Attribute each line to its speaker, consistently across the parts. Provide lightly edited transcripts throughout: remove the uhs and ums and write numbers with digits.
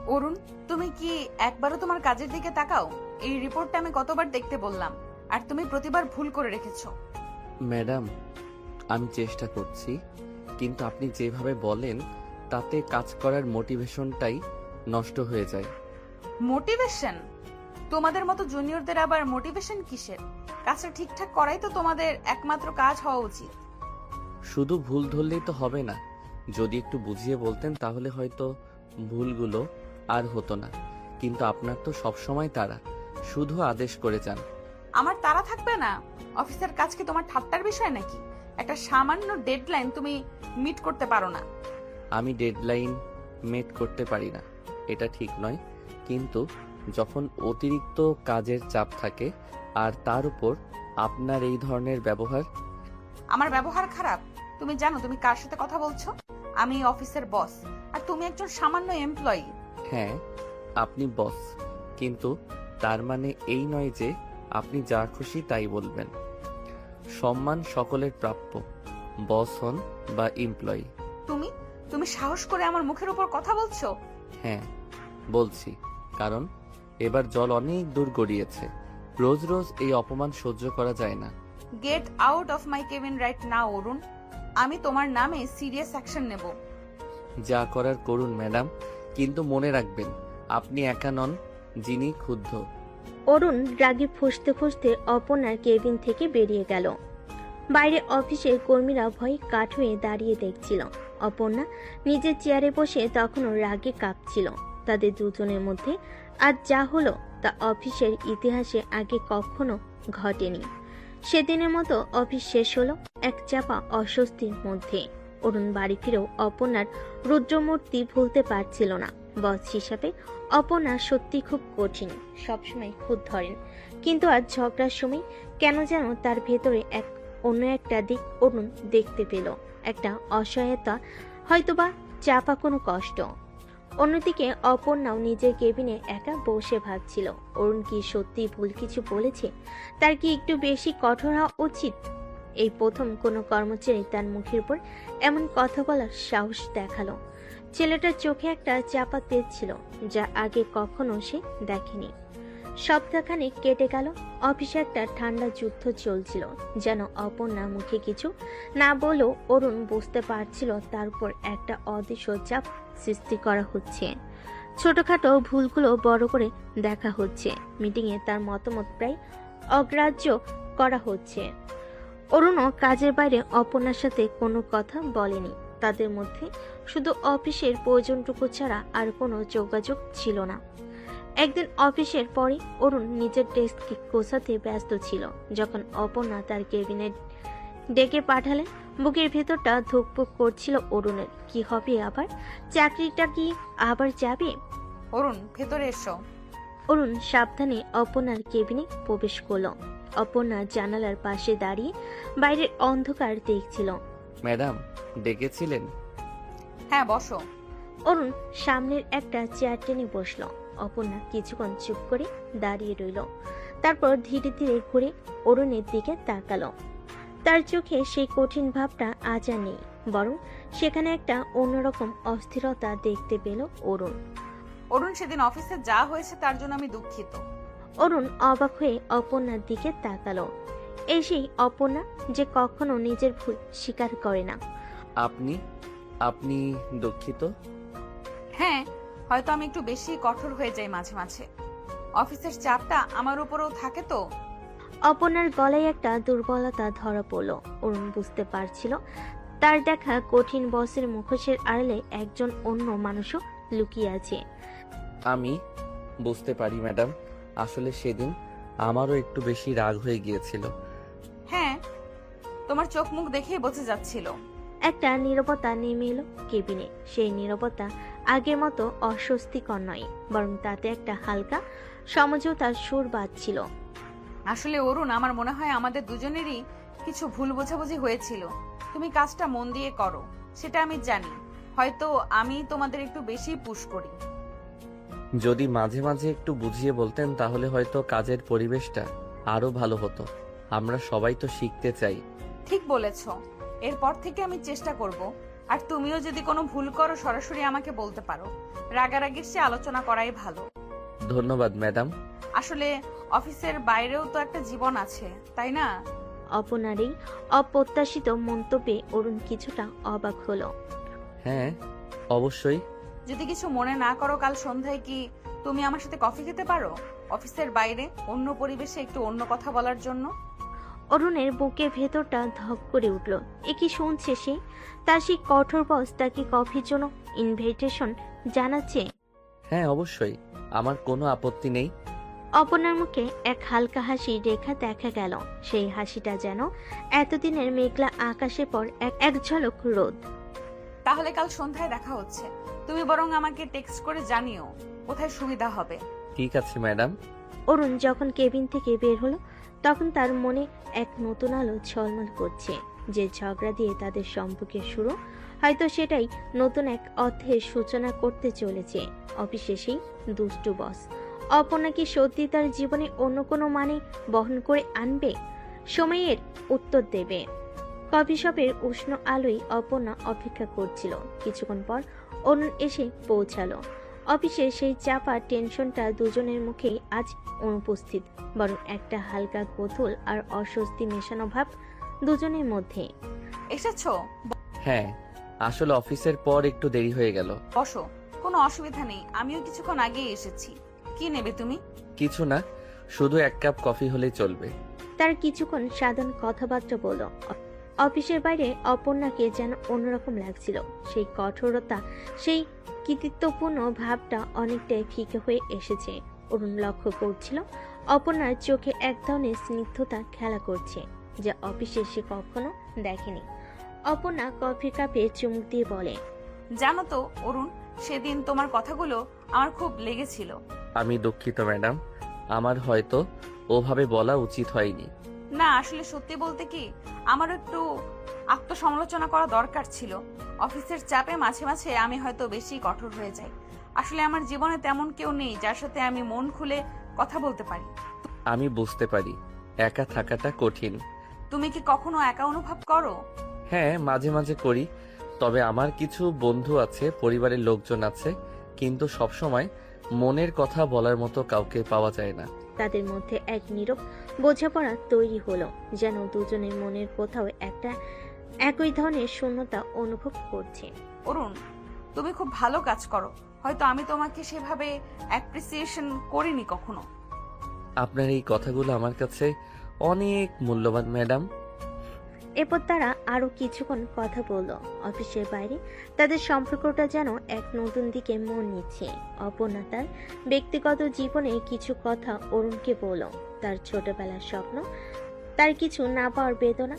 Speaker 1: অরুণ, তুমি কি একবারও তোমার কাজের দিকে তাকাও? এই রিপোর্টটা আমি কতবার দেখতে বললাম, আর তুমি প্রতিবার ভুল করে রেখেছো।
Speaker 2: ম্যাডাম, আমি চেষ্টা করছি, কিন্তু আপনি যেভাবে বলেন তাতে কাজ করার মোটিভেশনটাই নষ্ট হয়ে যায়।
Speaker 1: মোটিভেশন? তোমাদের মতো জুনিয়রদের আবার মোটিভেশন কিসের? কাজটা ঠিকঠাক করাই তো তোমাদের একমাত্র কাজ হওয়া উচিত।
Speaker 2: শুধু ভুল ধরলেই তো হবে না, যদি একটু বুঝিয়ে বলতেন তাহলে হয়তো ভুলগুলো আর হতো না। কিন্তু আপনার তো সবসময় তাড়া, শুধু আদেশ করে যান।
Speaker 1: আমার তাড়া থাকবে না? অফিসের কাজ কি তোমার ঠাট্টার বিষয় নাকি? একটা সামান্য ডেডলাইন তুমি মিট করতে পারো না।
Speaker 2: আমি ডেডলাইন মেট করতে পারি না, এটা ঠিক নয়, কিন্তু যখন অতিরিক্ত কাজের চাপ থাকে আর তার উপর আপনার এই ধরনের ব্যবহার।
Speaker 1: আমার ব্যবহার খারাপ? তুমি জানো তুমি কার সাথে কথা বলছো? আমি এই অফিসের বস, আর তুমি একজন সামান্য এমপ্লয়ি।
Speaker 2: হ্যাঁ, আপনি বস, কিন্তু তার মানে এই নয় যে আপনি যা খুশি তাই বলবেন। সম্মান সকলের প্রাপ্য, বস হন বা এমপ্লয়ি।
Speaker 1: তুমি তুমি সাহস করে আমার মুখের উপর কথা বলছো?
Speaker 2: হ্যাঁ, বলছি, কারণ এবার জল অনেক দূর গড়িয়েছে। রোজ রোজ এই অপমান সহ্য করা যায় না।
Speaker 1: Get out of my cabin right now Arun. আমি তোমার নামে সিরিয়াস অ্যাকশন নেব।
Speaker 2: যা করার করুন ম্যাডাম, কিন্তু মনে রাখবেন আপনি একা নন যিনি ক্ষুব্ধ।
Speaker 3: অরুণ রাগে ফুঁসতে ফুঁসতে অপর্ণার কেবিন থেকে বেরিয়ে গেল। বাইরে অফিসের কর্মীরা ভয়ে কাঠ হয়ে দাঁড়িয়ে দেখছিল। অপর্ণা নিজের চেয়ারে বসে তখনও রাগে কাঁপছিল। তাদের দুজনের মধ্যে আজ যা হলো তা অফিসের ইতিহাসে আগে কখনো ঘটেনি। সেদিনের মতো অফিস শেষ হলো এক চাপা অস্বস্তির মধ্যে। অরুণ বাড়ি ফিরেও অপর্ণার রুদ্রমূর্তি ভুলতে পারছিল না। বস হিসাবে অপর্ণা সত্যি খুব কঠিন, সবসময় খুদ ধরেন, কিন্তু আজ ঝগড়ার সময় কেন যেন তার ভেতরে অন্য একটা দিক অরুণ দেখতে পেল, একটা অসহায়তা, হয়তোবা চাপা কোনো কষ্ট। অন্যদিকে অপর্ণাও নিজের কেবিনে একা বসে ভাবছিল, অরুণ কি সত্যি ভুল কিছু বলেছে? তার কি একটু বেশি কঠোর হওয়া উচিত? এই প্রথম কোনো কর্মচারী তার মুখের উপর এমন কথা বলার সাহস দেখালো। ছেলেটার চোখে একটা চাপা তেজ ছিল, যা আগে কখনো সে দেখেনি। সপ্তাহখানেক কেটে গেল। অফিসে একটা ঠান্ডা যুদ্ধ চলছিল, যেন অপর্ণা মুখে কিছু না বলেও অরুণ বুঝতে পারছিল তার উপর একটা অদৃশ্য চাপ সৃষ্টি করা হচ্ছে। ছোটখাটো ভুলগুলো বড় করে দেখা হচ্ছে, মিটিংয়ে তার মতামত প্রায় অগ্রাহ্য করা হচ্ছে। অরুণও কাজের বাইরে অপর্ণার সাথে কোনো কথা বলেনি। তাদের মধ্যে শুধু অফিসের প্রয়োজনটুকু ছাড়া আর কোনো যোগাযোগ ছিল না। একদিন অফিসের পরে অরুণ নিজের ডেস্কে গোছাতে ব্যস্ত ছিল, যখন অপর্ণা তার কেবিনে ডেকে পাঠালেন। বুকের ভেতরটা ধুকপুক করছিল অরুণের। কি হবে আবার? চাকরিটা কি আবার যাবে?
Speaker 1: অরুণ, ভেতরে এসো।
Speaker 3: অরুণ সাবধানে অপর্ণার কেবিনে প্রবেশ করল। অপর্ণা জানালার পাশে দাঁড়িয়ে বাইরের অন্ধকার দেখছিল।
Speaker 2: ম্যাডাম, ডেকেছিলেন?
Speaker 1: হ্যাঁ, বসো।
Speaker 3: অরুণ সামনের একটা চেয়ার টেনে বসল। অপর্ণা কিছুক্ষণ চুপ করে দাঁড়িয়ে রইল, তারপর ধীরে ধীরে ঘুরে অরুণের দিকে তাকালো। তার চোখে সেই কঠিন ভাবটা আজ আর নেই, বরং সেখানে একটা অন্যরকম অস্থিরতা দেখতে পেল অরুণ।
Speaker 1: অরুণ, সেদিন অফিসে যা হয়েছে তার জন্য আমি দুঃখিত।
Speaker 3: অরুণ অবাক হয়ে অপর্ণার দিকে তাকালো। এই সেই অপর্ণা যে কখনো নিজের ভুল স্বীকার করে না।
Speaker 2: আপনি আপনি দুঃখিত?
Speaker 1: হ্যাঁ, হয়তো আমি একটু বেশি কঠোর হয়ে যাই মাঝে মাঝে। অফিসের চাপটা আমার উপরেও থাকে তো।
Speaker 3: অপর্ণার গলায় একটা দুর্বলতা ধরা পড়ল। অরুণ বুঝতে পারছিল তার দেখা কঠিন বসের মুখোশের আড়ালে একজন অন্য মানুষও লুকিয়ে আছে।
Speaker 2: আমি বুঝতে পারি ম্যাডাম, আসলে সেদিন আমারও একটু বেশি রাগ হয়ে গিয়েছিল।
Speaker 1: হ্যাঁ, তোমার চোখ মুখ দেখেই বোঝা যাচ্ছিল।
Speaker 3: একটা নীরবতা নেমে এলো কেবিনে। সেই নীরবতা আগের মতো অস্বস্তিকর নয়, বরং তাতে একটা হালকা সমঝোতার সুর বাজছিল।
Speaker 1: আসলে অরুণ, আমার মনে হয় আমাদের দুজনেরই কিছু ভুল বোঝাবুঝি হয়েছিল। তুমি কাজটা মন দিয়ে করো, সেটা আমি জানি। হয়তো আমি তোমাদের একটু বেশি পুশ করি।
Speaker 2: যদি মাঝে মাঝে একটু বুঝিয়ে বলতেন তাহলে হয়তো কাজের পরিবেশটা আরো ভালো হতো। আমরা সবাই তো শিখতে চাই।
Speaker 1: ঠিক বলেছ। এরপর থেকে আমি চেষ্টা করব আর তুমিও যদি কোনো ভুল করো সরাসরি আমাকে বলতে পারো। রাগারাগির চেয়ে আলোচনা করাই ভালো।
Speaker 2: ধন্যবাদ ম্যাডাম।
Speaker 1: আসলে অফিসের বাইরেও তো একটা জীবন আছে, তাই না?
Speaker 3: অপনার এই অপ্রত্যাশিত মন্তব্যে অরুণ কিছুটা অবাক হলো।
Speaker 2: হ্যাঁ, অবশ্যই।
Speaker 1: যদি কিছু মনে না করো, কাল সন্ধ্যায় কি তুমি আমার সাথে কফি খেতে পারো? অফিসের বাইরে অন্য পরিবেশে একটু অন্য কথা বলার জন্য।
Speaker 3: অরুণের বুকের ভেতরটা ধক করে উঠল। এ কি শুনছে সে? তার সেই কঠোর বস তাকে কফির জন্য ইনভিটেশন জানাচ্ছে।
Speaker 2: হ্যাঁ, অবশ্যই, আমার কোনো আপত্তি নেই।
Speaker 3: অপনার মুখে এক হালকা হাসি রেখা দেখা গেল। সেই হাসিটা যেন এতদিনের মেঘলা আকাশের পর এক ঝলক রোদ।
Speaker 1: তাহলে কাল সন্ধ্যায় দেখা হচ্ছে। তুমি বরং আমাকে টেক্সট করে জানিও কোথায় সুবিধা হবে।
Speaker 2: ঠিক আছে ম্যাডাম।
Speaker 3: অরুণ যখন কেবিন থেকে বের হলো তখন তার মনে এক নতুন আলো ঝলমল করছে। যে ঝগড়া দিয়ে তাদের সম্পর্কের শুরু, হয়তো সেটাই নতুন এক অধ্যায়ের সূচনা করতে চলেছে। অফিসে সেই দুষ্টু বস অপর্ণা কি সত্যি তার জীবনে অন্য কোনো মানে বহন করে আনবে? সময়ের উত্তর দেবে। কফি শপের উষ্ণ আলোয় অপর্ণা অপেক্ষা করছিল। কিছুক্ষণ পর অরুণ এসে পৌঁছালো। অফিসে সেই চাপা টেনশনটা দুজনের মুখেই আজ অনুপস্থিত, বরং একটা হালকা কৌতূহল আর অস্বস্তি মেশানো ভাব দুজনের মধ্যে।
Speaker 1: এসেছো?
Speaker 2: হ্যাঁ, আসলে অফিসের পর একটু দেরি হয়ে গেল।
Speaker 1: বসো, কোনো অসুবিধা নেই। আমিও কিছুক্ষণ আগেই এসেছি। কি নেবে তুমি?
Speaker 2: কিছু না, শুধু এক কাপ কফি হলেই চলবে।
Speaker 3: তার কিছুক্ষণ সাধারণ কথাবার্তা বলল। অফিসের বাইরে অপর্ণাকে যেন অন্যরকম লাগছিল। সেই কঠোরতা, সেই কৃতিত্বপূর্ণ ভাবটা অনেকটাই ফিকে হয়ে এসেছে। অরুণ লক্ষ্য করছিল অপর্ণার চোখে এক ধরনের স্নিগ্ধতা খেলা করছে, যা অফিসে সে কখনো দেখেনি। অপর্ণা কফির কাপে চুমুক দিয়ে বলে,
Speaker 1: জানো তো অরুণ, সেদিন তোমার কথাগুলো আমার খুব লেগেছিল।
Speaker 2: আমি দুঃখিত ম্যাডাম, আমার হয়তো ওভাবে বলা উচিত হয়নি।
Speaker 1: না, আসলে সত্যি বলতে কি, আমারও একটু আত্মসমালোচনা করা দরকার ছিল। অফিসের চাপে মাঝে মাঝে আমি হয়তো বেশি কঠোর হয়ে যাই। আসলে আমার জীবনে তেমন কেউ নেই যার সাথে আমি মন খুলে কথা বলতে পারি।
Speaker 2: আমি বুঝতে পারি একা থাকাটা কঠিন।
Speaker 1: তুমি কি কখনো একা অনুভব করো?
Speaker 2: হ্যাঁ, মাঝে মাঝে করি। তবে আমার কিছু বন্ধু আছে, পরিবারের লোকজন আছে, কিন্তু সবসময় মনের কথা বলার মতো কাউকে পাওয়া যায় না।
Speaker 3: তাদের মধ্যে এক নীরব বোঝাপড়া তৈরি হলো, যেন দুজনের মনের কোথাও একটা একই ধরনের শূন্যতা অনুভব করছে।
Speaker 1: অরুণ, তুমি খুব ভালো কাজ করো। হয়তো আমি তোমাকে সেভাবে অ্যাপ্রিসিয়েশন করিনি কখনো।
Speaker 2: আপনার এই কথাগুলো আমার কাছে অনেক মূল্যবান ম্যাডাম।
Speaker 3: এরপর তারা আরো কিছুক্ষণ কথা বলল। অফিসের বাইরে তাদের সম্পর্কটা যেন এক নতুন দিকে মন নিচ্ছে। অপর্ণা তার ব্যক্তিগত জীবনে কিছু কথা অরুণকে বলল, তার ছোটবেলার স্বপ্ন, তার কিছু না পাওয়ার বেদনা।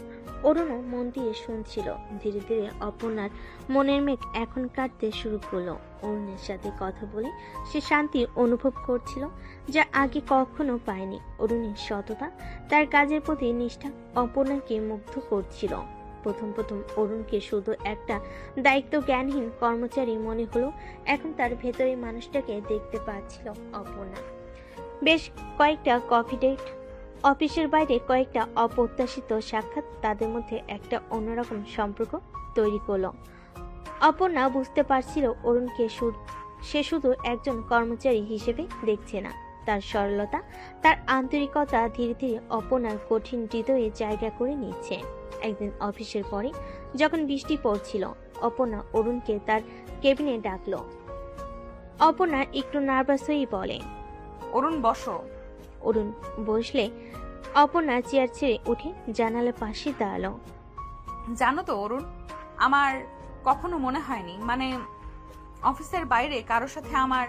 Speaker 3: অরুণও মন দিয়ে শুনছিল। ধীরে ধীরে অপর্ণার মনের মেঘ এখন কাটতে শুরু করলো। অরুণের সাথে কথা বলে সে শান্তি অনুভব করছিল, যা আগে কখনো পায়নি। অরুণের সততা, তার কাজের প্রতি নিষ্ঠা অপর্ণাকে মুগ্ধ করছিল। প্রথম প্রথম অরুণকে শুধু একটা দায়িত্ব জ্ঞানহীন কর্মচারী মনে হলো, এখন তার ভেতরে মানুষটাকে দেখতে পাচ্ছিল অপর্ণা। বেশ কয়েকটা কফি ডেট, অফিসের বাইরে কয়েকটা অপ্রত্যাশিত সাক্ষাৎ তাদের মধ্যে একটা অন্যরকম সম্পর্ক তৈরি করলো। অপর্ণা বুঝতে পারছিল অরুণকে সে শুধু একজন কর্মচারী হিসেবে দেখছে না। তার সরলতা, তার আন্তরিকতা ধীরে ধীরে অপর্ণার কঠিন হৃদয়ে জায়গা করে নিচ্ছে। একদিন অফিসের পরে যখন বৃষ্টি পড়ছিল, অপর্ণা অরুণকে তার কেবিনে ডাকলো। অপর্ণা একটু নার্ভাস হয়েই বলে,
Speaker 1: অরুণ, বসো।
Speaker 3: অরুণ বসলে অপর্ণা চেয়ার ছেড়ে উঠে জানালার পাশে দাঁড়ালো।
Speaker 1: জানো তো অরুণ, আমার কখনো মনে হয়নি মানে অফিসের বাইরে কারোর সাথে আমার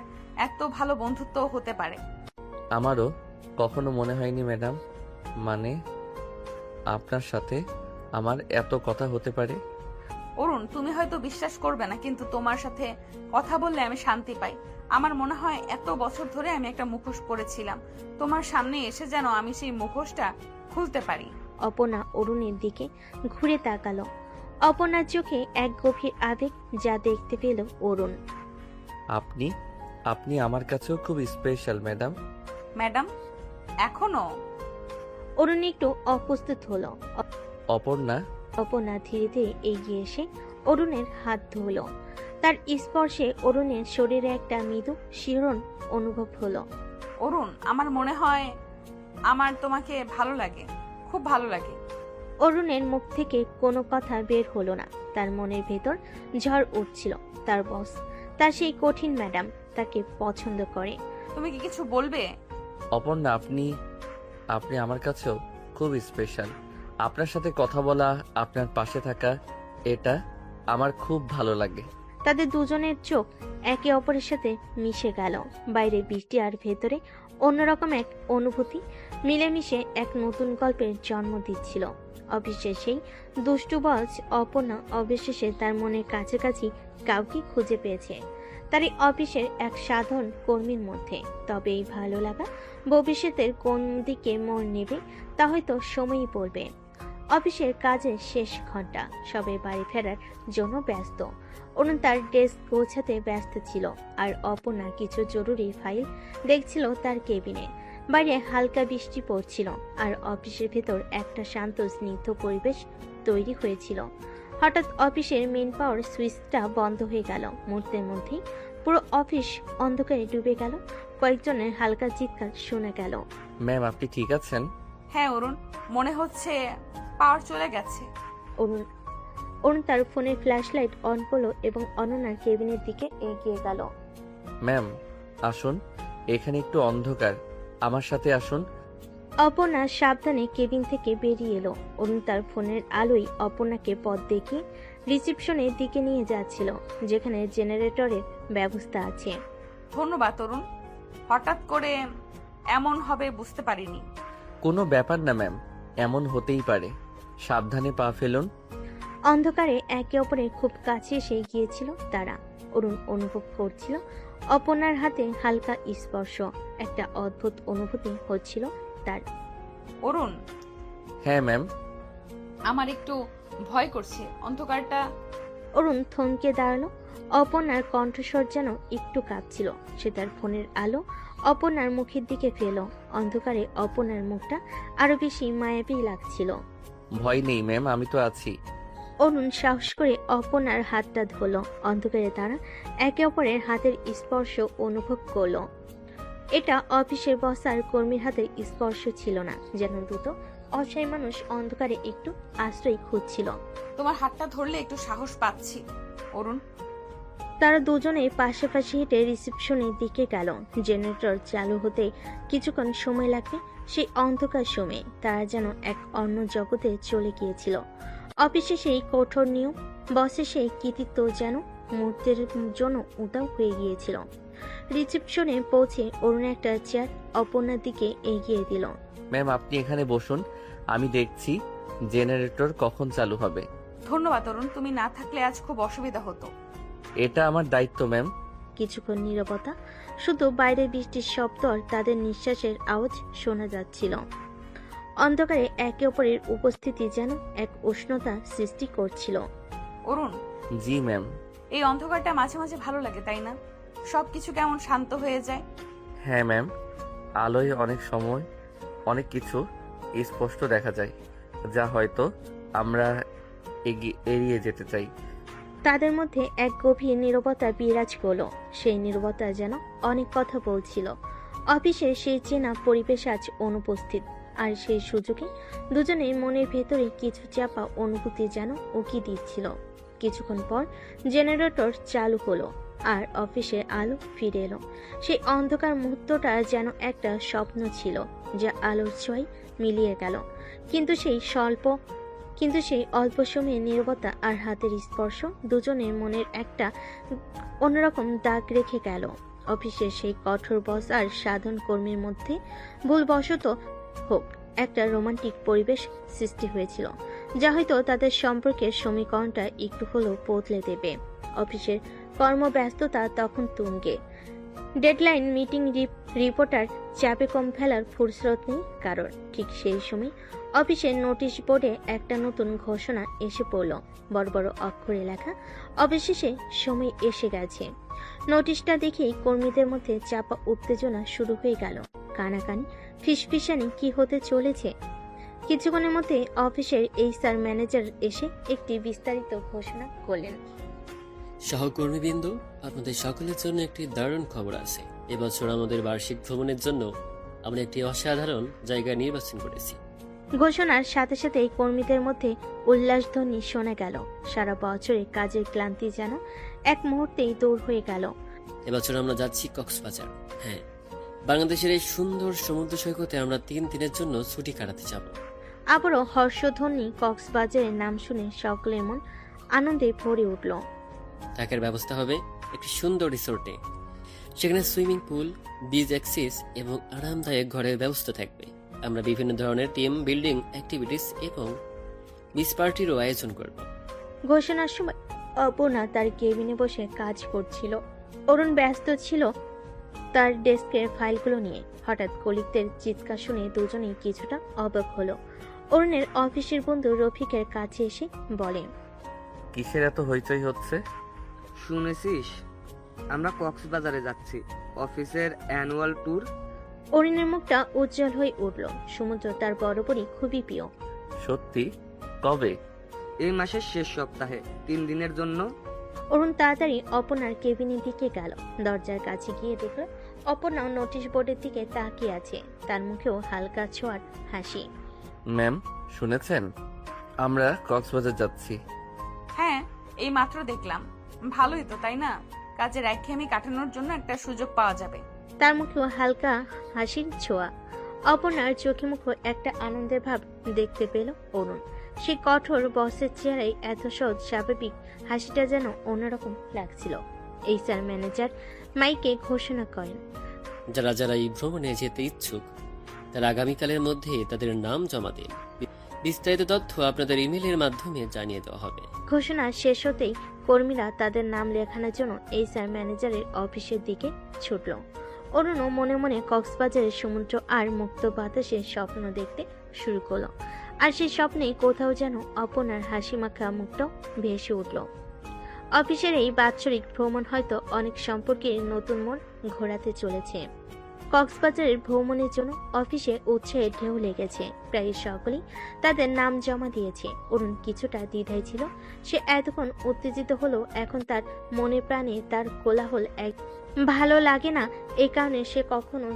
Speaker 1: এত ভালো বন্ধুত্ব হতে পারে।
Speaker 2: আমারও কখনো মনে হয়নি ম্যাডাম, মানে আপনার সাথে আমার এত কথা হতে পারে।
Speaker 1: অরুণ, তুমি হয়তো বিশ্বাস করবে না, কিন্তু তোমার সাথে কথা বললে আমি শান্তি পাই। আমার মনে হয় এত বছর ধরে আমি একটা মুখোশ পরেছিলাম, তোমার সামনে এসে যেন আমি সেই মুখোশটা খুলতে পারি।
Speaker 3: অপর্ণা অরুণের দিকে ঘুরে তাকালো। অপর্ণার চোখে এক গভীর আবেগ, যা দেখতে পেল অরুণ।
Speaker 2: আপনি আপনি আমার কাছেও খুব স্পেশাল ম্যাডাম।
Speaker 1: ম্যাডাম? এখনো?
Speaker 3: অরুণ একটু অপ্রস্তুত হলো।
Speaker 2: অপর্ণা,
Speaker 3: অপর্ণা ধীরে ধীরে এগিয়ে এসে অরুণের হাত ধুলো। তার স্পর্শে অরুণের শরীরে একটা মৃদু শিহরণ অনুভব হলো।
Speaker 1: অরুণ, আমার মনে হয় আমার তোমাকে ভালো লাগে, খুব ভালো লাগে।
Speaker 3: অরুণের মুখ থেকে কোনো কথা বের হলো না। তার মনের ভেতর ঝড় উঠছিল। তার বস, তার সেই কঠিন ম্যাডাম তাকে পছন্দ করে।
Speaker 1: তুমি কি কিছু বলবে?
Speaker 2: অপর্ণা, আপনি আপনি আমার কাছেও খুব স্পেশাল। আপনার সাথে কথা বলা, আপনার পাশে থাকা, এটা আমার খুব ভালো লাগে।
Speaker 3: তাদের দুজনের চোখ একে অপরের সাথে মিশে গেল। বাইরে বৃষ্টি আর ভেতরে অন্যরকম এক অনুভূতি মিলেমিশে এক নতুন গল্পের জন্ম দিচ্ছিল। অফিসে সেই দুষ্টু বস অপর্ণা অবশেষে তার মনের কাছাকাছি কাউকে খুঁজে পেয়েছে, তার এই অফিসের এক সাধারণ কর্মীর মধ্যে। তবে এই ভালো লাগা ভবিষ্যতের কোন দিকে মোড় নেবে তা হয়তো সময়ই বলবে। অফিসের কাজের শেষ ঘন্টা, সবাই বাড়ি ফেরার জন্য ব্যস্ত। অরুণ তার ডেস্ক গোছাতে ব্যস্ত ছিল, আর অপর্ণা কিছু জরুরি ফাইল দেখছিল তার কেবিনে। বাইরে হালকা বৃষ্টি পড়ছিল, আর অফিসের ভেতর একটা শান্ত স্নিগ্ধ পরিবেশ তৈরি হয়েছিল। হঠাৎ অফিসের মেন পাওয়ার সুইচটা বন্ধ হয়ে গেল। মুহূর্তের মধ্যেই পুরো অফিস অন্ধকারে ডুবে গেল। কয়েকজনের হালকা চিৎকার শোনা গেল।
Speaker 2: ম্যাম, আপনি ঠিক আছেন?
Speaker 1: হ্যাঁ অরুণ, মনে হচ্ছে পাওয়ার চলে গেছে।
Speaker 3: অরুণ তার ফোনের ফ্ল্যাশ লাইট অন করলো এবং অনন্যার কেবিনের দিকে এগিয়ে গেল।
Speaker 2: ম্যাম আসুন, এখানে একটু অন্ধকার, আমার সাথে আসুন।
Speaker 3: অপর্ণা সাবধানে কেবিন থেকে বেরিয়ে এলো। অরুণ তার ফোনের আলোয় অপর্ণাকে পথ দেখিয়ে রিসেপশনের দিকে নিয়ে যাচ্ছিল, যেখানে জেনারেটরের ব্যবস্থা আছে।
Speaker 1: ধন্যবাদ অরুণ, হঠাৎ করে এমন হবে বুঝতে পারিনি।
Speaker 2: কোনো ব্যাপার না ম্যাম, এমন হতেই পারে। সাবধানে পা ফেলুন।
Speaker 3: অন্ধকারে একে অপরের খুব কাছে এসে গিয়েছিল তারা। অরুণ অনুভব করছিল অপর্ণার হাতে হালকা স্পর্শ। একটা অদ্ভুত অনুভূতি হচ্ছিল তার।
Speaker 1: অরুণ,
Speaker 2: হ্যাঁ ম্যাম।
Speaker 1: আমার একটু ভয় করছে, অন্ধকারটা।
Speaker 3: অরুণ থমকে দাঁড়ালো। অপর্ণার কণ্ঠস্বর যেন একটু কাঁপছিল। সে তার ফোনের আলো অপর্ণার মুখের দিকে ফেল। অন্ধকারে অপর্ণার মুখটা আরো বেশি মায়াবী লাগছিল।
Speaker 2: ভয় নেই ম্যাম, আমি তো আছি।
Speaker 3: অরুণ সাহস করে অপর্ণার হাতটা ধরল। অন্ধকারে তারা একে অপরের হাতের স্পর্শ অনুভব করলো। এটা অফিসের বস আর কর্মীর হাতের স্পর্শ ছিল না, যেন দুটো অসহায় মানুষ অন্ধকারে একটু আশ্রয় খুঁজছিল।
Speaker 1: তোমার হাতটা ধরলে একটু সাহস পাচ্ছি অরুণ।
Speaker 3: তারা দুজনেই পাশাপাশি হেঁটে রিসেপশনের দিকে গেল। জেনারেটর চালু হতে কিছুক্ষণ সময় লাগবে। সেই অন্ধকার সময়ে তারা যেন এক অন্য জগতে চলে গিয়েছিল। অফিসে সেই কঠোর নিয়ম, বসে সেই কৃতিত্ব যেন মুহূর্তের জন্য উদাও হয়ে গিয়েছিল। রিসেপশনে পৌঁছে অরুণ একটা চেয়ার অপর্ণার দিকে এগিয়ে দিল।
Speaker 2: ম্যাম, আপনি এখানে বসুন, আমি দেখছি জেনারেটর কখন চালু হবে।
Speaker 1: ধন্যবাদ অরুণ, তুমি না থাকলে আজ খুব অসুবিধা হতো।
Speaker 2: এটা আমার দায়িত্ব ম্যাম।
Speaker 3: কিছুক্ষণ নীরবতা, শুধু বাইরে বৃষ্টির শব্দ আর তাদের নিঃশ্বাসের আওয়াজ শোনা যাচ্ছিল। অন্ধকারে একে অপরের উপস্থিতি যেন এক উষ্ণতা সৃষ্টি করছিল।
Speaker 1: অরুণ,
Speaker 2: জি ম্যাম।
Speaker 1: এই অন্ধকারটা মাঝে মাঝে ভালো লাগে, তাই না? সবকিছু কেমন শান্ত হয়ে যায়।
Speaker 2: হ্যাঁ ম্যাম, আলোয় অনেক সময় অনেক কিছু স্পষ্ট দেখা যায়, যা হয়তো আমরা এড়িয়ে যেতে চাই।
Speaker 3: তাদের মধ্যে এক গভীর নীরবতা বিরাজ করলো। সেই নীরবতা যেন অনেক কথা বলছিল। অফিসে সেই চেনা পরিবেশ আজ অনুপস্থিত, আর সেই সুযোগে দুজনের মনের ভেতরে কিছু চাপা অনুভূতি যেন উকি দিচ্ছিল। কিছুক্ষণ পর জেনারেটর চালু হলো, আর অফিসে আলো ফিরে এলো। সেই অন্ধকার মুহূর্তটা যেন একটা স্বপ্ন ছিল, যা আলোর ছোঁয়ায় মিলিয়ে গেল। কিন্তু সেই অল্প সময়ের নীরবতা আর হাতের স্পর্শ দুজনের মনের একটা অন্যরকম দাগ রেখে গেল। অফিসের সেই কঠোর বস আর সাধারণ কর্মীর মধ্যে ভুলবশত হোক একটা রোমান্টিক পরিবেশ সৃষ্টি হয়েছিল, যা হয়তো তাদের সম্পর্কের সমীকরণটা একটু হলেও বদলে দেবে। অফিসের কর্মব্যস্ততা তখন তুঙ্গে। ডেডলাইন, মিটিং, রিপোর্টার, চাপে কম ফেলার ফুরসত নেই কারণ। ঠিক সেই সময় অফিসের নোটিশ বোর্ডে একটা নতুন ঘোষণা এসে পড়ল। বড় বড় অক্ষরে লেখা, অবশেষে সময় এসে গেছে। নোটিশটা দেখেই কর্মীদের মধ্যে চাপা উত্তেজনা শুরু হয়ে গেল। কানাকানি, ফিসফিসানি কি হতে চলেছে। কিছুক্ষণের মধ্যে অফিসের HR ম্যানেজার এসে একটি বিস্তারিত ঘোষণা করলেন।
Speaker 4: সহকর্মীবৃন্দ, আপনাদের সকলের জন্য একটি দারুণ খবর আছে। এবছর আমাদের বার্ষিক ভ্রমণের জন্য আমরা একটি অসাধারণ জায়গা নির্বাচন করেছি।
Speaker 3: ঘোষণার সাথে সাথে কর্মীদের মধ্যে উল্লাসধ্বনি শোনা গেল। সারা বছরের কাজের ক্লান্তি যেন এক মুহূর্তেই দূর হয়ে গেল।
Speaker 4: এবছর আমরা যাচ্ছি কক্সবাজার। হ্যাঁ, বাংলাদেশের এই সুন্দর সমুদ্র সৈকতে আমরা 3 দিনের জন্য ছুটি কাটাতে যাব।
Speaker 3: আবারও হর্ষধ্বনি। কক্সবাজারের নাম শুনে সকলের মন আনন্দে ভরে উঠল।
Speaker 4: থাকার ব্যবস্থা হবে একটি সুন্দর রিসোর্টে। সেখানে সুইমিং পুল, বিচ অ্যাক্সেস এবং আরামদায়ক ঘরের ব্যবস্থা থাকবে। আমরা বিভিন্ন ধরনের টিম বিল্ডিং অ্যাক্টিভিটিস এবং বিচ পার্টিরও আয়োজন করব।
Speaker 3: ঘোষণার সময় অপর্ণা তার কেবিনে বসে কাজ করছিল। অরুণ ব্যস্ত ছিল তার ডেস্কের ফাইলগুলো নিয়ে। হঠাৎ কলিগদের চিৎকার শুনে দুজনেই কিছুটা অবাক হলো। অরুণের অফিসের বন্ধু রফিকের কাছে এসে বলে,
Speaker 2: কিসের এত হইচই হচ্ছে?
Speaker 5: শুনেছিস আমরা কক্সবাজারে যাচ্ছি, অফিসের অ্যানুয়াল ট্যুর।
Speaker 3: অরুণের মুখটা উজ্জ্বল হয়ে উঠল। সমুদ্র তার বরাবরই খুবই প্রিয়।
Speaker 2: সত্যি? কবে?
Speaker 5: এই মাসের শেষ সপ্তাহে 3 দিনের জন্য।
Speaker 3: অরুণ তাড়াতাড়ি অপর্ণার কেবিনের দিকে গেল। দরজার কাছে গিয়ে দেখল অপর্ণা নোটিশ বোর্ডের দিকে তাকিয়ে আছে। তার মুখেও হালকা ছোঁয়ার হাসি।
Speaker 2: ম্যাম, শুনেছেন? আমরা কক্সবাজার যাচ্ছি।
Speaker 1: হ্যাঁ, এই মাত্র দেখলাম। ভালোই তো, তাই না? কাজের একঘেয়েমি কাটানোর জন্য একটা সুযোগ পাওয়া যাবে।
Speaker 3: তার মুখেও হালকা হাসির ছোঁয়া। অপর্ণার চোখে মুখে একটা আনন্দের ভাব দেখতে পেল অরুণ। সে কঠোর বসের চেহারায় এত সহজ স্বাভাবিক হাসিটা যেন অন্যরকম লাগছিল। HR ম্যানেজার মাইকে ঘোষণা করেন,
Speaker 4: যারা যারা এই ভ্রমণে যেতে ইচ্ছুক তারা আগামীকালের মধ্যে তাদের নাম জমা দিন। বিস্তারিত তথ্য আপনাদের ইমেলের মাধ্যমে জানিয়ে দেওয়া হবে।
Speaker 3: ঘোষণা শেষ হতেই কর্মীরা তাদের নাম লেখানোর জন্য HR ম্যানেজারের অফিসের দিকে ছুটল। অরুণও মনে মনে কক্সবাজারের সমুদ্র আর মুক্ত বাতাসে স্বপ্ন দেখতে শুরু করলো। আর সেই স্বপ্নে কোথাও যেন অপর্ণার হাসি মাখা মুখটাও ভেসে উঠল। অফিসের এই বাৎসরিক ভ্রমণ হয়তো অনেক সম্পর্কে নতুন মোড় ঘোরাতে চলেছে। কক্সবাজারের ভ্রমণের জন্য অফিসে উৎসাহের ঢেউ লেগেছে। প্রায় সকলেই তাদের নাম জমা দিয়েছে। অরুণ কিছুটা দ্বিধায় ছিল। সে এতক্ষণ উত্তেজিত হলো, এখন তার মনে প্রাণে তার কোলাহল এক ভালো লাগে না। এই কারণে সে কখনো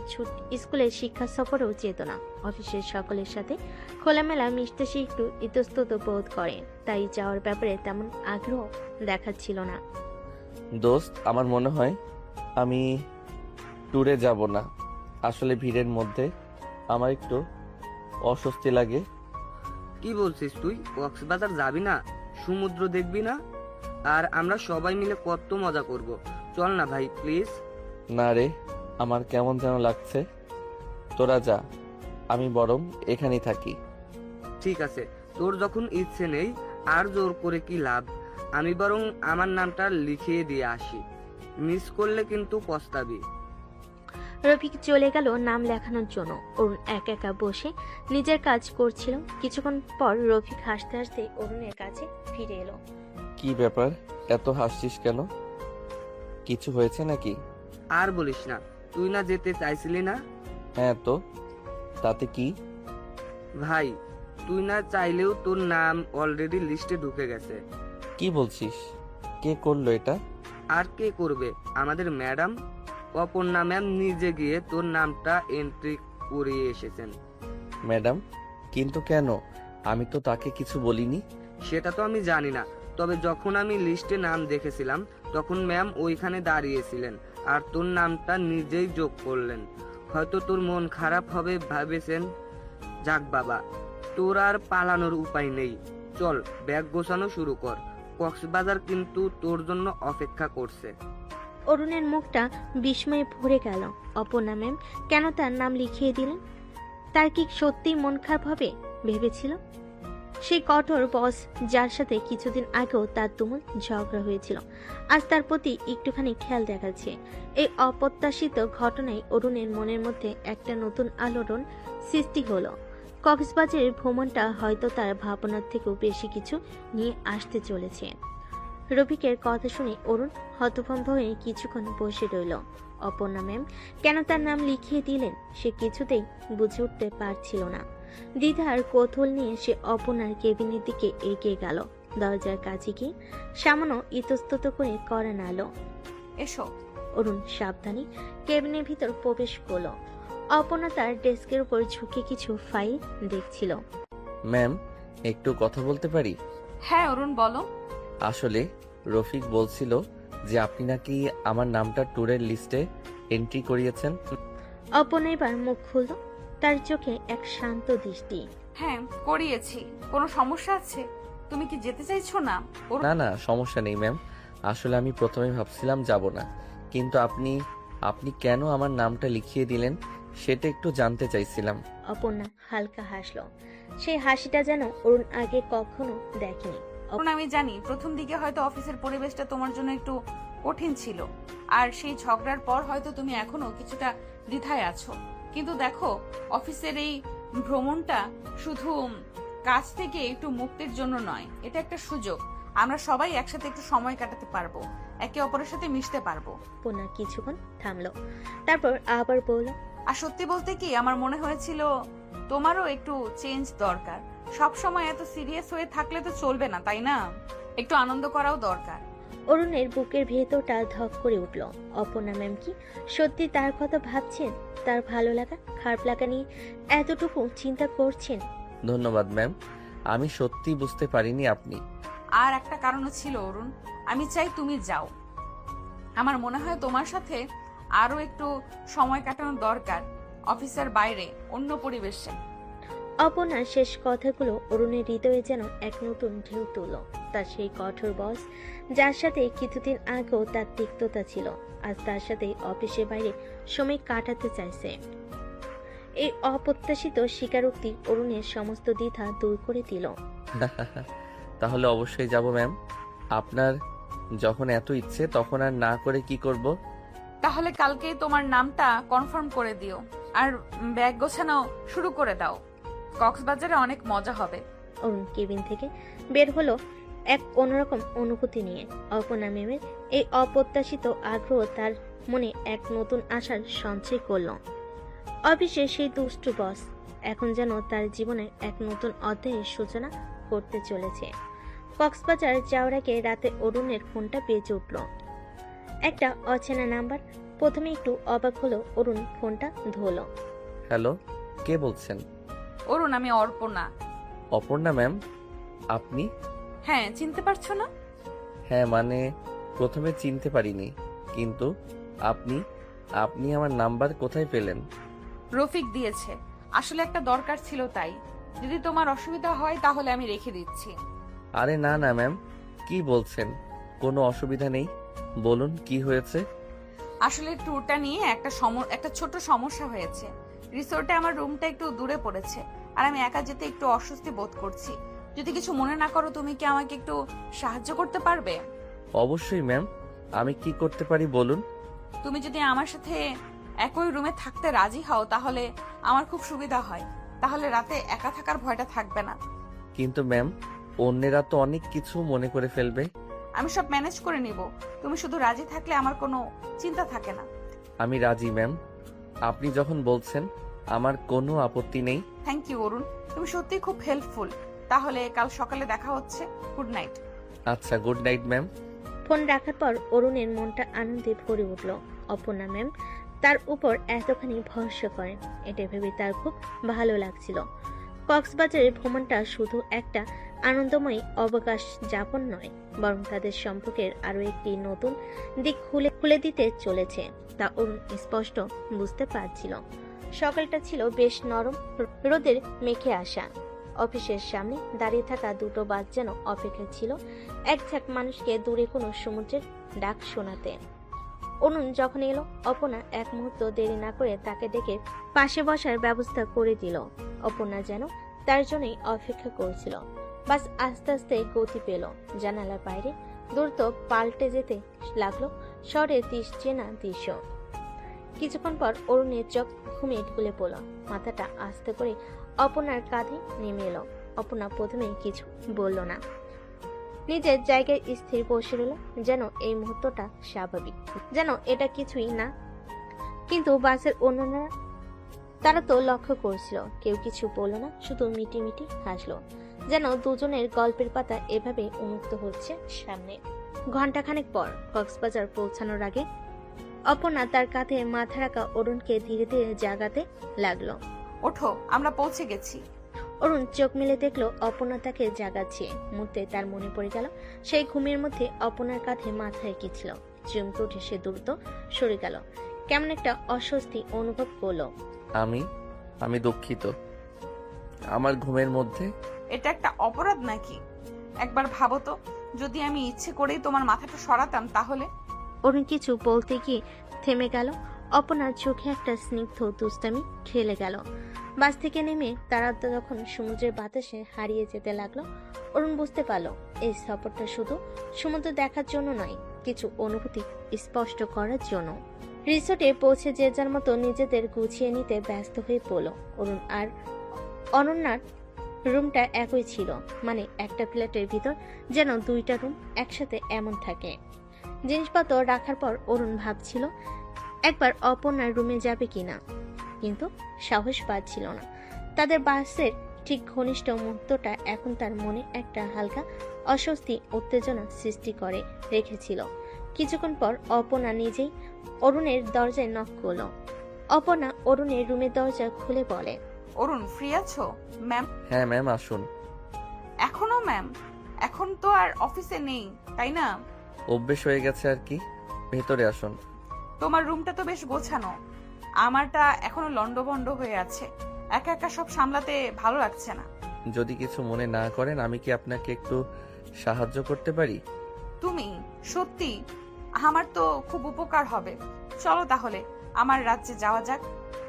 Speaker 3: স্কুলের শিক্ষা সফরেও যেত না। অফিসের সকলের সাথে খোলামেলা মিশতে সে একটু ইতস্তত বোধ করে, তাই যাওয়ার ব্যাপারে তেমন আগ্রহ দেখাচ্ছিল না।
Speaker 2: দোস্ত, আমার মনে হয় আমি ট্যুরে যাব না। আসলে ভিড়ের মধ্যে আমার একটু অস্বস্তি লাগে।
Speaker 5: কি বলছিস তুই? কক্সবাজার যাবি না? সমুদ্র দেখবি না? আর আমরা সবাই মিলে কত মজা করব। চল না ভাই, প্লিজ।
Speaker 2: না রে, আমার কেমন যেন লাগছে। তোরা যা, আমি বরং এখানেই থাকি।
Speaker 5: ঠিক আছে, তোর যখন ইচ্ছে নেই আর জোর করে কি লাভ। আমি বরং আমার নামটা লিখিয়ে দিয়ে আসি। মিস করলে কিন্তু পস্তাবি।
Speaker 3: রফিক চলে গেল নাম লেখানোর জন্য। অরুণ একা একা বসে নিজের কাজ করছিল। কিছুক্ষণ পর রফিক হাসতে হাসতে অরুণের কাছে ফিরে এলো।
Speaker 2: কি ব্যাপার, এত হাসছিস কেন? কিছু হয়েছে নাকি?
Speaker 5: আর বলিস না, তুই না যেতে চাইছিলি না?
Speaker 2: হ্যাঁ, তো তাতে কি?
Speaker 5: ভাই, তুই না চাইলেও তোর নাম অলরেডি লিস্টে ঢুকে গেছে।
Speaker 2: কি বলছিস? কে করলো এটা?
Speaker 5: আর কে করবে? আমাদের ম্যাডাম অপর্ণা ম্যাম নিজে গিয়ে তোর নামটা এন্ট্রি করিয়ে এসেছেন।
Speaker 2: ম্যাডাম? কিন্তু কেন? আমি তো তাকে কিছু বলিনি।
Speaker 5: সেটা তো আমি জানি না, তবে যখন আমি লিস্টে নাম দেখেছিলাম তখন ম্যাম ওইখানে দাঁড়িয়েছিলেন আর তোর নামটা নিজেই যোগ করলেন। হয়তো তোর মন খারাপ হবে ভেবেছেন। যাক বাবা, তোর আর পালানোর উপায় নেই। চল, ব্যাগ গোছানো শুরু কর। কক্সবাজার কিন্তু তোর জন্য অপেক্ষা করছে।
Speaker 3: অরুণের মুখটা বিস্ময়ে ভরে গেল। অপর্ণা ম্যাম কেন তার নাম লিখিয়ে দিলেন? তার কি সত্যিই মন খারাপ হবে ভেবেছিল? সেই কঠোর বস যার সাথে কিছুদিন আগেও তার তুমুল ঝগড়া হয়েছিল, আজ তার প্রতি একটুখানি খেয়াল দেখাচ্ছে। এই অপ্রত্যাশিত ঘটনায় অরুণের মনের মধ্যে একটা নতুন আলোড়ন সৃষ্টি হলো। কক্সবাজারের ভ্রমণটা হয়তো তার ভাবনার থেকেও বেশি কিছু নিয়ে আসতে চলেছে। রফিকের কথা শুনে অরুণ হতভম্ব হয়ে কিছুক্ষণ বসে রইল। অপর্ণা ম্যাম কেন তার নাম লিখিয়ে দিলেন সে কিছুতেই বুঝে উঠতে পারছিল না। দ্বিধা আর কৌতূহল নিয়ে সে অপর্ণার কেবিনের দিকে এগিয়ে গেল। দরজার কাছে গিয়ে সামান্য ইতস্তত করে করা নাড়ল।
Speaker 1: এসো।
Speaker 3: অরুণ সাবধানে কেবিনের ভিতর প্রবেশ করলো। অপর্ণা তার ডেস্কের উপর ঝুঁকে কিছু ফাইল দেখছিল।
Speaker 2: ম্যাম, একটু কথা বলতে পারি?
Speaker 1: হ্যাঁ অরুণ, বলো।
Speaker 2: আসলে রফিক বলছিল যে আপনি নাকি আমার নামটা ট্যুরের লিস্টে এন্ট্রি করিয়েছেন।
Speaker 3: অপর্ণা এবার মুখ খুলল, তার চোখে এক শান্ত দৃষ্টি।
Speaker 1: হ্যাঁ করিয়েছি। কোনো সমস্যা আছে? তুমি কি যেতে চাইছো না? অরুণ,
Speaker 2: না না, সমস্যা নেই ম্যাম। আসলে আমি প্রথমে ভাবছিলাম যাব না, কিন্তু আপনি কেন আমার নামটা লিখিয়ে দিলেন সেটা একটু জানতে চাইছিলাম।
Speaker 3: অপর্ণা হালকা হাসলো। সেই হাসিটা যেন অরুণ আগে কখনো দেখেনি।
Speaker 1: আমি জানি প্রথম দিকে হয়তো অফিসের পরিবেশটা তোমার জন্য একটু কঠিন ছিল, আর সেই ঝগড়ার পর হয়তো তুমি এখনো কিছুটা দ্বিধায় আছো। কিন্তু দেখো, অফিসের এই ভ্রমণটা শুধু কাজ থেকে একটু মুক্তির জন্য নয়, এটা একটা সুযোগ। আমরা সবাই একসাথে একটু সময় কাটাতে পারবো, একে অপরের সাথে মিশতে পারবো।
Speaker 3: অপর্ণা কিছুক্ষণ থামলো, তারপর আবার বলল,
Speaker 1: আর সত্যি বলতে কি, আমার মনে হয়েছিল তোমারও একটু চেঞ্জ দরকার। সব সময় এত সিরিয়াস হয়ে থাকলে তো চলবে না, তাই না? একটু আনন্দ করাও দরকার।
Speaker 3: অরুণের বুকের ভেতরটা ধক করে উঠল। অপর্ণা ম্যাম কি সত্যি তার কথা ভাবছেন? তার ভালো লাগা খারাপ লাগা নিয়ে এতটুকু চিন্তা করছেন?
Speaker 2: ধন্যবাদ ম্যাম, আমি সত্যি বুঝতে পারিনি আপনি।
Speaker 1: আর একটা কারণও ছিল অরুণ, আমি চাই তুমি যাও। আমার মনে হয় তোমার সাথে আরো একটু সময় কাটানো দরকার, অফিসের বাইরে, অন্য পরিবেশে।
Speaker 3: অপর্ণার শেষ কথাগুলো অরুণের হৃদয়ে যেন এক নতুন ঢেউ তুলল। তার সেই কঠোর বস, যার সাথে কিছুদিন আগেও তার তিক্ততা ছিল, আজ তার সাথে অফিসের বাইরে সময় কাটাতে চাইছে। এই অপ্রত্যাশিত স্বীকারোক্তি অরুণের সমস্ত দ্বিধা দূর করে দিল।
Speaker 2: তাহলে অবশ্যই যাব ম্যাম। আপনার যখন এত ইচ্ছে তখন আর না করে কি করব?
Speaker 1: তাহলে কালকেই তোমার নামটা কনফার্ম করে দিও, আর ব্যাগ গোছানো শুরু করে দাও। কক্সবাজারে অনেক মজা হবে।
Speaker 3: অরুণ কেবিন থেকে বের হলো এক অন্যরকম অনুভূতি নিয়ে। অপর্ণা ম্যামের এই অপ্রত্যাশিত আগ্রহ তার মনে এক নতুন আশার সঞ্চয় করল। অফিসে সেই দুষ্টু বস এখন যেন তার জীবনের এক নতুন অধ্যায়ের সূচনা করতে চলেছে। কক্সবাজার যাওয়ার আগে রাতে অরুণের ফোনটা বেজে উঠল। একটা অচেনা নাম্বার। প্রথমে একটু অবাক হলো অরুণ, ফোনটা ধরল।
Speaker 2: হ্যালো, কে বলছেন?
Speaker 1: অরুণ, আমি অর্পণা।
Speaker 2: অপর্ণা ম্যাম, আপনি?
Speaker 1: হ্যাঁ, চিনতে পারছো না?
Speaker 2: হ্যাঁ, মানে প্রথমে চিনতে পারিনি, কিন্তু আপনি আপনি আমার নাম্বার কোথায় পেলেন?
Speaker 1: রফিক দিয়েছে। আসলে একটা দরকার ছিল, তাই। যদি তোমার অসুবিধা হয় তাহলে আমি রেখে দিচ্ছি।
Speaker 2: আরে না না ম্যাম, কি বলছেন? কোনো অসুবিধা নেই, বলুন কি হয়েছে।
Speaker 1: আসলে ট্যুরটা নিয়ে একটা ছোট সমস্যা হয়েছে। রিসোর্টে আমার রুমটা একটু দূরে পড়েছে, আর আমি একা যেতে একটু অস্বস্তি বোধ করছি। যদি কিছু মনে না করো, তুমি কি আমাকে একটু সাহায্য করতে পারবে?
Speaker 2: অবশ্যই ম্যাম, আমি কি করতে পারি বলুন।
Speaker 1: তুমি যদি আমার সাথে একই রুমে থাকতে রাজি হও তাহলে আমার খুব সুবিধা হয়। তাহলে রাতে একা থাকার ভয়টা থাকবে না।
Speaker 2: কিন্তু ম্যাম, অন্যেরা তো অনেক কিছু মনে করে ফেলবে।
Speaker 1: আমি সব ম্যানেজ করে নিব। তুমি শুধু রাজি থাকলে আমার কোনো চিন্তা থাকে না।
Speaker 2: আমি রাজি ম্যাম, আপনি যখন বলছেন আমার কোনো আপত্তি নেই।
Speaker 1: থ্যাংক ইউ অরুণ, তুমি সত্যিই খুব হেল্পফুল। তাহলে কাল সকালে দেখা হচ্ছে। Good night.
Speaker 2: আচ্ছা, গুড নাইট ম্যাম।
Speaker 3: ফোন রাখার পর অরুণের মনটা আনন্দে ভরে উঠল। অপর্ণা ম্যাম তার উপর এতখানি ভরসা করেন, এটা ভেবে তার খুব ভালো লাগছিল। কক্সবাজারের ভ্রমণটা শুধু একটা আনন্দময় অবকাশ যাপন নয়, বরং তাদের সম্পর্কের আরো একটি নতুন দিক খুলে দিতে চলেছে, তা অরুণ স্পষ্ট বুঝতে পারছিল। সকালটা ছিল বেশ নরম, রোদের মেখে আসা। অফিসের সামনে দাঁড়িয়ে থাকা দুটো বাস যেন অপেক্ষা ছিল এক ঝাঁক মানুষকে দূরে কোনো সমুদ্রের ডাক শোনাতে। অরুণ যখন এলো, অপর্ণা এক মুহূর্ত দেরি না করে তাকে ডেকে পাশে বসার ব্যবস্থা করে দিল। অপর্ণা যেন তার জন্যই অপেক্ষা করছিল। বাস আস্তে আস্তে গতি পেল। জানালার বাইরে দ্রুত পাল্টে যেতে লাগলো শহরের চেনা দৃশ্য। কিছুক্ষণ পর অরুণের চোখ ঘুমিয়ে ঢুলে পড়ল। মাথাটা আস্তে করে অপর্ণার কাঁধে নেমে এলো। অপর্ণা প্রথমে কিছু বলল না, নিজের জায়গায় স্থির বসে রইল, যেন এই মুহূর্তটা স্বাভাবিক, যেন এটা কিছুই না। কিন্তু বাসের অন্যরা তারা তো লক্ষ্য করছিল, কেউ কিছু বলল না, শুধু মিটি মিটি হাসলো, যেন দুজনের গল্পের পাতা এভাবে উন্মুক্ত হচ্ছে সামনে। ঘন্টাখানেক পর কক্সবাজার পৌঁছানোর আগে অপর্ণা তার কাঁধে মাথা রাখা অরুণকে ধীরে ধীরে জাগাতে লাগলো।
Speaker 1: ওঠো, আমরা পৌঁছে গেছি।
Speaker 3: অরুণ চোখ মেলে দেখলো অপর্ণা তাকে জাগাচ্ছে। মুহূর্তে তার মনে পড়ে গেল সেই ঘুমের মধ্যে অপর্ণার কাঁধে মাথা রেখেছিল। চমকে উঠে সে দ্রুত সরে গেল, কেমন একটা অস্বস্তি অনুভব করলো।
Speaker 2: আমি দুঃখিত। আমার ঘুমের মধ্যে
Speaker 1: এটা একটা অপরাধ নাকি? একবার ভাবো তো, যদি আমি ইচ্ছে করেই তোমার মাথাটা সরাতাম তাহলে।
Speaker 3: অরুণ কিছু বলতে গিয়ে থেমে গেল। অপর্ণার চোখে একটা স্নিগ্ধ দুষ্টামি খেলে গেল। বাস থেকে নেমে তারা যখন সমুদ্রের বাতাসে হারিয়ে যেতে লাগলো, অরুণ বুঝতে পারলো এই সফরটা শুধু সমুদ্র দেখার জন্য নয়, কিছু অনুভূতি স্পষ্ট করার জন্য। রিসোর্টে পৌঁছে যে যার মতো নিজেদের গুছিয়ে নিতে ব্যস্ত হয়ে পড়ল। অরুণ আর অনন্যার রুমটা একই ছিল, মানে একটা ফ্ল্যাটের ভিতর যেন দুইটা রুম একসাথে এমন থাকে। জিনিসপত্র রাখার পর অরুণ ভাবছিল একবার অপর্ণার রুমে যাবে কিনা, কিন্তু সাহস পাচ্ছিল না। তাদের বাসের ঠিক ঘনিষ্ঠ মুহূর্তটা এখন তার মনে একটা হালকা অস্বস্তি উত্তেজনা সৃষ্টি করে রেখেছিল। কিছুক্ষণ পর অপর্ণা নিজেই অরুণের দরজায় নক করল। অপর্ণা অরুণের রুমের দরজা খুলে বলে,
Speaker 1: অরুণ, ফ্রি আছো? ম্যাম।
Speaker 2: হ্যাঁ ম্যাম, আসুন।
Speaker 1: এখনো ম্যাম? এখন তো আর অফিসে নেই, তাই না?
Speaker 2: অভ্যেস হয়ে গেছে আর কি। ভেতরে আসুন।
Speaker 1: তোমার রুমটা তো বেশ গোছানো, আমারটা এখনো লন্ডভন্ড হয়ে আছে। একা একা সব সামলাতে ভালো লাগছে না।
Speaker 2: যদি কিছু মনে না করেন, আমি কি আপনাকে একটু সাহায্য করতে পারি?
Speaker 1: তুমি সত্যি, আমার তো খুব উপকার হবে। চলো তাহলে আমার রাজ্যে যাওয়া যাক।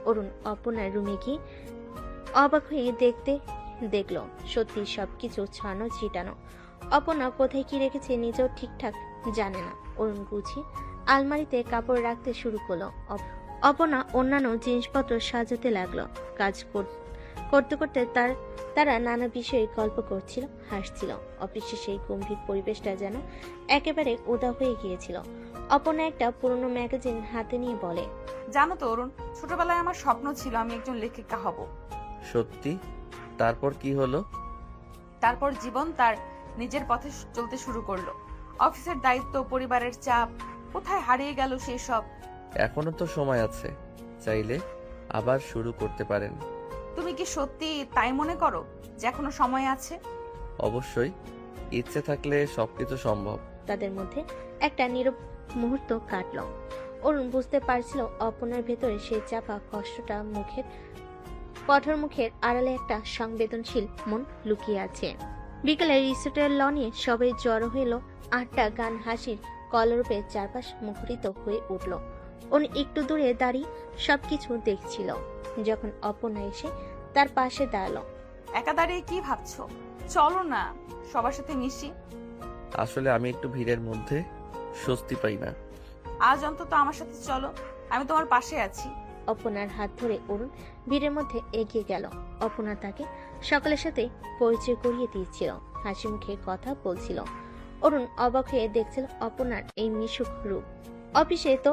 Speaker 3: অরুণ অপর্ণার রুমে গিয়ে অবাক হয়ে দেখলো সত্যি সবকিছু ছানো ছিটানো। অপর্ণা কোথায় কি রেখেছে নিজেও ঠিকঠাক জানে না। অরুণ গুছিয়ে আলমারিতে কাপড় রাখতে শুরু করলো। অপর্ণা অন্যান্য জিনিসপত্র সাজাতে লাগলো। কাজ করতে করতে তারা নানা বিষয়ে গল্প করছিল, হাসছিল। অফিসে সেই গম্ভীর পরিবেশটা যেন একেবারে উদা হয়ে গিয়েছিল। অপর্ণা একটা পুরনো ম্যাগাজিন হাতে নিয়ে বলে,
Speaker 1: জানো তো অরুণ, ছোটবেলায় আমার স্বপ্ন ছিল আমি একজন লেখিকা হব।
Speaker 2: সত্যি? তারপর কি হলো?
Speaker 1: তারপর জীবন তার নিজের পথে চলতে শুরু করলো। অফিসের দায়িত্ব, পরিবারের চাপ, কোথায় হারিয়ে গেল সেই সব।
Speaker 2: এখনো তো সময় আছে, চাইলে আবার শুরু করতে পারেন।
Speaker 1: তুমি কি সত্যি তাই মনে করো যে এখনো সময় আছে?
Speaker 2: অবশ্যই, ইচ্ছে থাকলে সবকিছু সম্ভব।
Speaker 3: তাদের মধ্যে একটা নীরব মুহূর্ত কাটলো। অরুণ বুঝতে পারছিল অপর্ণার ভেতরে সেই চাপা কষ্টটা কঠোর মুখের আড়ালে একটা সংবেদনশীল মন লুকিয়ে আছে। বিকেলে রিসোর্টের লনে সবাই জড়ো হইল। আটটা গান হাসির কলরূপে চারপাশ মুখরিত হয়ে উঠল। অরুণ একটু দূরে দাঁড়িয়ে সবকিছু দেখছিল। যখন অপর্ণা এসে তার পাশে দাঁড়ালো।
Speaker 1: একা দাঁড়িয়ে কি ভাবছো? চলো না সবার সাথে মিশি।
Speaker 2: আসলে আমি একটু ভিড়ের মধ্যে স্বস্তি পাই না।
Speaker 1: আজ অন্তত আমার সাথে চলো, আমি তোমার পাশে আছি।
Speaker 3: অপর্ণার হাত ধরে অরুণ ভিড়ের মধ্যে এগিয়ে গেল। অপর্ণা তাকে সকলের সাথে পরিচয় করিয়ে দিয়েছিল, হাসি মুখে কথা বলছিল। অরুণ অবাক হয়ে দেখছিল অপর্ণার এই মিশুক রূপ। অফিসে তো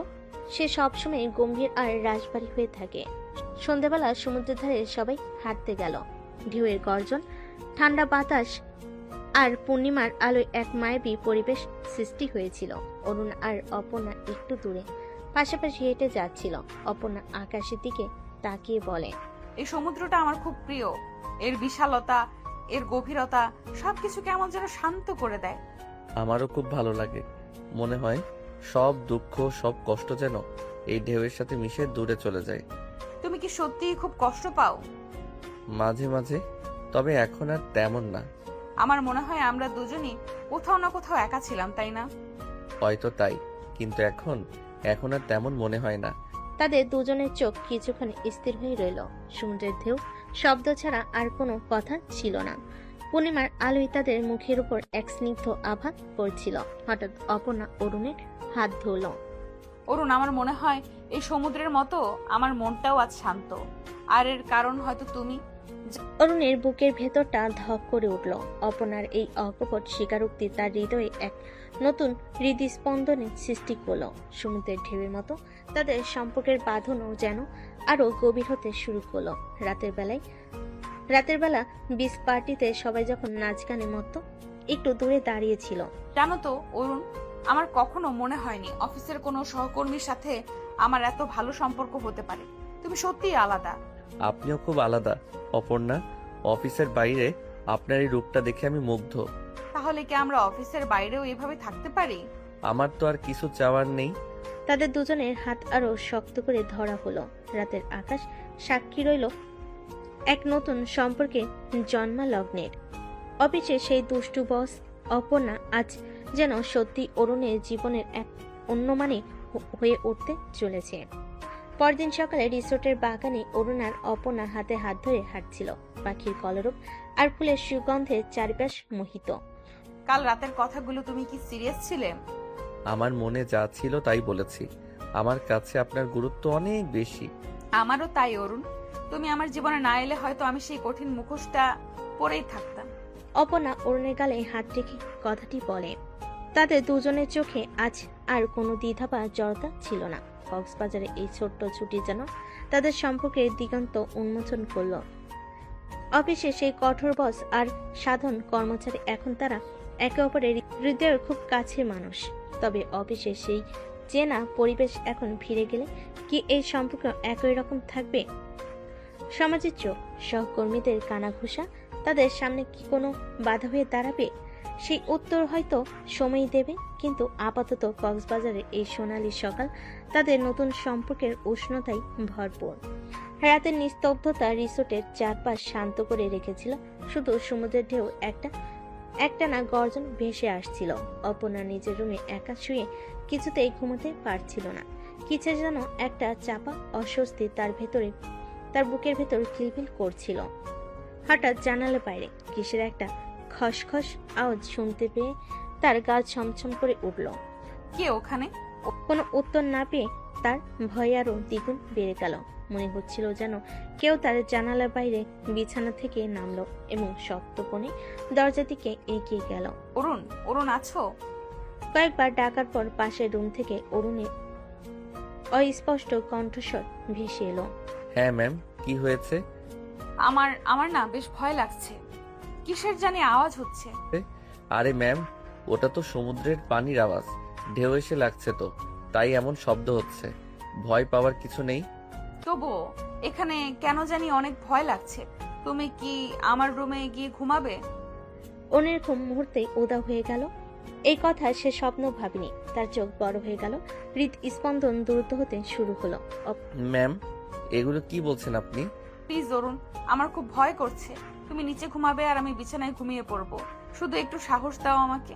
Speaker 3: সে সবসময় গম্ভীর আর রাজবাড়ী হয়ে থাকে। সন্ধ্যাবেলা সমুদ্রের ধারে সবাই হাঁটতে গেল। ঢেউয়ের গর্জন, ঠান্ডা বাতাস আর পূর্ণিমার আলোয় এক মায়াবী পরিবেশ সৃষ্টি হয়েছিল। অরুণ আর অপর্ণা একটু দূরে পাশাপাশি হেঁটে যাচ্ছিল। অপর্ণা আকাশের দিকে তাকিয়ে বলে,
Speaker 1: এই সমুদ্রটা আমার খুব প্রিয়। এর বিশালতা, এর গভীরতা সবকিছু কেমন যেন শান্ত করে দেয়।
Speaker 2: আমারও খুব ভালো লাগে। মনে হয় সব দুঃখ, সব কষ্ট যেন এই ঢেউয়ের সাথে মিশে দূরে চলে যায়।
Speaker 1: তুমি কি সত্যিই খুব কষ্ট পাও?
Speaker 2: মাঝে মাঝে, তবে এখন আর তেমন না।
Speaker 1: আমার মনে হয় আমরা দুজনই কোথাও না কোথাও একা ছিলাম, তাই না?
Speaker 2: হয়তো তাই, কিন্তু এখন আর তেমন মনে হয় না।
Speaker 3: তাদের দুজনের চোখ কিছুক্ষণ স্থির হয়ে রইল। সমুদ্রের ঢেউ শব্দ ছাড়া আর কোনো কথা ছিল না। পূর্ণিমার আলোয় তাদের মুখের উপর এক স্নিগ্ধ আভা পড়ছিল। হঠাৎ অপর্ণা অরুণের হাত ধরল।
Speaker 1: অরুণ, আমার মনে হয় এই সমুদ্রের মতো আমার মনটাও আজ শান্ত। আর এর কারণ হয়তো তুমি।
Speaker 3: অরুণের বুকের ভেতরটা ধক করে উঠল। অপনার এই অকপট স্বীকারোক্তি তার হৃদয়ে এক নতুন হৃদস্পন্দনের সৃষ্টি করলো। সমুদ্রের ঢেউয়ের মতো তাদের সম্পর্কের বাঁধনও যেন আরো গভীর হতে শুরু করলো। রাতের বেলা বিচ পার্টিতে সবাই যখন নাচ গানে মত্ত একটু দূরে দাঁড়িয়েছিল।
Speaker 1: জানো তো অরুণ, আমার কখনো মনে হয়নি অফিসের কোনো সহকর্মীর সাথে আমার এত ভালো সম্পর্ক হতে পারে। তুমি সত্যিই আলাদা।
Speaker 2: আপনিও খুব আলাদা অপর্ণা। অফিসের বাইরে আপনার এই রূপটা দেখে আমি মুগ্ধ।
Speaker 1: তাহলে কি আমরা অফিসের বাইরেও এভাবে থাকতে পারি?
Speaker 2: আমার তো আর কিছু চাওয়ার নেই।
Speaker 3: তাদের দুজনের হাত আরো শক্ত করে ধরা হলো। রাতের আকাশ সাক্ষী রইল এক নতুন সম্পর্কে জন্মালগ্নের। অফিসে সেই দুষ্টু বস অপর্ণা আজ যেন সত্যি অরুণের জীবনের এক অন্যমানে হয়ে উঠতে চলেছে। পরদিন সকালে রিসোর্টের বাগানে অরুণ আর অপর্ণার হাতে হাত ধরে হাঁটছিল। পাখির কলরব আর ফুলের সুগন্ধে চারপাশ মোহিত।
Speaker 1: কাল রাতের কথাগুলো তুমি কি সিরিয়াস ছিলে?
Speaker 2: আমার মনে যা ছিল তাই বলেছি। আমার কাছে আপনার গুরুত্ব অনেক বেশি।
Speaker 1: আমারও তাই অরুণ। তুমি আমার জীবনে না এলে হয়তো আমি সেই কঠিন মুখোশটা পরেই থাকতাম।
Speaker 3: অপর্ণা অরুণের গালে হাত রেখে কথাটি বলে। তাদের দুজনের চোখে আজ আর কোনো দ্বিধা বা জড়তা ছিল না। কক্সবাজারে এই ছোট্ট ছুটি যেন তাদের সম্পর্কের দিগন্ত উন্মোচন করল। অফিসে সেই কঠোর বস আর সাধারণ কর্মচারী এখন তারা একে অপরের হৃদয়ের খুব কাছের মানুষ। তবে অফিসে সেই চেনা পরিবেশ এখন ফিরে গেলে কি এই সম্পর্ক একই রকম থাকবে? সমাজের চোখ, সহকর্মীদের কানাঘুষা তাদের সামনে কি কোনো বাধা হয়ে দাঁড়াবে? সেই উত্তর হয়তো সময় দেবে। কিন্তু আপাতত কক্সবাজারের এই সোনালী সকাল তাদের নতুন সম্পর্কের উষ্ণতায় ভরপুর। রাতের নিস্তব্ধতা রিসোর্টের চারপাশ শান্ত করে রেখেছিল। শুধু সমুদ্রের ঢেউ একটানা গর্জন ভেসে আসছিল। অপর্ণা নিজের রুমে একা শুয়ে কিছুতেই ঘুমাতে পারছিল না। কিছু যেন একটা চাপা অস্বস্তি তার বুকের ভেতর কিলবিল করছিল। হঠাৎ জানালা বাইরে কিসের একটা খসখস আওয়াজ শুনতে পেয়ে তার গা ছমছম করে উঠল।
Speaker 1: কে ওখানে?
Speaker 3: কোনো উত্তর না পেয়ে তার ভয় আরো দ্বিগুণ বেড়ে গেল। মনে হচ্ছিল যেন কেউ তার জানালার বাইরে বিছানা থেকে নামলো এবং শক্তপণে দরজা দিকে এগিয়ে গেল।
Speaker 1: অরুণ, অরুণ আছো?
Speaker 3: কয়েকবার ডাকার পর পাশের রুম থেকে অরুণের অস্পষ্ট কণ্ঠস্বর ভেসে এলো।
Speaker 2: হ্যাঁ ম্যাম, কি হয়েছে?
Speaker 1: আমার না বেশ ভয় লাগছে। কিসের জানি আওয়াজ হচ্ছে।
Speaker 2: আরে ম্যাম, ওটা তো সমুদ্রের পানির আওয়াজ। ঢেউ এসে লাগছে তো, তাই এমন শব্দ হচ্ছে। ভয় পাওয়ার কিছু নেই।
Speaker 1: তবুও এখানে কেন জানি অনেক ভয় লাগছে। তুমি কি আমার রুমে গিয়ে ঘুমাবে?
Speaker 3: অনের ঘুম মুহূর্তে উদা হয়ে গেল। এই কথা সে স্বপ্ন ভাবেনি। তার চোখ বড় হয়ে গেল, হৃদস্পন্দন দ্রুত হতে শুরু হলো।
Speaker 2: ম্যাম, এগুলো কি বলছেন আপনি?
Speaker 1: প্লিজ অরুণ, আমার খুব ভয় করছে। তুমি নিচে ঘুমাবে আর আমি বিছানায় ঘুমিয়ে পড়বো। শুধু একটু সাহস দাও আমাকে।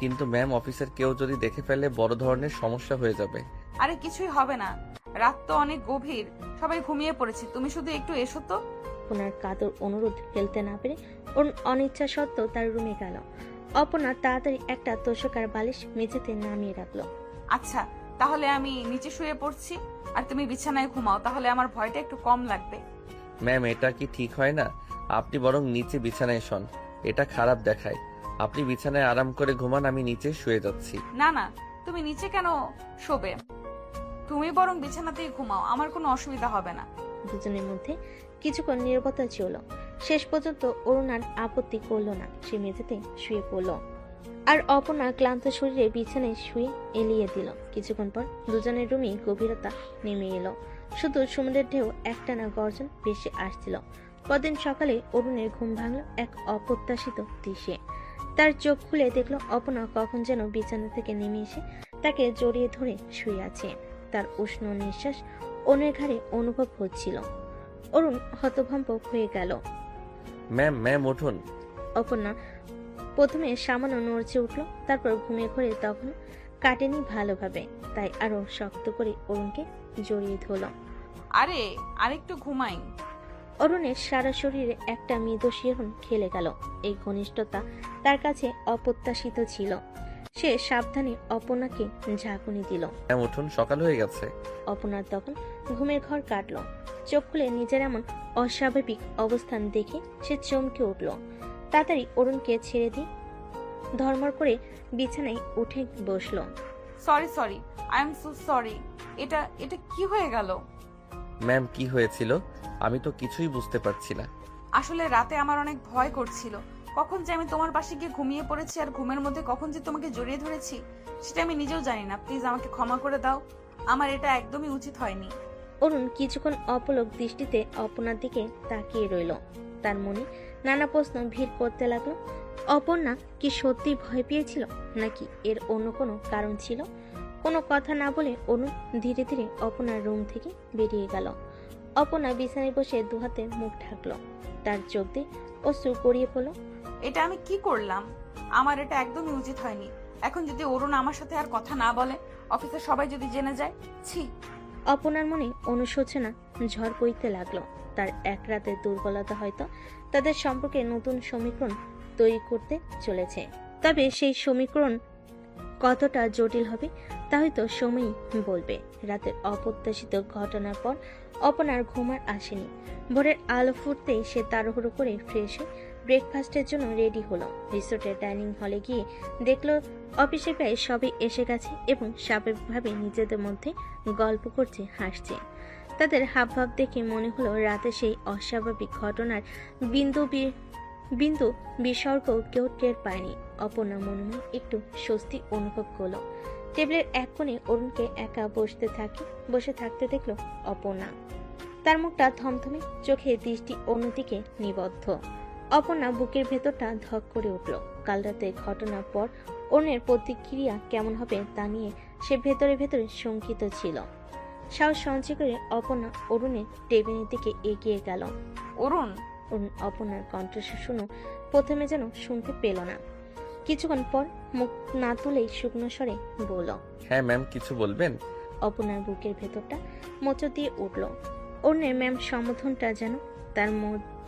Speaker 2: কিন্তু ম্যাম, অফিসের কেউ যদি দেখে ফেলে বড় ধরনের সমস্যা হয়ে যাবে।
Speaker 1: আরে কিছুই হবে না, রাত তো অনেক গভীর, সবাই ঘুমিয়ে পড়েছে। তুমি শুধু একটু এসো তো।
Speaker 3: ওনার কাতর অনুরোধ ফেলতে না পেরে ওর অনিচ্ছা সত্ত্বেও তার রুমে গেল। অপর্ণা তাড়াতাড়ি একটা তোষকার বালিশ মেঝেতে নামিয়ে রাখলো।
Speaker 1: আচ্ছা, তাহলে আমি নিচে শুয়ে পড়ছি আর তুমি বিছানায় ঘুমাও, তাহলে আমার ভয়টা একটু কম লাগবে।
Speaker 2: ম্যাম, এটা কি ঠিক হয় না? আপনি বরং নিচে বিছানায় শোন, এটা খারাপ দেখায়। আপনি বিছানায় আরাম করে ঘুমান, আমি নিচে শুয়ে যাচ্ছি।
Speaker 1: না না, তুমি নিচে কেন শোবে? তুমি বরং বিছানাতেই ঘুমাও, আমার কোনো অসুবিধা হবে না।
Speaker 3: দুজনের মধ্যে কিছুক্ষণ নীরবতা ছিল। শেষ পর্যন্ত অরুণ আর আপত্তি করলো না। সে মেঝেতে শুয়ে পড়ল আর অপর্ণা ক্লান্ত শরীরে বিছানায় শুয়ে এলিয়ে দিল। কিছুক্ষণ পর দুজনের রুমে গভীরতা নেমে এলো। শুধু সমুদ্রের ঢেউ একটানা গর্জন ভেসে আসছিল। পরদিন সকালে অরুণের ঘুম ভাঙল এক অপ্রত্যাশিত দৃশ্যে। তার চোখ খুলে দেখলো অপর্ণা কখন যেন বিছানা থেকে নেমে এসে তাকে জড়িয়ে ধরে শুয়ে আছে। তার উষ্ণ নিঃশ্বাস অন্যের ঘাড়ে অনুভব হচ্ছিল। অরুণ হতভম্ব হয়ে গেল।
Speaker 2: ম্যাম উঠুন।
Speaker 3: অপর্ণা প্রথমে সামান্য নড়ছে উঠল, তারপর ঘুমিয়ে ঘরে তখন কাটেনি ভালোভাবে, তাই আরো শক্ত করে অরুণকে জড়িয়ে ধরল।
Speaker 1: আরে আরেকটু ঘুমাই।
Speaker 3: অরুণের সারা শরীরে একটা মৃদু শিহরণ খেলে গেল। এই ঘনিষ্ঠতা তার কাছে অপ্রত্যাশিত ছিল। সে সাবধানে অপর্ণাকে ঝাঁকুনি দিল।
Speaker 2: ম্যাম উঠুন, সকাল হয়ে গেছে।
Speaker 3: অপর্ণার তখন ঘুমের ঘর কাটল। চোখ খুলে নিজের এমন অস্বাভাবিক অবস্থান দেখে সে চমকে উঠল। তাড়াতাড়ি অরুণকে ছেড়ে দিয়ে ধর্মর করে বিছানায় উঠে বসলো।
Speaker 1: Sorry I am so sorry. এটা এটা কি হয়ে গেল?
Speaker 2: ম্যাম কি হয়েছিল? আমি তো কিছুই বুঝতে পারছি না।
Speaker 1: আসলে রাতে আমার অনেক ভয় করছিল। কখন যে আমি তোমার পাশে গিয়ে ঘুমিয়ে পড়েছি আর ঘুমের মধ্যে কখন যে তোমাকে জড়িয়ে ধরেছি সেটা আমি নিজেও জানি না। প্লিজ আমাকে ক্ষমা করে দাও। আমার এটা একদমই উচিত হয়নি।
Speaker 3: অরুণ কিছুক্ষণ অপলক দৃষ্টিতে অপর্ণার দিকে তাকিয়ে রইল। তার মনে নানা প্রশ্ন ভিড় করতে লাগলো। অপর্ণা কি সত্যি ভয় পেয়েছিল, নাকি এর অন্য কোনো কারণ ছিল? কোনো কথা না বলে অরুণ ধীরে ধীরে অপর্ণার রুম থেকে বেরিয়ে গেল। অপর্ণা বিছানায় বসে দুহাতে মুখ ঢাকলো। তার চোখ দিয়ে অশ্রু গড়িয়ে পড়ল।
Speaker 1: এটা আমি কি করলাম? আমার এটা একদমই উচিত হয়নি। এখন যদি অরুণ আমার সাথে আর কথা না বলে, অফিসের সবাই যদি জেনে যায়, ছি।
Speaker 3: অপর্ণার মনে অনুশোচনা ঝড় বইতে লাগলো। তার এক রাতের দুর্বলতা হয়তো তাদের সম্পর্কে নতুন সমীকরণ তৈরি করতে চলেছে। তবে সেই সমীকরণ কতটা জটিল হবে তা হয়তো সময়ই বলবে। রাতের অপ্রত্যাশিত ঘটনার পর অপর্ণার ঘুম আর আসেনি। ভোরের আলো ফুটতেই সে তাড়াহুড়ো করে ফ্রেশ হয়ে ব্রেকফাস্টের জন্য রেডি হলো। রিসোর্টের ডাইনিং হলে গিয়ে দেখলো অফিসে প্রায় সবাই এসে গেছে এবং স্বাভাবিকভাবে নিজেদের মধ্যে গল্প করছে, হাসছে। তাদের হাবভাব দেখে মনে হলো রাতে সেই অস্বাভাবিক ঘটনার বিন্দু বিসর্গ কেউ টের পায়নি। অপর্ণা মনে মনে একটু স্বস্তি অনুভব করলো। টেবিলের এক কোণে অরুণকে একা বসে থাকতে দেখলো অপর্ণা। তার মুখটা থমথমে, চোখে দৃষ্টি অন্যদিকে নিবদ্ধ। অপর্ণা বুকের ভেতরটা ধক করে উঠল। কাল রাতে ঘটনার পর অরুণের প্রতিক্রিয়া কেমন হবে তা নিয়ে সে ভেতরে ভেতরে শঙ্কিত ছিল। সাহস সঞ্চয় করে অপর্ণা অরুণের টেবিলের দিকে এগিয়ে গেল।
Speaker 1: অরুণ,
Speaker 3: অরুণ অপর্ণার কণ্ঠস্বর শুনো প্রথমে যেন শুনতে পেল না। কিছুক্ষণ পর মুখ না তুলেই শুকনো স্বরে বলল,
Speaker 2: হ্যাঁ ম্যাম, কিছু বলবেন?
Speaker 3: অপর্ণার বুকের ভেতরটা মোচড় দিয়ে উঠল। অরুণের ম্যাম সম্বোধনটা যেন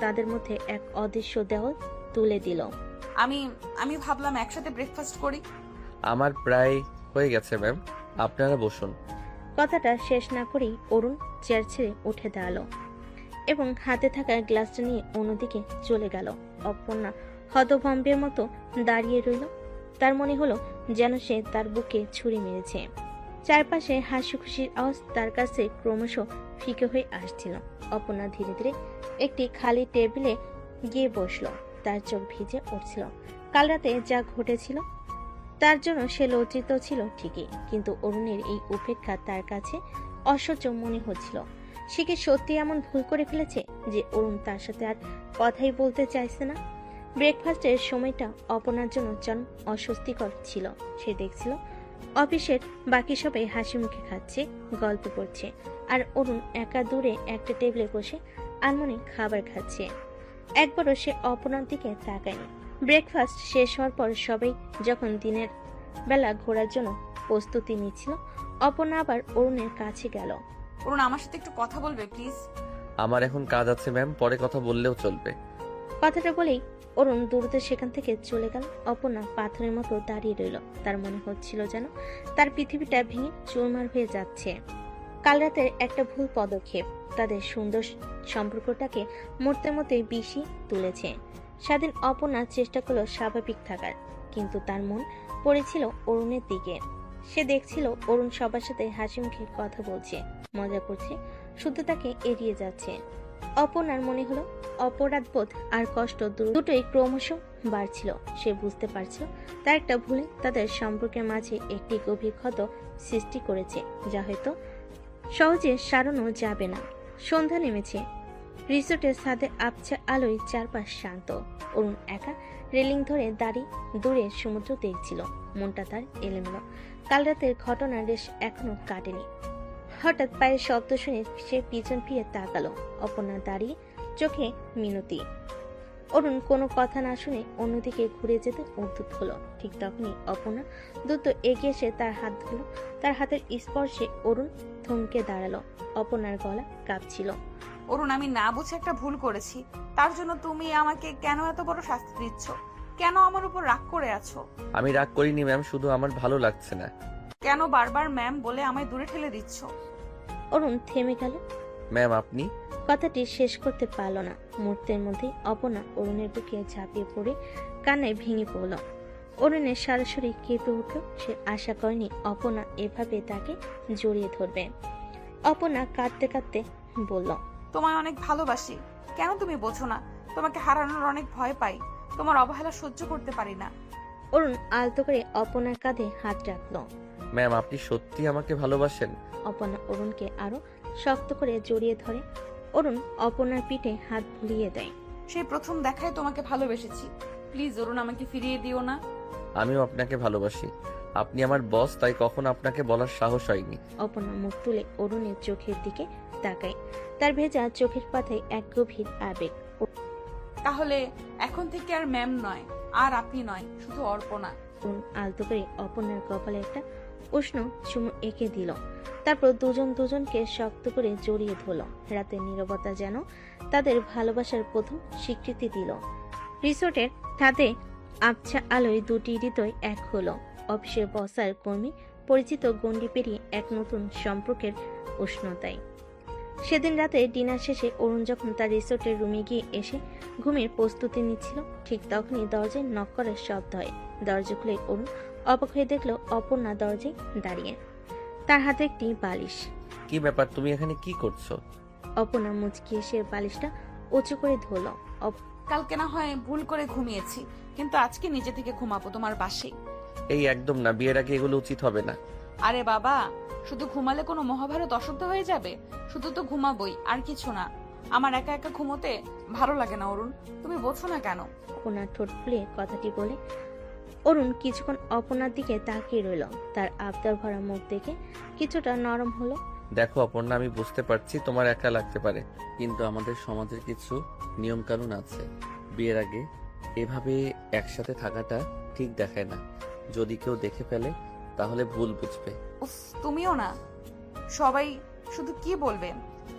Speaker 3: তাদের মধ্যে এক অদৃশ্য দেওয়াল তুলে দিল।
Speaker 1: আমি ভাবলাম একসাথে ব্রেকফাস্ট করি।
Speaker 2: আমার প্রায় হয়ে গেছে ম্যাম, আপনারা বসুন।
Speaker 3: কথাটা শেষ না করেই অরুণ চেয়ার ছেড়ে উঠে দাঁড়ালো এবং হাতে থাকা গ্লাসটা নিয়ে অন্যদিকে চলে গেল। অপর্ণা হতভম্বের মতো দাঁড়িয়ে রইল। তার মনে হলো যেন সে তার বুকে ছুরি মেরেছে। চারপাশে হাসি খুশির আওয়াজ তার কাছে ক্রমশ ফিকে হয়ে আসছিল। অপর্ণা ধীরে ধীরে একটি খালি টেবিলে গিয়ে বসলো। তার চোখ ভিজে উঠছিল। কাল রাতে যা ঘটেছিল তার জন্য সে লজ্জিত ছিল ঠিকই, কিন্তু অরুণের এই উপেক্ষা তার কাছে অসহ্য মনে হচ্ছিল। সে কি সত্যি এমন ভুল করে ফেলেছে যে অরুণ তার সাথে আর কথাই বলতে চাইছে না? ব্রেকফাস্টের সময়টা অপর্ণার জন্য চরম অস্বস্তিকর ছিল। সে দেখছিল অফিসের বাকি সবাই হাসি মুখে খাচ্ছে, গল্প করছে, আর অরুণ একা দূরে একটা টেবিলে বসে আনমনে খাবার খাচ্ছে। একবারও সে অপর্ণার দিকে তাকায়নি। ব্রেকফাস্ট শেষ হওয়ার পর সবাই যখন দিনের বেলা ঘোরার জন্য প্রস্তুতি নিচ্ছিল, অপর্ণা আবার অরুণের কাছে গেল।
Speaker 1: অরুণ, আমার সাথে একটু কথা বলবে প্লিজ?
Speaker 2: আমার এখন কাজ আছে ম্যাম, পরে কথা বললেও চলবে।
Speaker 3: কথাটা বলেই অরুণ দ্রুত সেখান থেকে চলে গেল। অপর্ণা পাথরের মতো দাঁড়িয়ে রইল। তার মনে হচ্ছিল যেন তার পৃথিবীটা ভেঙে চুরমার হয়ে যাচ্ছে। কাল রাতের একটা ভুল পদক্ষেপ তাদের সুন্দর সম্পর্কটাকে মুহূর্তের মধ্যে বিষি তুলেছে। স্বাধীন অপর্ণা চেষ্টা করলো স্বাভাবিক থাকার, কিন্তু তার মন পড়েছিল অরুণের দিকে। সে দেখছিল অরুণ সবার সাথে হাসি মুখে কথা বলছে, মজা করছে, শুধু তাকে এড়িয়ে যাচ্ছে। অপর্ণার মনে হলো অপরাধবোধ আর কষ্ট দুটোই ক্রমশ বাড়ছিল। সে বুঝতে পারছিল তার একটা ভুলে তাদের সম্পর্কের মাঝে একটি গভীর ক্ষত সৃষ্টি করেছে, যা হয়তো সহজে সারানো যাবে না। সন্ধ্যা নেমেছে। রিসোর্টের ছাদে আবছা আলোয় চারপাশ শান্ত। অরুণ একা রেলিং ধরে দাঁড়িয়ে দূরে সমুদ্র দেখছিল। মনটা তার এলোমেলো। কাল রাতের ঘটনার রেশ এখনো কাটেনি। হঠাৎ পায়ের শব্দ শুনে সে পিছন ফিরে তাকালো। অপর্ণা দাঁড়িয়ে, চোখে মিনতি। অরুণ কোনো কথা না শুনে অন্যদিকে ঘুরে যেতে উদ্যত হলো। ঠিক তখনই অপর্ণা দ্রুত এগিয়ে এসে তার হাত ধরল। তার হাতের স্পর্শে অরুণ থমকে দাঁড়ালো। অপর্ণার গলা কাঁপছিল।
Speaker 1: অরুণ, আমি না বুঝে একটা ভুল করেছি। তার জন্য তুমি আমাকে কেন এত বড় শাস্তি দিচ্ছ? কেন আমার উপর রাগ করে আছো?
Speaker 2: আমি রাগ করিনি ম্যাম, শুধু আমার ভালো লাগছে না।
Speaker 1: কেন বারবার ম্যাম বলে আমায় দূরে ঠেলে দিচ্ছ?
Speaker 3: অরুণ থেমে গেল।
Speaker 2: ম্যাম, আপনি
Speaker 3: কথাটি শেষ করতে পারল না। মুহূর্তের মধ্যেই অপর্ণা অরুণের বুকে ঝাঁপিয়ে পড়ে কান্নায় ভেঙে পড়ল। অরুণের সরাসরি কেঁপে উঠল। সে আশা করেনি অপর্ণা এভাবে তাকে জড়িয়ে ধরবে। অপর্ণা কাঁদতে কাঁদতে বলল,
Speaker 1: তোমায় অনেক ভালোবাসি, কেন তুমি বোঝো না? তোমাকে হারানোর অনেক ভয় পাই, তোমার অবহেলা সহ্য করতে পারি না।
Speaker 3: অরুণ আলতো করে অপর্ণার কাঁধে হাত রাখল।
Speaker 2: ম্যাম, আপনি সত্যি আমাকে ভালোবাসেন?
Speaker 3: অপর্ণা অরুণকে আরো শক্ত করে জড়িয়ে ধরে। অরুণ অপর্ণার পিঠে হাত বুলিয়ে দেয়।
Speaker 1: সেই প্রথম দেখায় তোমাকে ভালোবেসেছি, প্লিজ অরুণ আমাকে ফিরিয়ে দিও না।
Speaker 2: আমিও আপনাকে ভালোবাসি। আপনি আমার বস, তাই কখনো আপনাকে বলার সাহস হয়নি।
Speaker 3: অপর্ণা মুখ তুলে অরুণের চোখের দিকে তাকায়। তার ভেজা চোখের পাতায় এক গভীর আবেগ।
Speaker 1: তাহলে এখন থেকে আর ম্যাম নয়, আর আপনি নয়, শুধু অর্পণা।
Speaker 3: অরুণ আলতো করে অপর্ণার কপালে একটা উষ্ণ চুমু এঁকে দিল। তারপর দুজনকে শক্ত করে জড়িয়ে ধরল। রাতের নীরবতা যেন তাদের ভালোবাসার প্রথম স্বীকৃতি দিল। রিসোর্টের ছাদে আবছা আলোয় দুটি হৃদয় এক হলো। অফিসের বস আর কর্মী পরিচিত গণ্ডি পেরিয়ে এক নতুন সম্পর্কের উষ্ণতায়। সেদিন রাতে ডিনার শেষে অরুণ যখন তার রিসোর্টের রুমে গিয়ে এসে ঘুমের প্রস্তুতি নিচ্ছিল, ঠিক তখনই দরজায় নক করার শব্দ হয়। দরজা খুলে অরুণ অবাক হয়ে দেখল অপর্ণা দরজায় দাঁড়িয়ে, তার হাতে একটি বালিশ।
Speaker 2: কি ব্যাপার, তুমি এখানে কি করছো?
Speaker 3: অপর্ণা মুচকি এসে বালিশটা উঁচু করে ধরল।
Speaker 1: কালকে না হয় ভুল করে ঘুমিয়েছি, কিন্তু আজকে নিজে থেকে ঘুমাবো তোমার পাশেই।
Speaker 2: এই একদম না, বিয়ের আগে এগুলো উচিত হবে না।
Speaker 1: আরে বাবা, শুধু ঘুমালে কোনো মহাভারত অশুদ্ধ হয়ে যাবে? শুধু তো ঘুমাবই, আর কিছু না। আমার একা একা ঘুমোতে ভালো লাগে না অরুণ, তুমি বোঝো না কেন?
Speaker 3: অপর্ণার ঠোঁট ফুলে কথাটি বলে অরুণ কিছুক্ষণ অপর্ণার দিকে তাকিয়ে রইল। তার আবদার ভরা মুখ দেখে কিছুটা নরম হলো।
Speaker 2: দেখো অপর্ণা, আমি বুঝতে পারছি তোমার একা লাগতে পারে, কিন্তু আমাদের সমাজের কিছু নিয়ম কানুন আছে। বিয়ের আগে এভাবে একসাথে থাকাটা ঠিক দেখায় না। যদি কেউ দেখে ফেলে তাহলে ভুল বুঝবে।
Speaker 1: উফ, তুমিও না। সবাই শুধু কি বলবে,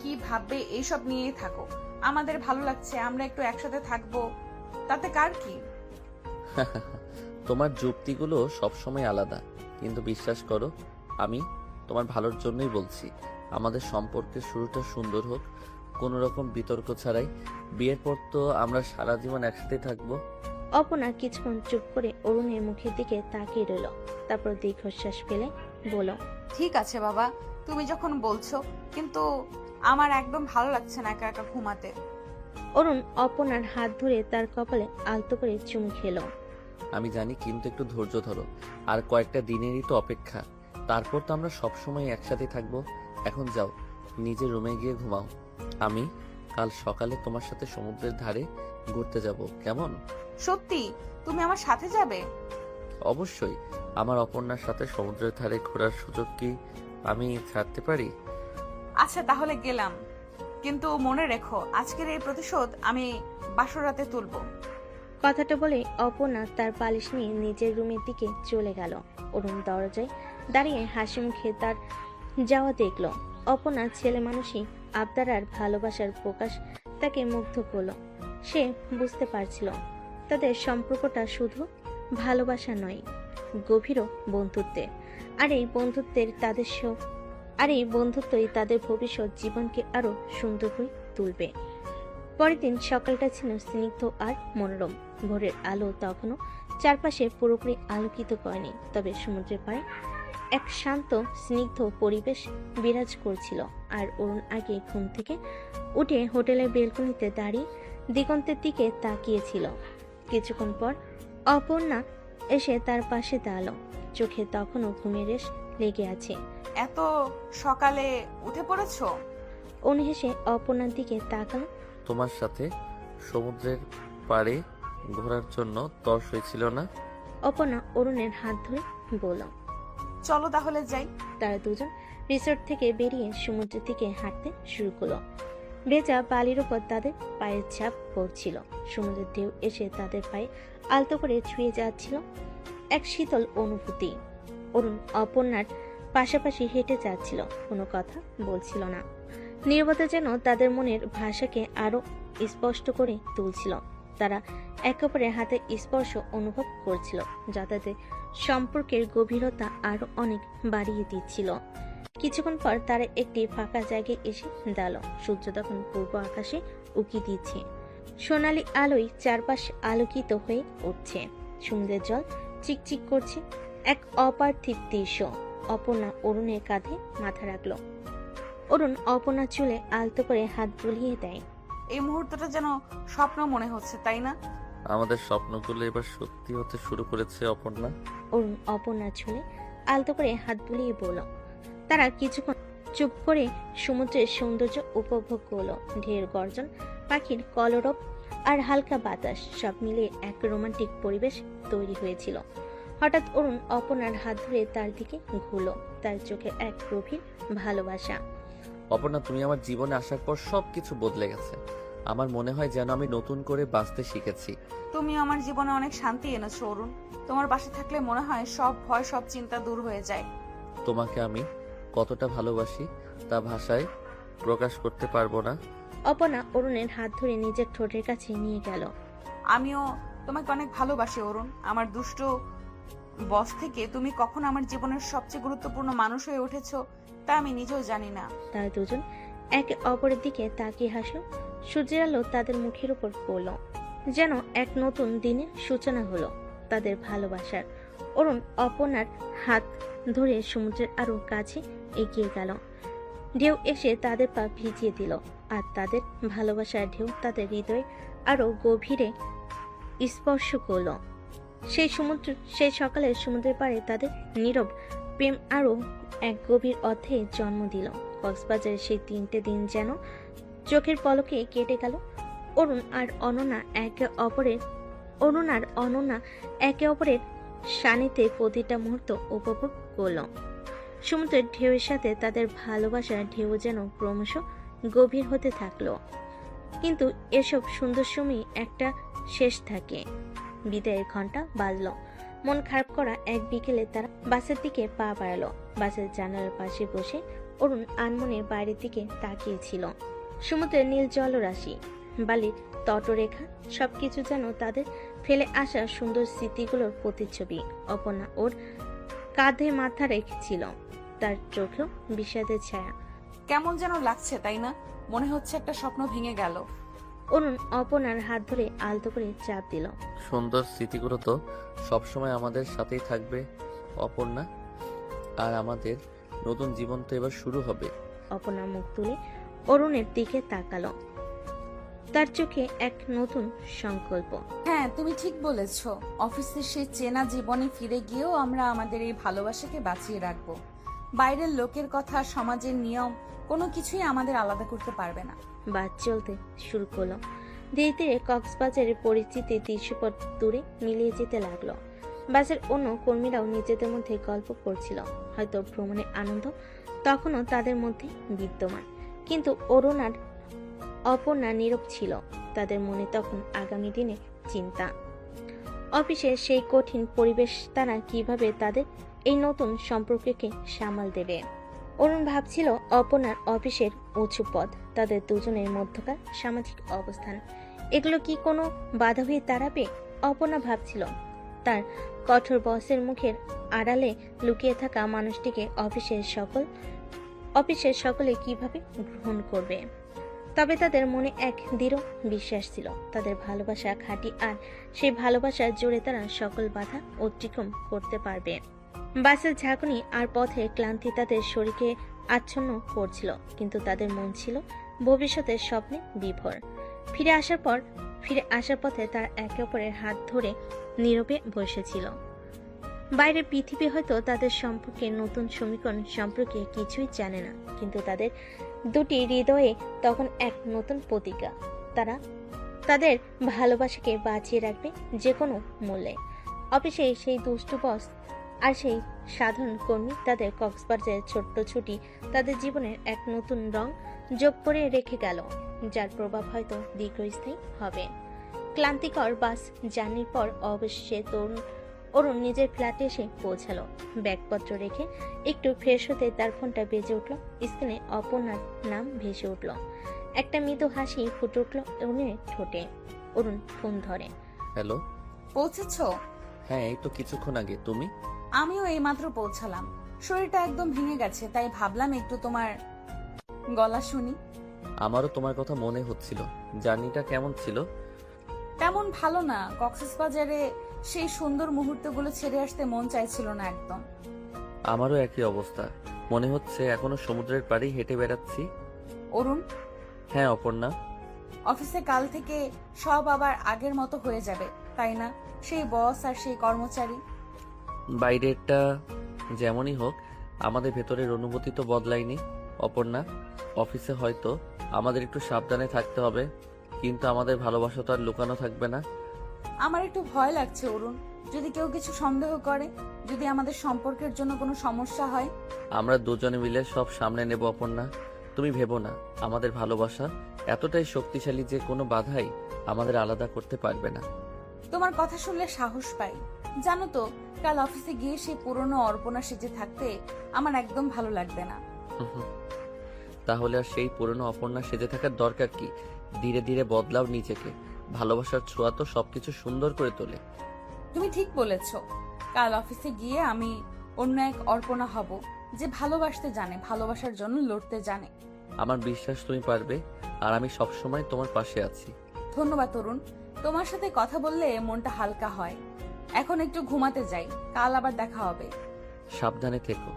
Speaker 1: কি ভাববে, এইসব নিয়েই থাকো। আমাদের ভালো লাগছে, আমরা একটু একসাথে থাকবো, তাতে কার কি?
Speaker 2: তোমার যুক্তিগুলো সবসময় আলাদা, কিন্তু বিশ্বাস করো, আমি তোমার ভালোর জন্যই বলছি। আমাদের সম্পর্কের শুরুটা সুন্দর হোক, কোনো রকম বিতর্ক ছাড়াই। বিয়ের পর তো আমরা সারা জীবন একসাথে থাকবো।
Speaker 3: অপর্ণা কিছুক্ষণ চুপ করে অরুণের মুখের দিকে তাকিয়ে রইল। তারপর দীর্ঘশ্বাস ফেলে বলল,
Speaker 1: ঠিক আছে বাবা, তুমি যখন বলছো, কিন্তু আমার একদম ভালো লাগছে না একা একা ঘুমাতে।
Speaker 3: অরুণ অপর্ণার হাত ধরে তার কপালে আলতো করে চুমু খেলো।
Speaker 2: আমি জানি, কিন্তু একটু ধৈর্য ধরো। আর কয়েকটা দিনেরই তো অপেক্ষা, তারপর তো আমরা সবসময় একসাথে থাকবো। এখন যাও, নিজের রুমে গিয়ে ঘুমাও। আমি কাল সকালে তোমার সাথে সমুদ্রের ধারে ঘুরতে যাব, কেমন?
Speaker 1: সত্যি তুমি আমার সাথে যাবে?
Speaker 2: অবশ্যই। আমার অপর্ণার সাথে সমুদ্রের ধারে ঘোরার সুযোগ কি আমি ছাড়তে পারি?
Speaker 1: আচ্ছা তাহলে গেলাম, কিন্তু মনে রেখো আজকের এই প্রতিশোধ আমি বাসর রাতে তুলবো।
Speaker 3: কথাটা বলে অপর্ণা তার বালিশ নিয়ে নিজের রুমের দিকে চলে গেল। অরুণ দরজায় দাঁড়িয়ে হাসি মুখে তার যাওয়া দেখল। অপর্ণা ছেলে মানুষই আবদার আর ভালোবাসার প্রকাশ তাকে মুগ্ধ করল। সে বুঝতে পারছিল তাদের সম্পর্কটা শুধু ভালোবাসা নয়, গভীর বন্ধুত্বের। আর এই বন্ধুত্বই তাদের ভবিষ্যৎ জীবনকে আরো সুন্দর করে তুলবে। পরের দিন সকালটা ছিল স্নিগ্ধ আর মনোরম। ভোরের আলো তখনও চারপাশে পুরোপুরি আলোকিত করেনি, তবে সমুদ্রের পাড়ে এক শান্ত স্নিগ্ধ পরিবেশ বিরাজ করছিল। আর অরুণ আগে ঘুম থেকে উঠে হোটেলের বেলকনিতে দাঁড়িয়ে দিগন্তের দিকে তাকিয়েছিল। কিছুক্ষণ পর অপর্ণা এসে তার পাশে দাঁড়ালো। চোখে তখনও ঘুমের রেশ লেগে আছে।
Speaker 1: এত সকালে উঠে পড়েছো?
Speaker 3: অরুণ হেসে অপর্ণার দিকে তাকালো।
Speaker 2: তোমার সাথে সমুদ্রের পাড়ে ঘোরার জন্য তর হয়েছিল না?
Speaker 3: অপর্ণা অরুণের হাত ধরে বলল,
Speaker 1: চলো তাহলে যাই।
Speaker 3: তারা দুজন রিসোর্ট থেকে বেরিয়ে সমুদ্রের দিকে হাঁটতে শুরু করলো। ভেজা বালির উপর তাদের পায়ের ছাপ পড়ছিল। সমুদ্রের ঢেউ এসে তাদের পায়ে আলতো করে ছুঁয়ে যাচ্ছিল। এক শীতল অনুভূতি। অরুণ অপর্ণার পাশাপাশি হেঁটে যাচ্ছিল, কোনো কথা বলছিল না। নীরবতা যেন তাদের মনের ভাষাকে আরো স্পষ্ট করে তুলছিল। তারা একে অপরের হাতে স্পর্শ অনুভব করছিল, যা তাদের সম্পর্কের গভীরতা আরো অনেক বাড়িয়ে দিচ্ছিল। কিছুক্ষণ পর তারা একটি ফাঁকা জায়গায় এসে দাঁড়ালো। সূর্য তখন পূর্ব আকাশে উকি দিচ্ছে, সোনালী আলোয় চারপাশ আলোকিত হয়ে উঠছে। সমুদ্রের জল চিকচিক করছে, এক অপার্থিব দৃশ্য। অপর্ণা অরুণের কাঁধে মাথা রাখলো। অরুণ অপর্ণার চুলে আলতো করে হাত বুলিয়ে দেয়।
Speaker 1: এই মুহূর্তটা যেন স্বপ্ন মনে হচ্ছে, তাই না?
Speaker 2: আমাদের স্বপ্নগুলো এবার সত্যি হতে শুরু করেছে অপর্ণা।
Speaker 3: অরুণ অপর্ণার চুলে আলতো করে হাত বুলিয়ে বলল। তারা কিছুক্ষণ চুপ করে সমুদ্রের সৌন্দর্য উপভোগ করলো। ঢের গর্জন, পাখির কলরব আর হালকা বাতাস সব মিলিয়ে এক রোমান্টিক পরিবেশ তৈরি হয়েছিল। হঠাৎ অরুণ অপর্ণার হাত ধরে তার দিকে ঘুরলো, তার চোখে এক গভীর ভালোবাসা।
Speaker 2: অপর্ণা, তুমি আমার জীবনে আসার পর সবকিছু বদলে গেছে। আমার মনে হয় যেন আমি নতুন করে বাঁচতে শিখেছি।
Speaker 1: তুমি আমার জীবনে অনেক শান্তি এনেছো অরুণ। তোমার পাশে থাকলে মনে হয় সব ভয়, সব চিন্তা দূর হয়ে যায়।
Speaker 2: তোমাকে আমি কতটা ভালোবাসি তা ভাষায় প্রকাশ করতে পারবো না।
Speaker 3: অপর্ণা অরুণের হাত ধরে নিজের ঠোঁটের কাছে নিয়ে গেল।
Speaker 1: আমিও তোমাকে অনেক ভালোবাসি অরুণ। আমার দুষ্ট বস থেকে তুমি কখন আমার জীবনের সবচেয়ে গুরুত্বপূর্ণ মানুষ হয়ে উঠেছো তা আমি নিজেও জানি না।
Speaker 3: তারা দুজন একে অপরের দিকে তাকিয়ে হাসলো। সূর্যের আলো তাদের মুখের উপর পড়ল, যেন এক নতুন দিনের সূচনা হলো তাদের ভালোবাসার। অরুণ অপর্ণার হাত ধরে সমুদ্রের আরো কাছে এগিয়ে গেল। ঢেউ এসে তাদের পা ভিজিয়ে দিল, আর তাদের ভালোবাসার ঢেউ তাদের হৃদয়ে আরো গভীরে স্পর্শ করলো। সেই সকালের সমুদ্রের পাড়ে তাদের নীরব প্রেম আরো এক গভীর অধ্যায়ে জন্ম দিল। কক্সবাজারের সেই 3টে দিন যেন চোখের পলকে কেটে গেল। অরুণ আর অনন্যা একে অপরের সানিতে প্রতিটা মুহূর্ত উপভোগ করল। সমুদ্রের ঢেউয়ের সাথে তাদের ভালোবাসার ঢেউ যেন ক্রমশ গভীর হতে থাকলো। কিন্তু এসব সুন্দর সময় একটা শেষ থাকে। বিদায়ের ঘন্টা বাজলো। মন খারাপ করা এক বিকেলে তারা বাসের দিকে পা বাড়ালো। বাসের জানালার পাশে বসে অরুণ আনমনে বাইরের দিকে তাকিয়েছিল। সমুদ্রের নীল জলরাশি, বালির তটরেখা সবকিছু যেন তাদের ফেলে আসা সুন্দর স্মৃতিগুলোর প্রতিচ্ছবি। অপর্ণা ওর কাঁধে মাথা রেখেছিল, তার চোখেও বিষাদের ছায়া।
Speaker 1: কেমন যেন লাগছে, তাই না? মনে হচ্ছে একটা স্বপ্ন ভেঙে গেল।
Speaker 3: অরুণ অপর্ণার হাত ধরে আলতো করে চাপ দিল।
Speaker 2: সুন্দর স্মৃতিগুলো তো সবসময় আমাদের সাথেই থাকবে অপর্ণা, আর আমাদের নতুন জীবন তো এবার শুরু হবে।
Speaker 3: অপর্ণা মুখ তুলে অরুণের দিকে তাকালো, তার চোখে এক নতুন সংকল্প।
Speaker 1: হ্যাঁ, তুমি ঠিক বলেছ। অফিসের সেই চেনা জীবনে ফিরে গিয়েও আমরা আমাদের এই ভালোবাসাকে বাঁচিয়ে রাখবো। বাইরের লোকের কথা, সমাজের নিয়ম কোনো কিছুই আমাদের আলাদা করতে পারবে না।
Speaker 3: বাস চলতে শুরু করলো। ধীরে ধীরে কক্সবাজারের পরিচিতি দৃশ্যপট দূরে মিলিয়ে যেতে লাগলো। বাসের অন্য কর্মীরাও নিজেদের মধ্যে গল্প করছিল। হয়তো ভ্রমণের আনন্দ তখনও তাদের মধ্যে বিদ্যমান, কিন্তু অরুণ আর অপর্ণা নীরব ছিল। তাদের মনে তখন আগামী দিনে চিন্তা। অফিসের সেই কঠিন পরিবেশ, তারা কিভাবে তাদের এই নতুন সম্পর্ককে সামাল দেবে। অরুণ ভাবছিল অপর্ণার অফিসের উঁচু পদ, তাদের দুজনের মধ্যকার সামাজিক অবস্থান, এগুলো কি কোনো বাধা হয়ে দাঁড়াবে? অপর্ণা ভাবছিল তার কঠোর বসের মুখের আড়ালে লুকিয়ে থাকা মানুষটিকে অফিসের সকলে কিভাবে গ্রহণ করবে। তবে তাদের মনে এক দৃঢ় বিশ্বাস ছিল, তাদের ভালোবাসা খাঁটি, আর সেই ভালোবাসার জোরে তারা সকল বাধা অতিক্রম করতে পারবে। বাসের ঝাঁকুনি আর পথে ক্লান্তি তাদের শরীরকে আচ্ছন্ন করছিল, কিন্তু তাদের মন ছিল ভবিষ্যতের স্বপ্নে বিভোর। ফিরে আসার পথে তারা একে অপরের হাত ধরে নীরবে বসেছিল। বাইরের পৃথিবী হয়তো তাদের সম্পর্কে নতুন সমীকরণ সম্পর্কে কিছুই জানে না, কিন্তু তাদের দুটি হৃদয়ে তখন এক নতুন প্রতিজ্ঞা। তারা তাদের ভালোবাসাকে বাঁচিয়ে রাখবে যে কোনো মূল্যে। অফিসে সেই দুষ্টু বস আর সেই সাধারণ কর্মী, তাদের কক্সবাজারের ছোট্ট ছুটি তাদের জীবনের এক নতুন রং যোগ করে রেখে গেল, যার প্রভাব হয়তো দীর্ঘস্থায়ী হবে। ক্লান্তিকর বাস জার্নির পর অবশেষে অরুণ নিজের ফ্ল্যাটে এসে পৌঁছালো। ব্যাগপত্র রেখে একটু ফ্রেশ হতে তার ফোনটা বেজে উঠল। স্ক্রিনে অপর্ণার নাম ভেসে উঠল। একটা মৃদু হাসি ফুটে উঠল অরুণের ঠোঁটে। অরুণ ফোন ধরে।
Speaker 2: হ্যালো।
Speaker 1: পৌঁছেছো?
Speaker 2: হ্যাঁ, এই তো কিছুক্ষণ আগে। তুমি?
Speaker 1: আমিও এইমাত্র পৌঁছালাম। শরীরটা একদম ভেঙে গেছে, তাই ভাবলাম একটু তোমার গলা শুনি।
Speaker 2: আমারও তোমার কথা মনে হচ্ছিল। জার্নিটা কেমন ছিল?
Speaker 1: তেমন ভালো না। কক্সবাজারে সেই সুন্দর মুহূর্তগুলো ছেড়ে আসতে মন চাইছিল না একদম।
Speaker 2: আমারও একই অবস্থা। মনে হচ্ছে এখনো সমুদ্রের পাড়েই হেঁটে বেড়াচ্ছি।
Speaker 1: অরুণ,
Speaker 2: হ্যাঁ অপর্ণা।
Speaker 1: অফিসে কাল থেকে সব আবার আগের মতো হয়ে যাবে, তাই না? সেই বস আর সেই কর্মচারী।
Speaker 2: বাইরেরটা যেমনই হোক, আমাদের ভেতরের অনুভূতি তো বদলায়নি অপর্ণা। অফিসে হয়তো আমাদের একটু সাবধানে থাকতে হবে, কিন্তু আমাদের ভালোবাসা তো আর লুকানো থাকবে না।
Speaker 1: আমার একটু ভয় লাগছে অরুণ, যদি কেউ কিছু সন্দেহ করে, যদি আমাদের সম্পর্কের জন্য কোনো সমস্যা হয়।
Speaker 2: আমরা দুজনে মিলে সব সামনে নেব অপর্ণা। তুমি ভেবো না, আমাদের ভালোবাসা এতটাই শক্তিশালী যে কোনো বাধাই আমাদের আলাদা করতে পারবে না।
Speaker 1: তোমার কথা শুনলে সাহস পাই। জানো তো, কাল অফিসে গিয়ে সেই পুরনো অর্পণা সেজে থাকতে আমার একদম ভালো লাগবে না।
Speaker 2: তাহলে আর সেই পুরনো অপর্ণা সেজে থাকার দরকার কি? ধীরে ধীরে বদলাও নিজেকে। ভালোবাসার ছোঁয়া তো সবকিছু সুন্দর করে তোলে।
Speaker 1: তুমি ঠিক বলেছ। কাল অফিসে গিয়ে আমি অন্য এক অর্পণা হব, যে ভালোবাসতে জানে, ভালোবাসার জন্য লড়তে জানে।
Speaker 2: আমার বিশ্বাস তুমি পারবে, আর আমি সবসময় তোমার পাশে আছি।
Speaker 1: ধন্যবাদ অরুণ, তোমার সাথে কথা বললে মনটা হালকা হয়। এখন একটু ঘুমাতে যাই, কাল আবার দেখা হবে।
Speaker 2: সাবধানে থেকো।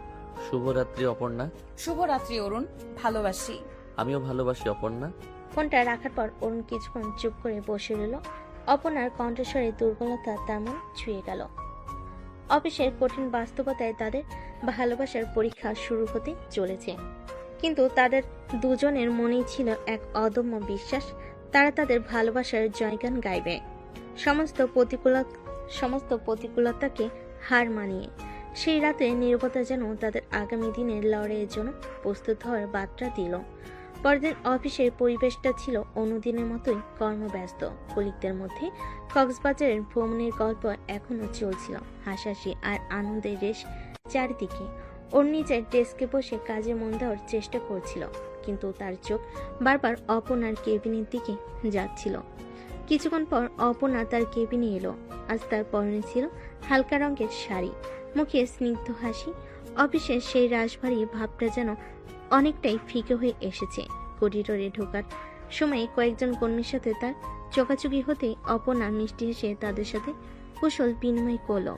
Speaker 2: শুভরাত্রি অপর্ণা।
Speaker 1: শুভরাত্রি অরুণ, ভালোবাসি।
Speaker 2: আমিও ভালোবাসি অপর্ণা।
Speaker 3: ফোনটা রাখার পর অরুণ কিছুক্ষণ চুপ করে বসে রইল। অপর্ণার কণ্ঠস্বরে দুর্বলতা তার মন ছুঁয়ে গেল। অফিসের কঠিন বাস্তবতায় তাদের ভালোবাসার পরীক্ষা শুরু হতে চলেছে, কিন্তু তাদের দুজনের মনেই ছিল এক অদম্য বিশ্বাস, তারা তাদের ভালোবাসার জয়গান গাইবে সমস্ত প্রতিকূলতাকে হার মানিয়ে। সেই রাতে নীরবতা যেন তাদের আগামী দিনের লড়াইয়ের জন্য প্রস্তুত হওয়ার বার্তা দিল। পরদিন অফিসের পরিবেশটা ছিল অন্যদিনের মতোই কর্মব্যস্ত। কলিগদের মধ্যে কক্সবাজারের ভ্রমণের গল্প এখনো চলছিল, হাসাহাসি আর আনন্দের রেশ চারিদিকে। ওর নিজের ডেস্কে বসে কাজে মন দেওয়ার চেষ্টা করছিল, কিন্তু তার চোখ বারবার অপর্ণার কেবিনের দিকে যাচ্ছিল। কিছুক্ষণ পর অপর্ণা তার কেবিনে এলো। আজ তার পরনে ছিল হালকা রঙের শাড়ি, মুখে স্নিগ্ধ হাসি। অফিসের সেই রাশভারী ভাবটা যেন অনেকটাই ফিকে হয়ে এসেছে। করিডোরে ঢোকার সময় কয়েকজন কর্মীর সাথে তার চোখাচোখি হতে অপর্ণা মিষ্টি হেসে তাদের সাথে কুশল বিনিময় করল।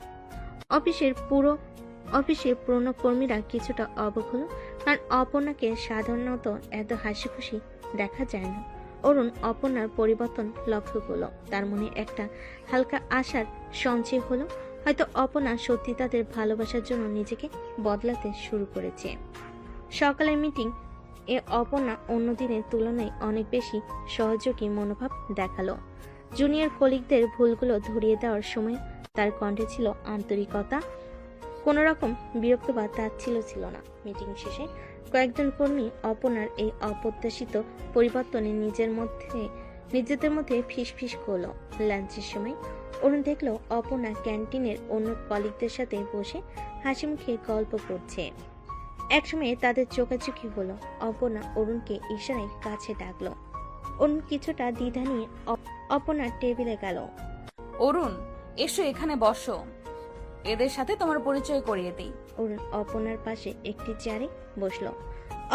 Speaker 3: অফিসে পুরনো কর্মীরা কিছুটা অবাক হলো, কারণ অপর্ণাকে সাধারণত এত হাসি খুশি দেখা যায় না। অরুণ অপর্ণার পরিবর্তন লক্ষ্য করলো। তার মনে একটা হালকা আশার সঞ্চয় হলো, হয়তো অপর্ণা সত্যি তাদের ভালোবাসার জন্য নিজেকে বদলাতে শুরু করেছে। সকালের মিটিং এ অপর্ণা অন্য দিনের তুলনায় অনেক বেশি সহযোগী মনোভাব দেখালো। জুনিয়র কলিগদের ভুলগুলো ধরিয়ে দেওয়ার সময় তার কণ্ঠে ছিল আন্তরিকতা, কোনো রকম বিরক্ত বা তাচ্ছিল্য ছিল না। মিটিং শেষে কয়েকজন কর্মী অপর্ণার এই অপ্রত্যাশিত পরিবর্তনে নিজেদের মধ্যে ফিসফিস করলো। লাঞ্চের সময় অরুণ দেখলো অপর্ণা ক্যান্টিনের অন্য কলিগদের সাথে বসে হাসি মুখে গল্প করছে। একসময় তাদের চোখাচোখি হলো। অপর্ণা অরুণকে ইশারায় কাছে ডাকলো। অরুণ কিছুটা দ্বিধা নিয়ে অপর্ণার টেবিলে গেল।
Speaker 1: অরুণ, এসো এখানে বসো, এদের সাথে তোমার পরিচয় করিয়ে দিই।
Speaker 3: অরুণ অপর্ণার পাশে একটি চেয়ারে বসলো।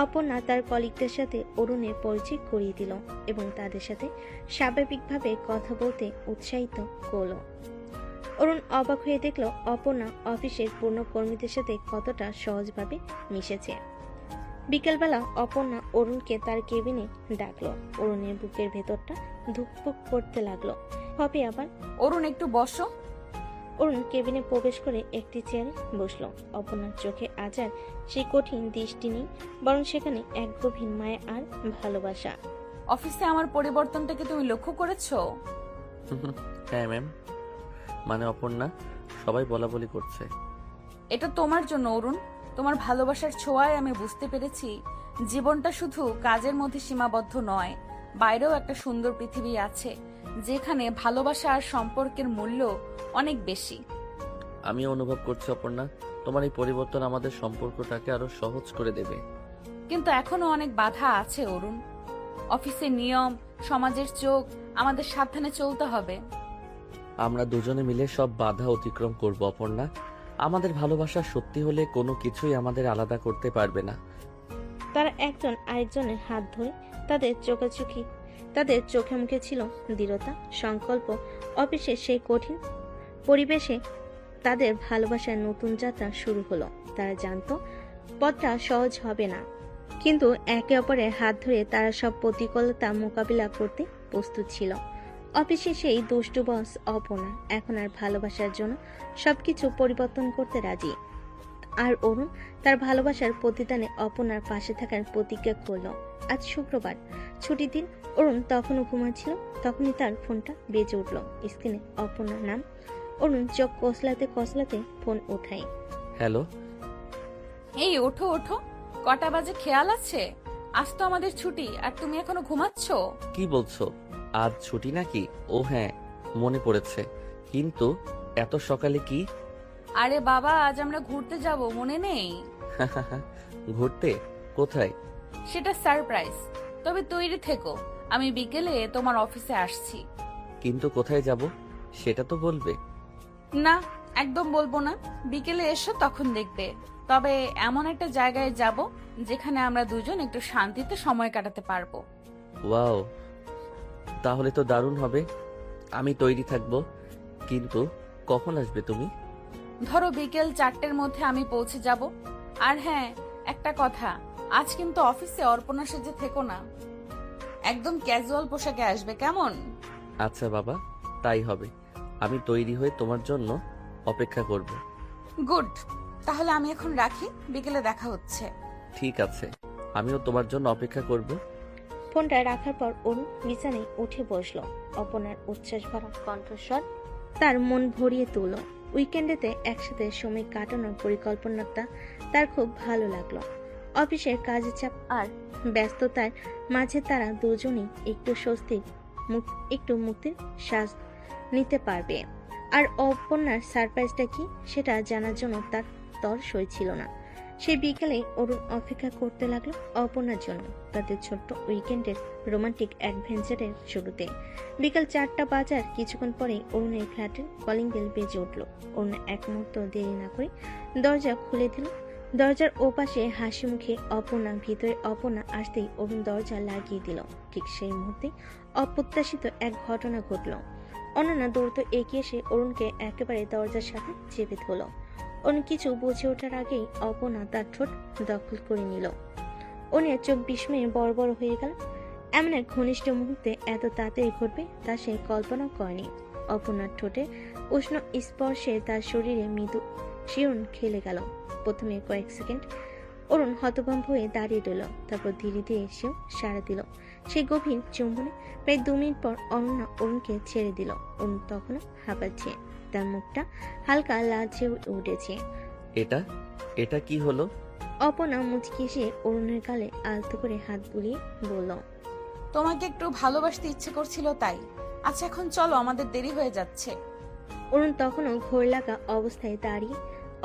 Speaker 3: অপর্ণা তার কলিগদের সাথে অরুণের পরিচয় করিয়ে দিল এবং তাদের সাথে স্বাভাবিকভাবে কথা বলতে উৎসাহিত করলো। অরুণ অবাক হয়ে দেখল অপর্ণা অফিসের পূর্ণ কর্মীদের সাথে কতটা সহজভাবে মিশেছে। বিকেলবেলা অপর্ণা অরুণকে তার কেবিনে ডাকলো। অরুণের বুকের ভেতরটা ধুকপুক করতে লাগলো। হবে আবার।
Speaker 1: অরুণ, একটু বসো।
Speaker 3: অরুণ কেবিনে প্রবেশ করে একটি চেয়ারে বসলো। অপর্ণার চোখে আজ আর সেই কঠিন দৃষ্টি নেই, বরং সেখানে এক গভীর মায়া আর ভালোবাসা।
Speaker 1: অফিসে আমার পরিবর্তনটাকে তুমি লক্ষ্য করেছো?
Speaker 2: হ্যাঁ ম্যাম। মানে অপর্ণা, সবাই বলাবলি করছে।
Speaker 1: এটা তোমার জন্য অরুণ। তোমার ভালোবাসার ছোঁয়ায় আমি বুঝতে পেরেছি জীবনটা শুধু কাজের মধ্যে সীমাবদ্ধ নয়, বাইরেও একটা সুন্দর পৃথিবী আছে, যেখানে ভালোবাসা আর সম্পর্কের মূল্য অনেক বেশি।
Speaker 2: আমি অনুভব করছি অপর্ণা, তোমার এই পরিবর্তন আমাদের সম্পর্কটাকে আরো সহজ করে দেবে।
Speaker 1: কিন্তু এখনো অনেক বাধা আছে অরুণ। অফিসের নিয়ম, সমাজের চোখ, আমাদের সাবধানে চলতে হবে।
Speaker 2: আমরা দুজনে মিলে সব বাধা অতিক্রম করব অপর্ণা। আমাদের ভালোবাসা সত্যি হলে কোনো কিছুই আমাদের আলাদা করতে পারবে না।
Speaker 3: তারা একজন আরেকজনের হাত ধরে তাদের চোখে মুখে ছিল দৃঢ়তা, সংকল্প। অফিসের সেই কঠিন পরিবেশে তাদের ভালোবাসার নতুন যাত্রা শুরু হলো। তারা জানতো পথটা সহজ হবে না, কিন্তু একে অপরের হাত ধরে তারা সব প্রতিকূলতা মোকাবিলা করতে প্রস্তুত ছিল। অফিসে সেই দুষ্টু বস অপর্ণা এখন আর ভালোবাসার জন্য সবকিছু পরিবর্তন করতে রাজি। আর অরুণ তার ভালোবাসার প্রতিদানে অপর্ণার পাশে থাকার প্রতিজ্ঞা করল। আজ শুক্রবার, ছুটির দিন। অরুণ তখনও ঘুমাচ্ছিল, তখনই তার ফোনটা বেজে উঠল। স্ক্রিনে অপর্ণার নাম। অরুণ চোখ কসলাতে ফোন ওঠায়।
Speaker 2: হ্যালো।
Speaker 1: এই ওঠো ওঠো, কটা বাজে খেয়াল আছে? আজ তো আমাদের ছুটি আর তুমি এখনো ঘুমাচ্ছ।
Speaker 2: কি বলছো? আজ ছুটি নাকি? ও হ্যাঁ, মনে পড়েছে, কিন্তু এত সকালে কি?
Speaker 1: আরে বাবা, আজ আমরা ঘুরতে যাব, মনে নেই?
Speaker 2: ঘুরতে? কোথায়?
Speaker 1: সেটা সারপ্রাইজ, তবে তৈরি থেকো। আমি বিকেলে তোমার অফিসে আসছি।
Speaker 2: কিন্তু কোথায় যাব সেটা তো বলবে।
Speaker 1: না, একদম বলবো না। বিকেলে এসো, তখন দেখবে। তবে এমন একটা জায়গায় যাব যেখানে আমরা দুজন একটু শান্তিতে সময় কাটাতে পারবো।
Speaker 2: ওয়াও, তাহলে তো দারুণ হবে। আমি তৈরি থাকবো, কিন্তু কখন আসবে তুমি?
Speaker 1: ধরো বিকেল 4টের মধ্যে আমি পৌঁছে যাব। আর হ্যাঁ, একটা কথা, আজ কিন্তু অফিসে অর্পণা সেজে থেকো না, একদম ক্যাজুয়াল পোশাকে আসবে, কেমন?
Speaker 2: আচ্ছা বাবা, তাই হবে। আমি তৈরি হয়ে তোমার জন্য অপেক্ষা করব।
Speaker 1: গুড, তাহলে আমি এখন রাখি, বিকেলে দেখা হচ্ছে।
Speaker 2: ঠিক আছে, আমিও তোমার জন্য অপেক্ষা করব।
Speaker 3: ফোনটা রাখার পর অরুণ বিছানায় উঠে বসলো। অপর্ণার উচ্ছ্বাস ভরা কণ্ঠস্বর তার মন ভরিয়ে তুলল। উইকেন্ডেতে একসাথে সময় কাটানোর পরিকল্পনাটা তার খুব ভালো লাগলো। অফিসের কাজের চাপ আর ব্যস্ততার মাঝে তারা দুজনেই একটু মুক্তির শ্বাস নিতে পারবে। আর অপর্ণার সারপ্রাইজটা কি সেটা জানার জন্য তার তর সই ছিল না। সেই বিকেলে অরুণ অপেক্ষা করতে লাগলো অপর্ণার জন্য, তাদের ছোট্ট উইকেন্ডের রোমান্টিক অ্যাডভেঞ্চারের শুরুতে। বিকাল 4টা বাজার কিছুক্ষণ পরে অরুণের ফ্ল্যাটের কলিং বেল বেজে উঠল। অরুণ এক মুহূর্ত দেরি না করে দরজা খুলে দিল। দরজার ওপাশে হাসি মুখে অপর্ণা। ভিতরে অপর্ণা আসতেই অরুণ দরজা লাগিয়ে দিল। ঠিক সেই মুহূর্তে অপ্রত্যাশিত এক ঘটনা ঘটল। অনন্যা দ্রুত এগিয়ে এসে অরুণকে একেবারে দরজার সাথে চেপে ধরল। অরুণ কিছু বুঝে ওঠার আগেই অপর্ণা তার ঠোঁট দখল করে নিল। অরুণের চোখ বিস্ময়ে বড় বড় হয়ে গেল। এমন এক ঘনিষ্ঠ মুহূর্তে এত তাড়াতাড়ি ঘটবে তা সে কল্পনা করেনি। অপর্ণার ঠোঁটে উষ্ণ স্পর্শে তার শরীরে মৃদু শিহরণ খেলে গেল। প্রথমে কয়েক সেকেন্ড অরুণ হতভম্ব হয়ে দাঁড়িয়ে রইল, তারপর ধীরে ধীরে সেও সাড়া দিল সেই গভীর চুম্বনে। প্রায় 2 মিনিট পর অনন্যা অরুণকে ছেড়ে দিল। অরুণ তখনও হাঁপাচ্ছে, তার মুখটা হালকা লালচে উঠেছে।
Speaker 2: এটা কি হলো?
Speaker 3: অপর্ণা মুচকি এসে অরুণের গালে আলতো করে হাত বুলিয়ে বলল,
Speaker 1: তোমাকে একটু ভালোবাসতে ইচ্ছে করছিল তাই। আচ্ছা এখন চলো, আমাদের দেরি হয়ে যাচ্ছে।
Speaker 3: অরুণ তখনও ঘোর লাগা অবস্থায় দাঁড়িয়ে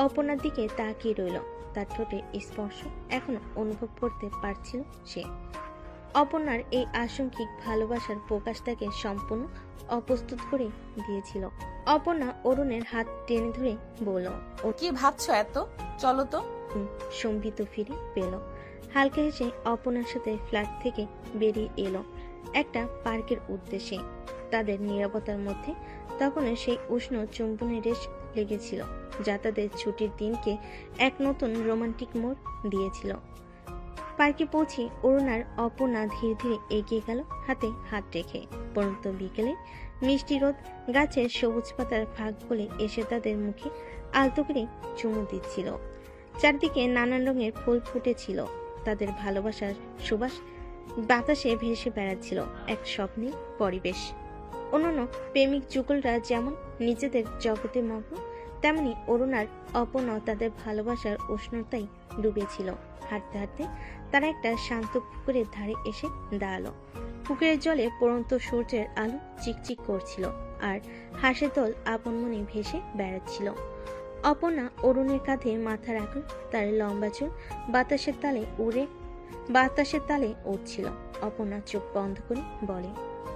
Speaker 3: অপর্ণার দিকে তাকিয়ে রইল। তার ঠোঁটে স্পর্শ এখনো অনুভব করতে পারছিল সে। অপর্ণার এই আশঙ্কিক ভালোবাসার প্রকাশ তাকে সম্পূর্ণ অপ্রস্তুত করে দিয়েছিল। অপর্ণা অরুণের হাত টেনে ধরে বলল,
Speaker 1: কি ভাবছো এত? চলো তো।
Speaker 3: সম্বিত ফিরে পেল। হালকা হেসে অপর্ণার সাথে ফ্ল্যাট থেকে বেরিয়ে এলো একটা পার্কের উদ্দেশ্যে। তাদের নীরবতার মধ্যে তখনও সেই উষ্ণ চুম্বনের রেশ লেগেছিল, যা তাদের ছুটির দিনকে এক নতুন রোমান্টিক মোড় দিয়েছিল। পার্কে পৌঁছে অরুণ আর অপর্ণা ধীরে ধীরে এগিয়ে গেল হাতে হাত রেখে। পরন্ত বিকেলে মিষ্টি রোদ গাছের সবুজ পাতার ফাঁক বলে এসে তাদের মুখে আলতো করে চুমু দিচ্ছিল। চারদিকে নানান রঙের ফুল ফুটেছিল। তাদের ভালোবাসার সুবাস বাতাসে ভেসে বেড়াচ্ছিল, এক স্বপ্নের পরিবেশ। অন্যান্য প্রেমিক যুগলরা যেমন নিজেদের জগতে মগ্ন, তেমনি অরুণ আর অপর্ণা তাদের ভালোবাসার উষ্ণতায় ডুবেছিল। হাঁটতে হাঁটতে তারা একটা শান্ত পুকুরের ধারে এসে দাঁড়ালো। পুকুরের জলে পড়ন্ত সূর্যের আলো চিকচিক করছিল, আর হাঁসের দল আপন মনে ভেসে বেড়াচ্ছিল। অপর্ণা অরুণের কাঁধে মাথা রাখল, তার লম্বা চুল বাতাসের তালে উঠছিল। অপর্ণা চোখ বন্ধ করে বলে,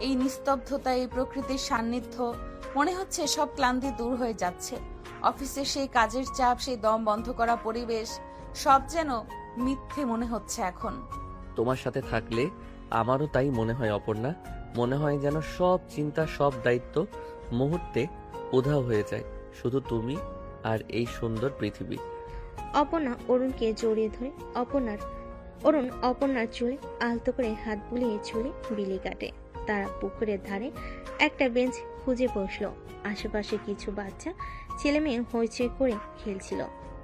Speaker 1: এই নিস্তব্ধতা, এই প্রকৃতির সান্নিধ্য, মনে হচ্ছে সব ক্লান্তি দূর হয়ে যাচ্ছে। অফিসের সেই কাজের চাপ, সেই দম বন্ধ করা পরিবেশ, সব যেন মিথ্যে মনে হচ্ছে এখন।
Speaker 2: তোমার সাথে থাকলে আমারও তাই মনে হয় অপর্ণা। মনে হয় যেন সব চিন্তা, সব দায়িত্ব মুহূর্তে উধাও হয়ে যায়, শুধু তুমি আর এই সুন্দর পৃথিবী।
Speaker 3: অপর্ণা অরুণকে জড়িয়ে ধরে অরুণ অপর্ণার চুলে আলতো করে হাত বুলিয়ে চুলে বিলি কাটে। তারা পুকুরের ধারে একটা বেঞ্চ খুঁজে বসলো। আশেপাশে কিছু বাচ্চা ছেলে মেয়ে হইচই করে খেলছিল।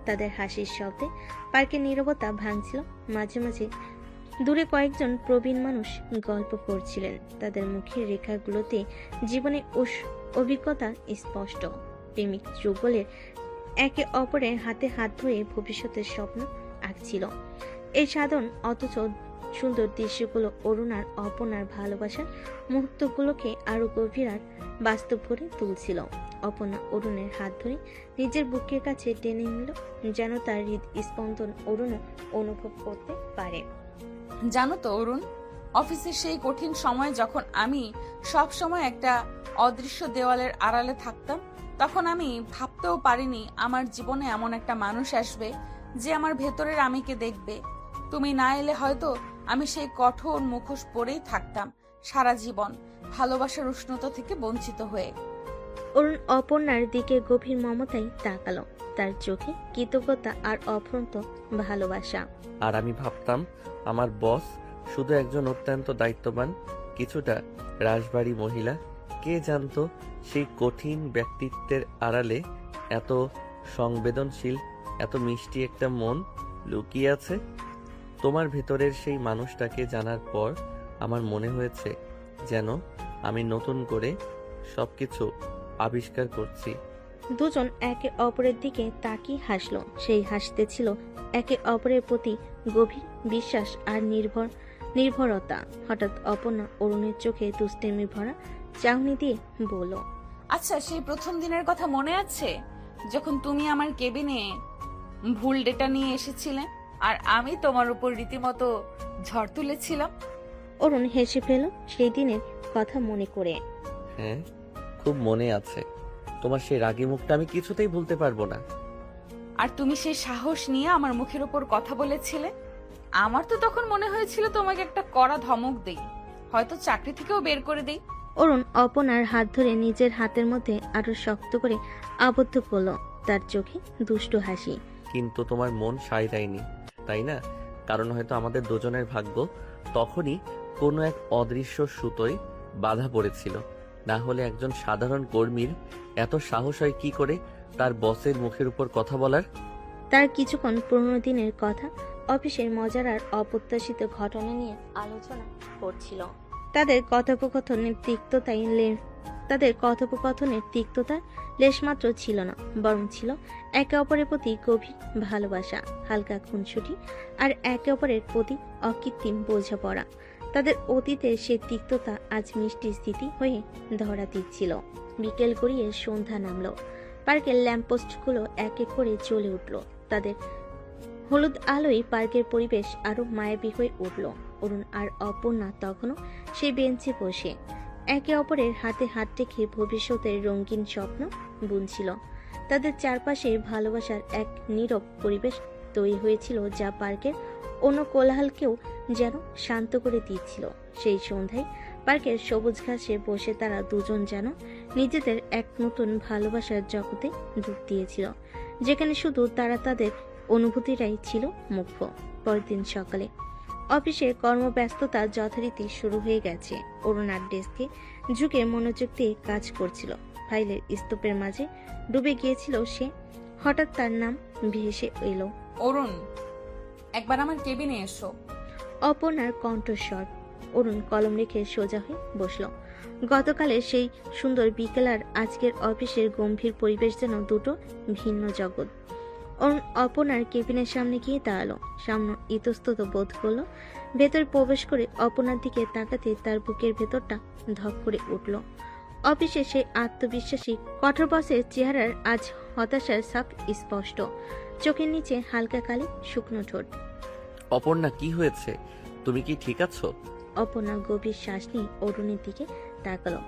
Speaker 3: তাদের হাসির শব্দে পার্কের নীরবতা ভাঙছিল। মাঝে মাঝে দূরে কয়েকজন প্রবীণ মানুষ গল্প করছিলেন। তাদের মুখের রেখাগুলোতে জীবনের অভিজ্ঞতা স্পষ্ট। প্রেমিক যুগলের একে অপরের হাতে হাত ধুয়ে ভবিষ্যতের স্বপ্ন আঁকছিল। এই সাধারণ অথচ সুন্দর দৃশ্যগুলো অরুণ আর অপর্ণার ভালোবাসার মুহূর্তগুলোকে আরো গভীর আর বাস্তব করে তুলছিল। অপর্ণা অরুণের হাত ধরে নিজের বুকের কাছে টেনে নিল, যেন তার হৃদস্পন্দন অরুণও অনুভব করতে পারে।
Speaker 1: জানো তো অরুণ, অফিসের সেই কঠিন সময় যখন আমি সব সময় একটা অদৃশ্য দেওয়ালের আড়ালে থাকতাম, তখন আমি ভাবতেও পারিনি আমার জীবনে এমন একটা মানুষ আসবে যে আমার ভেতরের আমিকে দেখবে। তুমি না এলে হয়তো আমি সেই কঠোর মুখোশ পরেই থাকতাম সারা জীবন, ভালোবাসার উষ্ণতা থেকে বঞ্চিত হয়ে।
Speaker 3: অরুণ অপর্ণার দিকে গভীর মমতায় তাকালো, তার চোখে কৃতজ্ঞতা আর অফুরন্ত ভালোবাসা।
Speaker 2: আর আমি ভাবতাম আমার বস শুধু একজন অত্যন্ত দায়িত্ববান, কিছুটা রাশবাড়ী মহিলা। কে জানতো সেই কঠিন ব্যক্তিত্বের আড়ালে এত সংবেদনশীল, এত মিষ্টি একটা মন লুকিয়ে আছে। তোমার ভেতরের সেই মানুষটাকে জানার পর আমার মনে হয়েছে যেন আমি নতুন করে সবকিছু আবিষ্কার করছি।
Speaker 3: দুজন একে অপরের দিকে তাকিয়ে হাসলো। সেই হাসতে ছিল একে অপরের প্রতি গভীর বিশ্বাস আর নির্ভরতা। হঠাৎ অপর্ণা অরুণের চোখে দুষ্টেমি ভরা চাহনি দিয়ে বলল,
Speaker 1: আচ্ছা, সেই প্রথম দিনের কথা মনে আছে যখন তুমি আমার কেবিনে ভুল ডেটা নিয়ে এসেছিলে আর আমি তোমার উপর রীতিমতো ঝড় তুলেছিলাম?
Speaker 3: অরুণ হেসে ফেল সেই দিনের কথা মনে করে।
Speaker 2: হ্যাঁ, খুব মনে আছে। তোমার সেই রাগী মুখটা আমি কিছুতেই ভুলতে পারবো না।
Speaker 1: আর তুমি সেই সাহস নিয়ে আমার মুখের উপর কথা বলেছিলে। আমার তো তখন মনে হয়েছিল তোমাকে একটা কড়া ধমক দেই, হয়তো চাকরি থেকেও বের করে দেই।
Speaker 3: অরুণ অপর্ণার হাত ধরে নিজের হাতের মধ্যে আরো শক্ত করে আবদ্ধ করলো, তার চোখে দুষ্টু হাসি।
Speaker 2: কিন্তু তোমার মন সায় দেয়নি, তাই না? কারণ হয়তো আমাদের দুজনের ভাগ্য তখনই কোনো এক অদৃশ্য সুতোয় বাধা পড়েছিল। না হলে একজন সাধারণ কর্মীর এত সাহস হয় কি করে তার বসের মুখের উপর কথা বলার?
Speaker 3: তার কিছুক্ষণ পুরনো দিনের কথা, অফিসের মজার আর অপ্রত্যাশিত ঘটনা নিয়ে আলোচনা করছিল। তাদের কথোপকথনের তিক্ততা লেশমাত্র ছিল না, বরং ছিল একে অপরের প্রতি গভীর ভালোবাসা, হালকা খুনসুটি আর একে অপরের প্রতি অকৃত্রিম বোঝাপড়া। তাদের অতীতের সে তিক্ততা আজ মিষ্টি স্মৃতি হয়ে ধরা দিচ্ছিল। বিকেল গড়িয়ে সন্ধ্যা নামলো। পার্কের ল্যাম্পপোস্টগুলো এক এক করে জ্বলে উঠল। তাদের হলুদ আলোয় পার্কের পরিবেশ আরো মায়াবী হয়ে উঠল। অরুণ আর অপর্ণা তখনও সেই বেঞ্চে বসে একে অপরের হাতে হাত রেখে ভবিষ্যতের রঙিন স্বপ্ন বুনছিল। তাদের চারপাশে ভালোবাসার এক নীরব পরিবেশ তৈরি হয়েছিল, যা পার্কের অন্য কোলাহলকেও যেন শান্ত করে দিচ্ছিল। সেই সন্ধ্যায় পার্কের সবুজ ঘাসে বসে তারা দুজন যেন নিজেদের এক নতুন ভালোবাসার জগতে ডুব দিয়েছিল, যেখানে শুধু তারা তাদের অনুভূতিটাই ছিল মুখ্য। পরদিন সকালে অফিসে কর্মব্যস্ততা যথারীতি শুরু হয়ে গেছে। অরুণার ডেস্কে ঝুঁকে মনোযোগ দিয়ে কাজ করছিল। ফাইলের স্তূপের মাঝে ডুবে গিয়েছিল সে। হঠাৎ তার নাম ভেসে এলো,
Speaker 1: অরুণ, একবার আমার কেবিনে এসো।
Speaker 3: অপর্ণার কণ্ঠস্বর। অরুণ কলম রেখে সোজা হয়ে বসল। গতকালের সেই সুন্দর বিকেল আর আজকের অফিসের গম্ভীর পরিবেশ যেন দুটো ভিন্ন জগৎ। অরুণ অপর্ণার কেবিনের সামনে গিয়ে দাঁড়ালো। সামনে ইতস্তত বোধ করলো। ভেতরে প্রবেশ করে অপর্ণার দিকে তাকাতে তার বুকের ভেতরটা ধক করে উঠল। অফিসে সেই আত্মবিশ্বাসী কঠোর বসের চেহারার আজ হতাশার ছাপ স্পষ্ট। চোখের নিচে হালকা কালি, শুকনো ঠোঁট।
Speaker 2: অপর্ণা, কি হয়েছে? তুমি কি ঠিক আছো?
Speaker 3: অপর্ণা গভীর শ্বাস নিয়ে অরুণের দিকে তাকালো।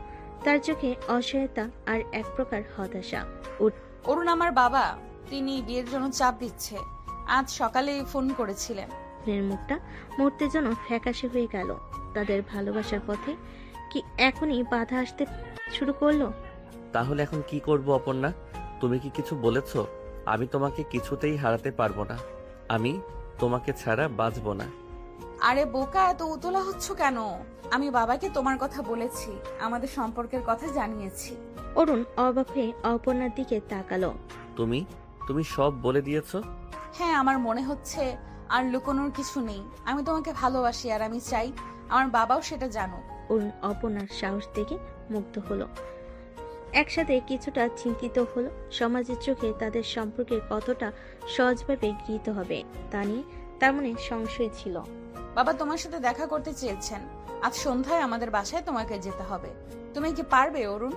Speaker 3: তার চোখে অসহায়তা আর এক প্রকার হতাশা।
Speaker 1: অরুণ আমার বাবা, তিনি বিয়ের জন্য চাপ দিচ্ছে। আজ সকালেই ফোন করেছিলেন।
Speaker 3: অরুণের মুখটা মুহূর্তের জন্য ফ্যাকাশে হয়ে গেল। তাদের ভালোবাসার পথে কি এখনই বাধা আসতে শুরু করলো?
Speaker 2: তাহলে এখন কি করব অপর্ণা? তুমি কি কিছু বলেছো? আমি তোমাকে কিছুতেই হারাতে পারবো না। আমি তোমাকে ছাড়া বাঁচবো না।
Speaker 1: আরে বোকা, এত উতলা হচ্ছ কেন? আমি বাবাকে তোমার কথা বলেছি, আমাদের সম্পর্কের কথা জানিয়েছি।
Speaker 3: অরুণ অবাক হয়ে অপর্ণার দিকে তাকালো।
Speaker 2: তুমি তুমি সব বলে দিয়েছো?
Speaker 1: হ্যাঁ, আমার মনে হচ্ছে আর লুকোনোর কিছু নেই। আমি তোমাকে ভালোবাসি আর আমি চাই আমার বাবাও সেটা জানুক।
Speaker 3: অরুণ অপর্ণার সাহস দেখে মুগ্ধ হলো, একসাথে কিছুটা চিন্তিত হলো। সমাজের চোখে তাদের সম্পর্কে কতটা সহজভাবে গৃহীত হবে তা নিয়ে তার মনে সংশয় ছিল।
Speaker 1: বাবা তোমার সাথে দেখা করতে চেয়েছেন। আজ সন্ধ্যায় আমাদের বাসায় তোমাকে যেতে হবে। তুমি কি পারবে অরুণ?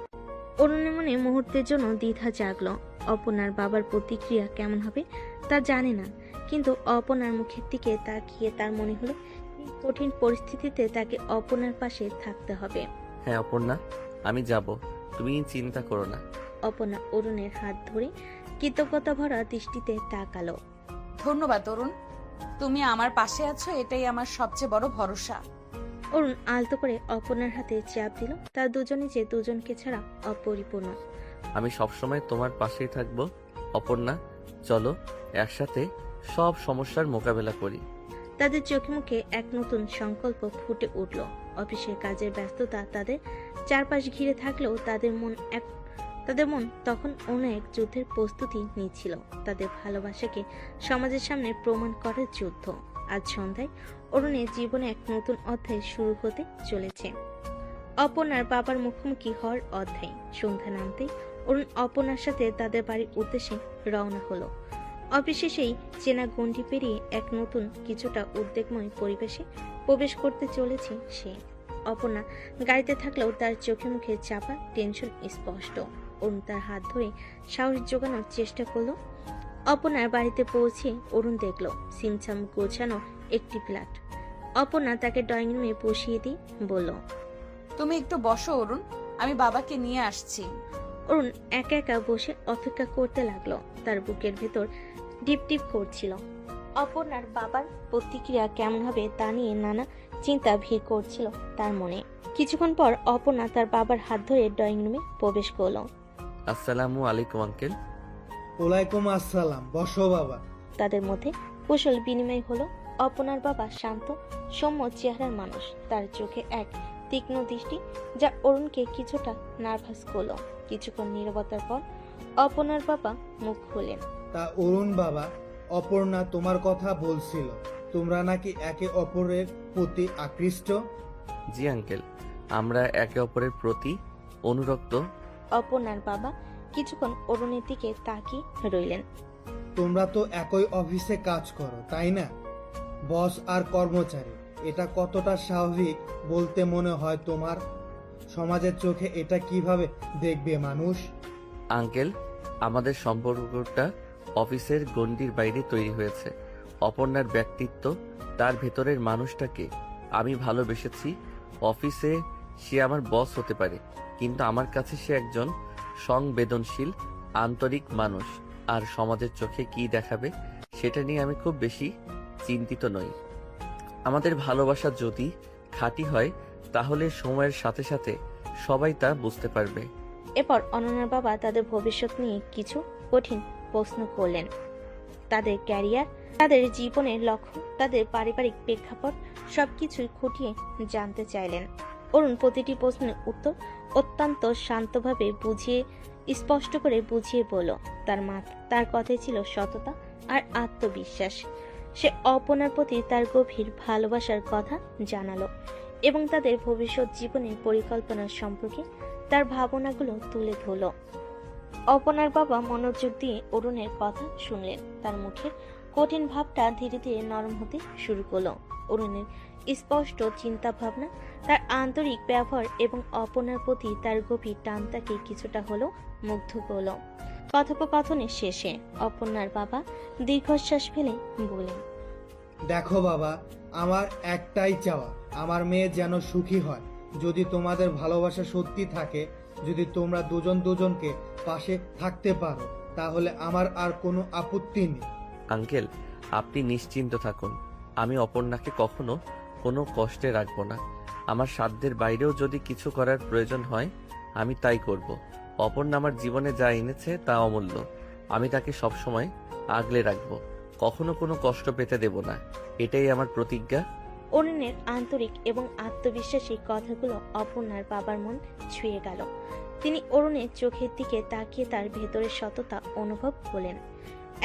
Speaker 3: অরুণের মনে মুহূর্তের জন্য দ্বিধা জাগলো। অপর্ণার বাবার প্রতিক্রিয়া কেমন হবে তা জানে না, কিন্তু অপর্ণার মুখের দিকে তাকিয়ে তার মনে হলো এই কঠিন পরিস্থিতিতে তাকে অপর্ণার পাশে থাকতে হবে।
Speaker 2: হ্যাঁ অপর্ণা, আমি যাব, তুমি চিন্তা করো না।
Speaker 3: অপর্ণা অরুণের হাত ধরে কৃতজ্ঞতা ভরা দৃষ্টিতে তাকালো।
Speaker 1: ধন্যবাদ অরুণ, তুমি আমার পাশে আছো, এটাই আমার সবচেয়ে বড় ভরসা।
Speaker 3: অরুণ আলতো করে অপর্ণার হাতে চাপ দিল। তার দুজনে যে দুজনকে ছাড়া অপরিপূর্ণ।
Speaker 2: আমি সবসময় তোমার পাশেই থাকবো অপর্ণা। চলো একসাথে সব সমস্যার মোকাবেলা করি।
Speaker 3: তাদের চোখে মুখে এক নতুন সংকল্প ফুটে উঠল। অফিসের কাজের ব্যস্ততা তাদের চারপাশ ঘিরে থাকলেও তাদের মন তখন অন্য এক যুদ্ধের প্রস্তুতি নিচ্ছিল। তাদের ভালোবাসাকে সমাজের সামনে প্রমাণ করার যুদ্ধ। আজ সন্ধ্যায় অরুণের জীবনে এক নতুন অধ্যায় শুরু হতে চলেছে। অপর্ণার বাবার মুখোমুখি হওয়ার অধ্যায়। সন্ধ্যা নামতেই অরুণ অপর্ণার সাথে তাদের বাড়ির উদ্দেশ্যে রওনা হলো। অফিসে সেই চেনা গণ্ডি পেরিয়ে এক নতুন কিছুটা উদ্বেগময় পরিবেশে প্রবেশ করতে চলেছে সে। অপর্ণা গাড়িতে থাকলেও তার চোখে মুখে চাপা টেনশন স্পষ্ট। অরুণ তার হাত ধরে সাহস জোগানোর চেষ্টা করলো। অপর্ণার বাড়িতে পৌঁছে অরুণ দেখল সিমছাম গোছানো একটি ফ্ল্যাট। অপর্ণা তাকে ড্রয়িং রুমে বসিয়ে দিয়ে বলল,
Speaker 1: তুমি একটু বসো অরুণ, আমি বাবাকে নিয়ে আসছি।
Speaker 3: অরুণ একা একা বসে অপেক্ষা করতে লাগলো। তার বুকের ভেতর ডিপ ডিপ করছিল। অপর্ণার বাবার প্রতিক্রিয়া কেমন হবে তা নিয়ে নানা চিন্তা ভিড় করছিল তার মনে। কিছুক্ষণ পর অপর্ণা তার বাবার হাত ধরে ড্রয়িং রুমে প্রবেশ করলো।
Speaker 2: আসসালামু আলাইকুম আঙ্কেল।
Speaker 6: ওয়ালাইকুম আসসালাম, বসো বাবা।
Speaker 3: তাদের মধ্যে কুশল বিনিময় হলো। অপর্ণার বাবা শান্ত সৌম্য চেহারার মানুষ। তার চোখে এক তীক্ষ্ণ দৃষ্টি যা অরুণকে কিছুটা নার্ভাস করলো। কিছুক্ষণ নীরবতার পর অপর্ণার বাবা মুখ খুললেন।
Speaker 6: তা অরুণ বাবা, অপর্ণা তোমার কথা বলছিল, তোমরা নাকি একে অপরের প্রতি আকৃষ্ট।
Speaker 2: জি আঙ্কেল, আমরা একে অপরের প্রতি অনুরক্ত।
Speaker 3: অপর্ণার বাবা কিছুক্ষণ অরুণের দিকে তাকিয়ে রইলেন।
Speaker 6: তোমরা তো একই অফিসে কাজ করো, তাই না? বস আর কর্মচারী, এটা কতটা স্বাভাবিক বলতে মনে হয় তোমার? সমাজের চোখে এটা কিভাবে দেখবে মানুষ?
Speaker 2: আঙ্কেল, আমাদের সম্পর্কটা অফিসের গণ্ডির বাইরে তৈরি হয়েছে। অপর্ণার ব্যক্তিত্ব, তার ভেতরের মানুষটাকে আমি ভালোবেসেছি। অফিসে সে আমার বস হতে পারে, কিন্তু আমার কাছে সে একজন সংবেদনশীল আন্তরিক মানুষ। আর সমাজের চোখে কি দেখাবে সেটা নিয়ে আমি খুব বেশি চিন্তিত নই। আমাদের ভালোবাসা যদি খাঁটি হয় তাহলে সময়ের সাথে সাথে সবাই তা বুঝতে পারবে।
Speaker 3: এরপর অনন্যার বাবা তাদের ভবিষ্যৎ নিয়ে কিছু কঠিন প্রশ্ন করলেন। তাদের ক্যারিয়ার, তাদের জীবনের লক্ষ্য, তাদের পারিবারিক প্রেক্ষাপট সবকিছুই খুঁটিয়ে জানতে চাইলেন। অরুণ প্রতিটি প্রশ্নের উত্তর অত্যন্ত শান্তভাবে স্পষ্ট করে বুঝিয়ে বলল। তার কথায় ছিল সততা আর আত্মবিশ্বাস। সে অপর্ণার প্রতি তার গভীর ভালোবাসার কথা জানালো এবং তাদের ভবিষ্যৎ জীবনের পরিকল্পনা সম্পর্কে তার ভাবনাগুলো তুলে ধরল। অপর্ণার বাবা মনোযোগ দিয়ে অরুণের কথা শুনলেন। তার মুখের কঠিন ভাবটা ধীরে ধীরে নরম হতে শুরু করলো। অরুণের স্পষ্ট চিন্তা ভাবনা, তার আন্তরিক ব্যবহার এবং অপর্ণার প্রতি তার গভীর টান তাকে কিছুটা হলেও মুগ্ধ করল। কথোপকথনের শেষে অপর্ণার বাবা দীর্ঘশ্বাস ফেলে বলেন,
Speaker 6: দেখো বাবা, আমার একটাই চাওয়া, আমার মেয়ে যেন সুখী হয়। যদি তোমাদের ভালোবাসা সত্যি থাকে, যদি তোমরা দুজন দুজনকে পাশে থাকতে পারো, তাহলে আমার আর কোনো আপত্তি নেই।
Speaker 2: আঙ্কেল, আপনি নিশ্চিন্ত থাকুন। আমি অপর্ণাকে কখনো কোনো কষ্টে রাখবো না। আমার সাধ্যের বাইরেও যদি কিছু করার প্রয়োজন হয় আমি তাই করব। অপর্ণা আমার জীবনে যা এনেছে তা অমূল্য। আমি তাকে সবসময় আগলে রাখবো, কখনো কোনো কষ্ট পেতে দেব না। এটাই আমার প্রতিজ্ঞা।
Speaker 3: অরুণের আন্তরিক এবং আত্মবিশ্বাসী কথাগুলো অপর্ণার বাবার মন ছুঁয়ে গেল। তিনি অরুণের চোখের দিকে তাকিয়ে তার ভেতরের সততা অনুভব করলেন।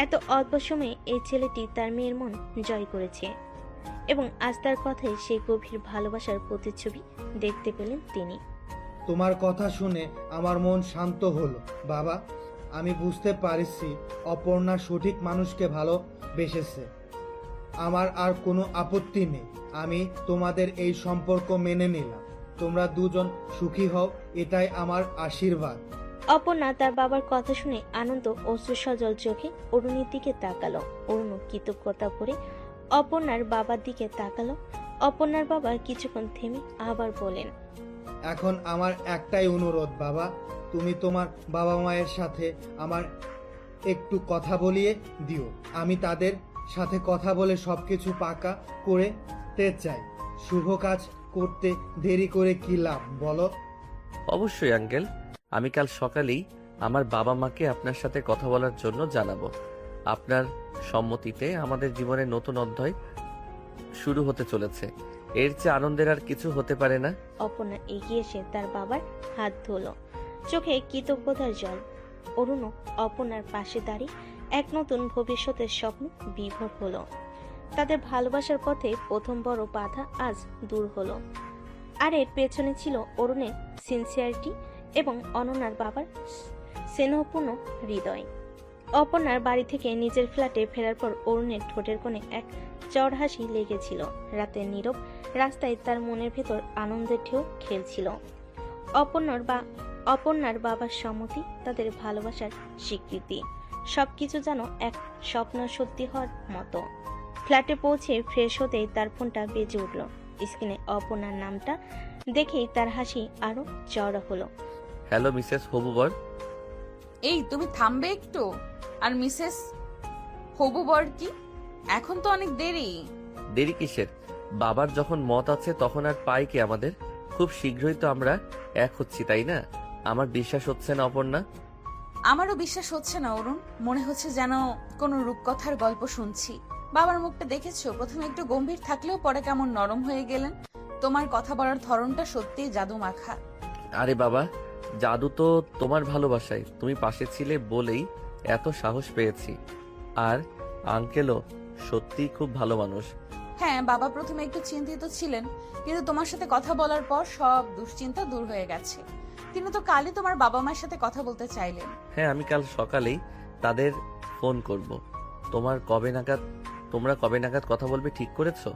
Speaker 3: এত অল্প সময়ে এই ছেলেটি তার মেয়ের মন জয় করেছে এবং আজ তার কথায় সেই গভীর ভালোবাসার প্রতিচ্ছবি দেখতে পেলেন তিনি।
Speaker 6: তোমার কথা শুনে আমার মন শান্ত হলো বাবা। আমি বুঝতে পারছি অপর্ণা সঠিক মানুষকে ভালোবেসেছে। আমার আর কোনো আপত্তি নেই। আমি তোমাদের এই সম্পর্ক মেনে নিলাম। তোমরা দুজন সুখী হও, এটাই আমার আশীর্বাদ।
Speaker 3: অপর্ণা তার বাবার কথা শুনে আনন্দ অশ্রুসজল চোখে অরুণের দিকে তাকালো। অরুণ কৃতজ্ঞতা ভরে অপর্ণার বাবার দিকে তাকালো। অপর্ণার বাবা কিছুক্ষণ থেমে আবার বলেন,
Speaker 6: এখন আমার একটাই অনুরোধ বাবা, তুমি তোমার বাবা মায়ের সাথে আমার একটু কথা বলিয়ে দিও। আমি তাদের সাথে কথা বলে সবকিছু পাকা করতে চাই। শুভ কাজ করতে দেরি করে কি লাভ বলো?
Speaker 2: অবশ্যই আঙ্কেল, আমি কাল সকালেই আমার বাবা মাকে আপনার সাথে কথা বলার জন্য জানাবো। আপনার সম্মতিতে আমাদের জীবনের নতুন অধ্যায় শুরু হতে চলেছে। এর চেয়ে আনন্দের আর কিছু হতে পারে না।
Speaker 3: অপর্ণা এগিয়ে এসে তার বাবার হাত ধরল, চোখে কৃতজ্ঞতার জল। অরুণও অপর্ণার পাশে দাঁড়িয়ে এক নতুন ভবিষ্যতের স্বপ্ন বিভোর হলো। তাদের ভালোবাসার পথে প্রথম বড় বাধা আজ দূর হলো। আর এর পেছনে ছিল অরুণের সিনসিয়ারিটি এবং অনন্যার বাবার স্নেহপূর্ণ হৃদয়। অপর্ণার বাড়ি থেকে নিজের ফ্ল্যাটে ফেরার পর অরুণের ঠোঁটের কোণে এক চড় হাসি লেগেছিল। রাতের নীরব রাস্তায় তার মনের ভেতর আনন্দের ঢেউ খেলছিল। অপর্ণার বাবার সম্মতি, তাদের ভালোবাসার স্বীকৃতি, সবকিছু যেন এক স্বপ্ন সত্যি হওয়ার মতো। ফ্ল্যাটে পৌঁছে ফ্রেশ হতেই তার ফোনটা বেজে উঠল। স্ক্রিনে অপর্ণার নামটা দেখেই তার হাসি আরো চওড়া হলো।
Speaker 2: হ্যালো মিসেস হবুবর।
Speaker 1: এই তুমি থামবে একটু? আর মিসেস হবু বর কি? এখন তো অনেক দেরি।
Speaker 2: দেরি কিসের? বাবার যখন মত আছে তখন আর পাই কি আমাদের? খুব শীঘ্রই তো আমরা এক হচ্ছি, তাই না? আমার বিশ্বাস হচ্ছে না অপর্ণা।
Speaker 1: আমারও বিশ্বাস হচ্ছে না অরুণ। মনে হচ্ছে যেন কোনো রূপকথার গল্প শুনছি। বাবার মুখটা দেখেছো? প্রথমে একটু গম্ভীর থাকলেও পরে কেমন নরম হয়ে গেলেন। তোমার কথা বলার ধরনটা সত্যিই জাদু মাখা।
Speaker 2: আরে বাবা, জাদু তো তোমার ভালোবাসায়। তুমি পাশে ছিলে বলেই এত সাহস পেয়েছি। আর আঙ্কেলও সত্যিই খুব ভালো মানুষ।
Speaker 1: হ্যাঁ, বাবা প্রথমে একটু চিন্তিত ছিলেন, কিন্তু তোমার সাথে কথা বলার পর সব দুশ্চিন্তা দূর হয়ে গেছে। তিনি তো কালই তোমার বাবা মায়ের সাথে কথা বলতে চাইলেন।
Speaker 2: হ্যাঁ, আমি কাল সকালেই তাদের ফোন করব। তোমরা কবে নাগাদ কথা বলবে ঠিক করেছো?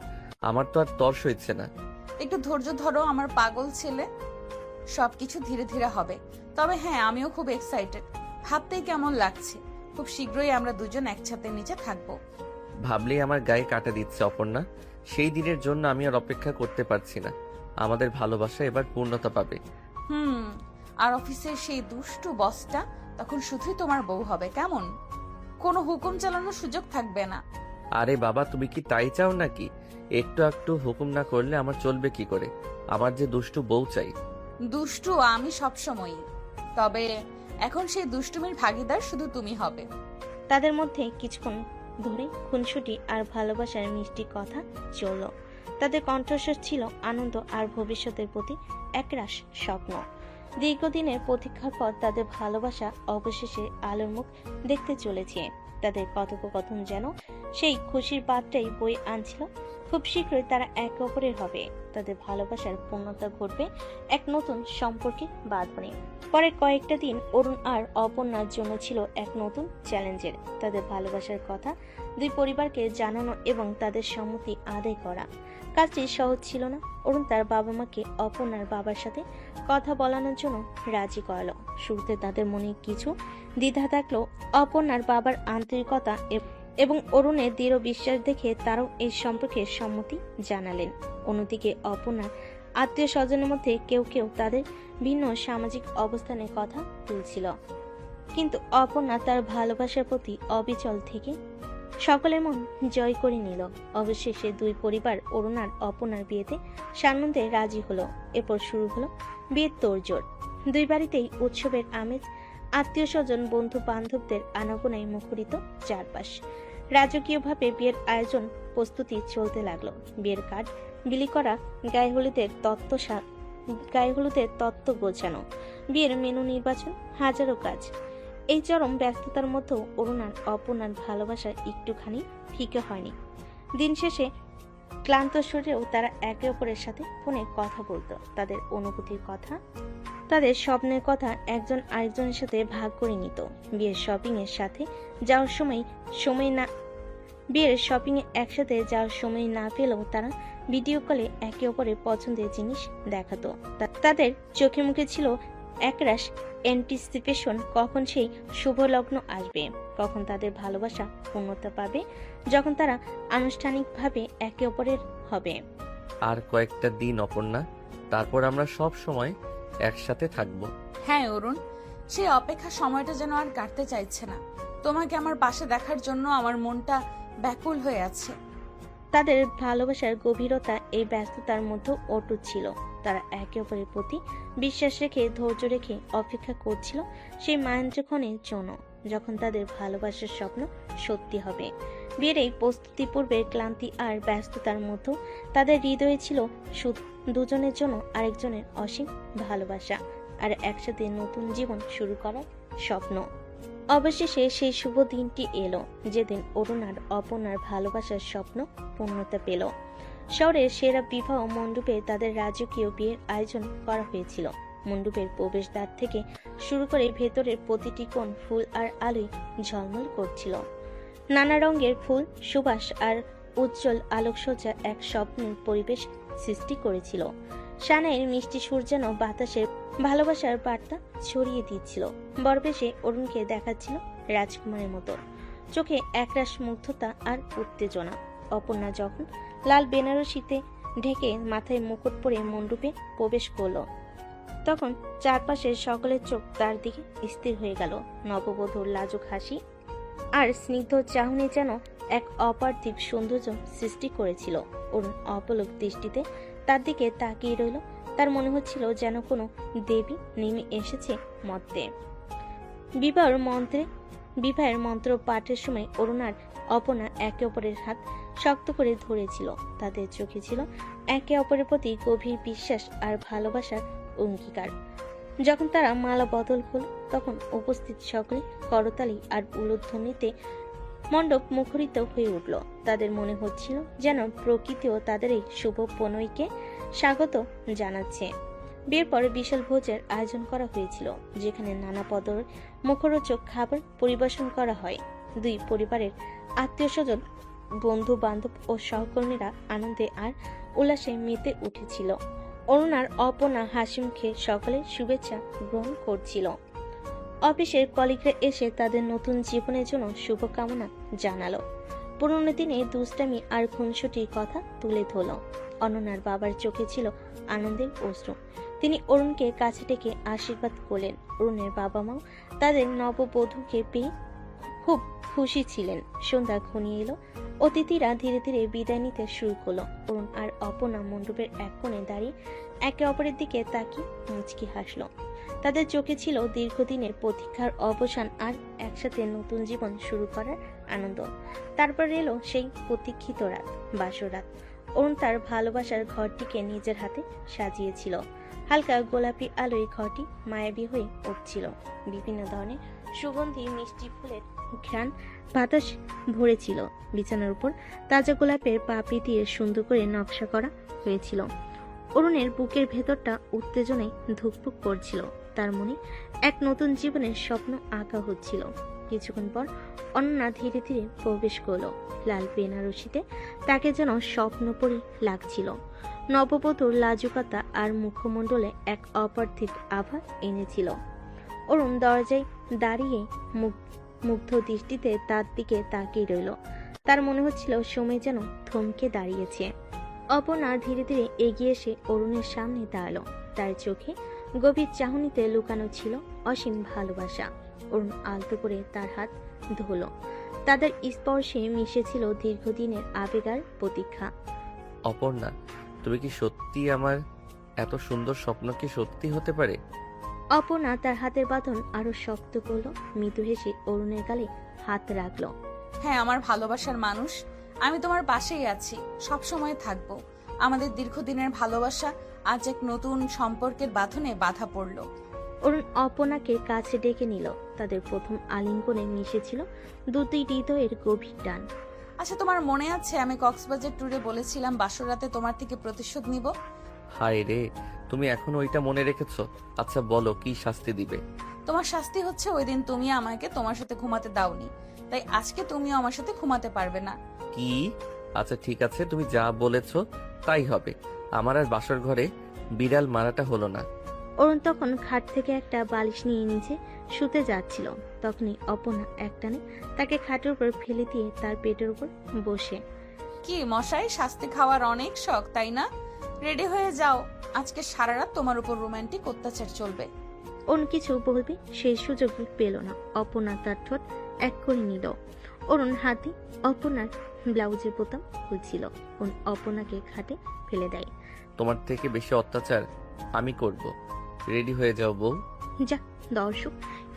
Speaker 2: আমার তো আর তর সইছে না।
Speaker 1: একটু ধৈর্য ধরো আমার পাগল ছেলে, সবকিছু ধীরে ধীরে হবে। তবে হ্যাঁ, আমিও খুব এক্সাইটেড। ভাবতেই কেমন লাগছে, খুব শীঘ্রই আমরা দুজন একসাথে নিচে থাকবো।
Speaker 2: ভাবলেই আমার গায়ে কাটা দিচ্ছে অপর্ণা। সেই দিনের জন্য আমি আর অপেক্ষা করতে পারছি না। আমাদের ভালোবাসা এবার পূর্ণতা পাবে।
Speaker 1: আর অফিসের সেই দুষ্টু বসটা তখন শুধুই তোমার বউ হবে, কেমন? কোনো হুকুম চালানোর সুযোগ থাকবে না।
Speaker 2: আরে বাবা, তুমি কি তাই চাও নাকি? একটু একটু হুকুম না করলে আমার চলবে কি করে? আমার যে দুষ্টু বউ চাই।
Speaker 1: দুষ্টু আমি সবসময়ই, তবে এখন সেই দুষ্টুমির ভাগিদার শুধু তুমি হবে।
Speaker 3: তাদের মধ্যে কিছুক্ষণ ধরে খুনসুটি আর ভালোবাসার মিষ্টি কথা চলল। তাদের কণ্ঠস্বর ছিল আনন্দ আর ভবিষ্যতের প্রতি একরাশ স্বপ্ন। দীর্ঘদিনের প্রতীক্ষার পর তাদের ভালোবাসা অবশেষে আলোর মুখ দেখতে চলেছে। তাদের কথোপকথন যেন সেই খুশির বার্তাই বয়ে আনছিল। খুব শীঘ্রই তারা একে অপরের হবে। তাদের ভালোবাসার পূর্ণতা ঘটবে এক নতুন সম্পর্কে বাঁধনে। পরের কয়েকটা দিন অরুণ আর অপর্ণার জন্য ছিল এক নতুন চ্যালেঞ্জের। তাদের ভালোবাসার কথা দুই পরিবারকে জানানো এবং তাদের সম্মতি আদায় করা কাজটি সহজ ছিল না। অরুণ তার বাবা মাকে অপর্ণার বাবার সাথে কথা বলানোর জন্য রাজি করালো। শুরুতে তাদের মনে কিছু দ্বিধা থাকলেও অপর্ণার বাবার আন্তরিকতা এবং অরুণের দৃঢ় বিশ্বাস দেখে তারাও এই সম্পর্কে সম্মতি জানালেন। অন্যদিকে অপর্ণার আত্মীয় স্বজনের মধ্যে কেউ কেউ তাদের ভিন্ন সামাজিক অবস্থানের কথা তুলছিল। কিন্তু অপর্ণা তার ভালোবাসার প্রতি অবিচল থেকে সকলের মন জয় করে নিল। অবশেষে দুই পরিবার অরুণ আর অপর্ণার বিয়েতে সানন্দে রাজি হলো। এরপর শুরু হলো বিয়ের তোড়জোড়। দুই বাড়িতেই উৎসবের আমেজ, আত্মীয় স্বজন, বন্ধু বান্ধবদের আনাগোনায় মুখরিত চারপাশ। রাজকীয়ভাবে বিয়ের আয়োজন প্রস্তুতি চলতে লাগলো। বিয়ের কার্ড বিলি করা, গায়ে হলুদের তত্ত্ব গোছানো, বিয়ের মেনু নির্বাচন, হাজারো কাজ। এই চরম ব্যস্ততার মধ্যেও অরুণ আর অপর্ণার ভালোবাসা একটুখানি ফিকে হয়নি। দিন শেষে ক্লান্ত শরীরেও তারা একে অপরের সাথে ফোনে কথা বলতো। তাদের অনুভূতির কথা, তাদের স্বপ্নের কথা একজন আরেকজনের সাথে ভাগ করে নিত। বিয়ের শপিং এর সাথে যাওয়ার একসাথে যাওয়ার সময় না পেলেও তারা ভিডিও কলে একে অপরের পছন্দের জিনিস দেখাতো। তাদের চোখে মুখে ছিল একরাশ অ্যান্টিসিপেশন, কখন সেই শুভ লগ্ন আসবে, কখন তাদের ভালোবাসা পূর্ণতা পাবে, যখন তারা আনুষ্ঠানিকভাবে একে অপরের হবে।
Speaker 2: আর কয়েকটা দিন অপর্ণা, তারপর আমরা সব সময় একসাথে থাকবো।
Speaker 1: হ্যাঁ অরুণ, সেই অপেক্ষা সময়টা যেন আর কাটতে চাইছে না। তোমাকে আমার পাশে দেখার জন্য আমার মনটা ব্যাকুল হয়ে আছে।
Speaker 3: তাদের ভালোবাসার গভীরতা এই ব্যস্ততার মধ্যে অটুট ছিল। তারা একে অপরের প্রতি বিশ্বাস রেখে, ধৈর্য রেখে অপেক্ষা করছিল সেই মাহেন্দ্রক্ষণের জন্য, যখন তাদের ভালোবাসার স্বপ্ন সত্যি হবে। বিয়ের এই প্রস্তুতি পূর্বের ক্লান্তি আর ব্যস্ততার মধ্যে তাদের হৃদয়ে ছিল শুধু দুজনের জন্য আরেকজনের অসীম ভালোবাসা আর একসাথে নতুন জীবন শুরু করার স্বপ্ন। অবশেষে সেই শুভ দিনটি এলো, যেদিন অরুণ আর অপর্ণার ভালোবাসার স্বপ্ন পূর্ণতা পেল। শহরের সেরা বিবাহ মণ্ডপে তাদের রাজকীয় বিয়ের আয়োজন করা হয়েছিল। মণ্ডপের প্রবেশদ্বার থেকে শুরু করে ভেতরের প্রতিটি কোণ ফুল আর আলোয় ঝলমল করছিল। নানা রঙের ফুল, সুবাস আর উজ্জ্বল আলোকসজ্জা এক স্বপ্নের পরিবেশ সৃষ্টি করেছিল। সানাইয়ের মিষ্টি সুর যেন বাতাসের ভালোবাসার বার্তা ছড়িয়ে দিচ্ছিল। বরবেশে অরুণকে দেখাচ্ছিল রাজকুমারের মতো, চোখে একরাশ মুগ্ধতা আর উত্তেজনা। অপর্ণা যখন লাল বেনারসিতে ঢেকে মাথায় মুকুট পরে মণ্ডপে প্রবেশ করলো, তখন চারপাশের সকলের চোখ তার দিকে স্থির হয়ে গেল। নববধূর লাজুক হাসি আর স্নিগ্ধ চাহনি যেন এক অপার্থিব সৌন্দর্য সৃষ্টি করেছিল। অরুণ অপলক দৃষ্টিতে তার দিকে তাকিয়ে রইল। তার মনে হচ্ছিল যেন কোনো দেবী নেমে এসেছে মর্তে। বিবাহের মন্ত্র পাঠের সময় অরুণ আর অপর্ণা একে অপরের হাত শক্ত করে ধরেছিল। তাদের চোখে ছিল একে অপরের প্রতি গভীর বিশ্বাস আর ভালোবাসার অঙ্গীকার। যখন তারা মালা বদল হল, তখন উপস্থিত সকলে করতালি আর উলুধ্বনিতে মণ্ডপ মুখরিত হয়ে উঠল। তাদের মনে হচ্ছিল যেন প্রকৃতিও তাদের এই শুভ প্রণয়কে স্বাগত জানাচ্ছে। বিয়ের পরে বিশাল ভোজের আয়োজন করা হয়েছিল, যেখানে নানা পদের মুখরোচক খাবার পরিবেশন করা হয়। দুই পরিবারের আত্মীয় স্বজন, বন্ধু বান্ধব ও সহকর্মীরা আনন্দে আর উল্লাসে মেতে উঠেছিল। অরুণ আর অপর্ণা হাসি মুখে সকলের শুভেচ্ছা গ্রহণ করছিল। অফিসের কলিগরা এসে তাদের নতুন জীবনের জন্য শুভকামনা জানালো। পুরনো দিনে দুষ্টামি আর খুনসুটির কথা তুলে ধরল। অনন্যার বাবার চোখে ছিল আনন্দের অশ্রু। তিনি অরুণকে কাছে ডেকে আশীর্বাদ করলেন। অরুণের বাবা মাও তাদের নববধূকে পেয়ে খুব খুশি ছিলেন। সন্ধ্যা ঘনিয়ে এলো। অতিথিরা ধীরে ধীরে বিদায় নিতে শুরু করলো। অরুণ আর অপর্ণা মণ্ডপের এক কোণে দাঁড়িয়ে একে অপরের দিকে তাকিয়ে মুচকি হাসলো। তাদের চোখে ছিল দীর্ঘদিনের প্রতীক্ষার অবসান আর একসাথে নতুন জীবন শুরু করার আনন্দ। তারপর এলো সেই প্রতীক্ষিত রাত, বাসর রাত। অরুণ তার ভালোবাসার ঘরটিকে নিজের হাতে সাজিয়েছিল। হালকা গোলাপি আলোয় ঘরটি মায়াবী হয়ে উঠছিল। বিভিন্ন ধরনের সুগন্ধি মিষ্টি ফুলের ঘ্রাণ বাতাস ভরেছিল। বিছানার উপর তাজা গোলাপের পাপড়ি দিয়ে সুন্দর করে নকশা করা হয়েছিল। অরুণের বুকের ভেতরটা উত্তেজনায় ধুকপুক করছিল। তার মনে এক নতুন জীবনের স্বপ্ন আঁকা হচ্ছিল। কিছুক্ষণ পর অনন্যা ধীরে ধীরে প্রবেশ করলো। লাল বেনারসিতে তাকে যেন স্বপ্নপরী লাগছিল। নববধূর লাজুকতা আর মুখমণ্ডলে এক অপার্থিব আভা এনেছিল। অরুণ দরজায় দাঁড়িয়ে মুগ্ধ দৃষ্টিতে তার দিকে তাকিয়ে রইল। তার মনে হচ্ছিল সময় যেন থমকে দাঁড়িয়েছে। অপর্ণা ধীরে ধীরে এগিয়ে এসে অরুণের সামনে দাঁড়ালো। তার চোখে গভীর চাহনিতে লুকানো ছিল অসীম ভালোবাসা। অরুণ আলতো করে তার হাত ধরল। তাদের স্পর্শে মিশেছিল দীর্ঘদিনের আবেগ আর প্রতীক্ষা।
Speaker 2: অপর্ণা, তুমি কি সত্যি আমার এত সুন্দর স্বপ্ন কি সত্যি হতে পারে?
Speaker 3: অপর্ণা তার হাতের বাঁধন আরো শক্ত করলো। মৃদু হেসে অরুণের গালে হাত রাখলো।
Speaker 1: হ্যাঁ, আমার ভালোবাসার মানুষ, আমি তোমার পাশেই আছি, সব সময় থাকবো। আমাদের দীর্ঘদিনের ভালোবাসা আজ এক নতুন সম্পর্কের বাঁধনে বাধা পড়লো।
Speaker 3: অরুণ অপর্ণাকে কাছে ডেকে নিল। তাদের প্রথম আলিঙ্গনে মিশেছিল দুটি হৃদয়ের গভীর টান।
Speaker 1: আচ্ছা, তোমার মনে আছে আমি কক্সবাজার ট্যুরে বলেছিলাম বাসর রাতে তোমার থেকে প্রতিশোধ নিব?
Speaker 2: হায় রে, তুমি এখন ওইটা মনে রেখেছো? আচ্ছা বলো, কি শাস্তি দিবে?
Speaker 1: তোমার শাস্তি হচ্ছে ওই দিন তুমি আমাকে তোমার সাথে ঘুমাতে দাওনি, তাই আজকে তুমিও আমার সাথে ঘুমাতে পারবে না।
Speaker 2: কি? আচ্ছা ঠিক আছে, তুমি যা বলেছো তাই হবে। আমার আর বাসর ঘরে বিড়াল মারাটা হলো না।
Speaker 3: অরুণ তখন খাট থেকে একটা বালিশ নিয়ে নিচে শুতে যাচ্ছিল। তখনই অপর্ণা একটানে তাকে খাটের উপর ফেলে দিয়ে তার পেটের উপর বসে।
Speaker 1: কি মশাই, শাস্তি খাওয়ার অনেক শখ তাই না? রেডি হয়ে যাও, আজকে সারা রাত তোমার উপর রোমান্টিক অত্যাচার চলবে।
Speaker 3: অরুণ কিছু বলবে সেই সুযোগই পেল না। অপর্ণা তার ঠোঁট এক করে নিল। অরুণ হাতে অপর্ণার ব্লাউজের বোতাম খুলছিল। অরুণ অপর্ণাকে খাটে ফেলে দেয়।
Speaker 2: তোমার থেকে বেশি অত্যাচার আমি করব। রেডি হয়ে যাও বউ।
Speaker 3: যা দর্শক,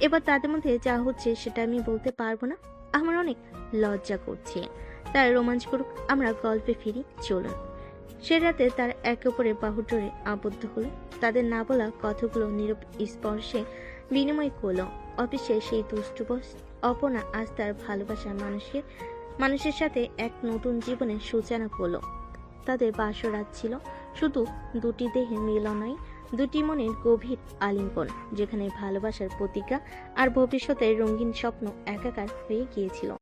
Speaker 3: এবার তাদের মধ্যে যা হচ্ছে সেটা আমি বলতে পারবো না। আমার অনেক লজ্জা করছে। তার রোমাঞ্চ করুক, আমরা গল্পে ফিরি, চলুন। সে রাতে তার একে অপরের বাহুডোরে আবদ্ধ হলো। তাদের না বলা কথাগুলো নীরব স্পর্শে বিনিময় করলো। অফিসে সেই দুষ্টু বস অপর্ণা আজ তার ভালোবাসার মানুষের সাথে এক নতুন জীবনের সূচনা করলো। তাদের বাসরাত ছিল শুধু দুটি দেহের মিলন নয়, দুটি মনের গভীর আলিঙ্গন, যেখানে ভালোবাসার প্রতিজ্ঞা আর ভবিষ্যতের রঙিন স্বপ্ন একাকার হয়ে গিয়েছিল।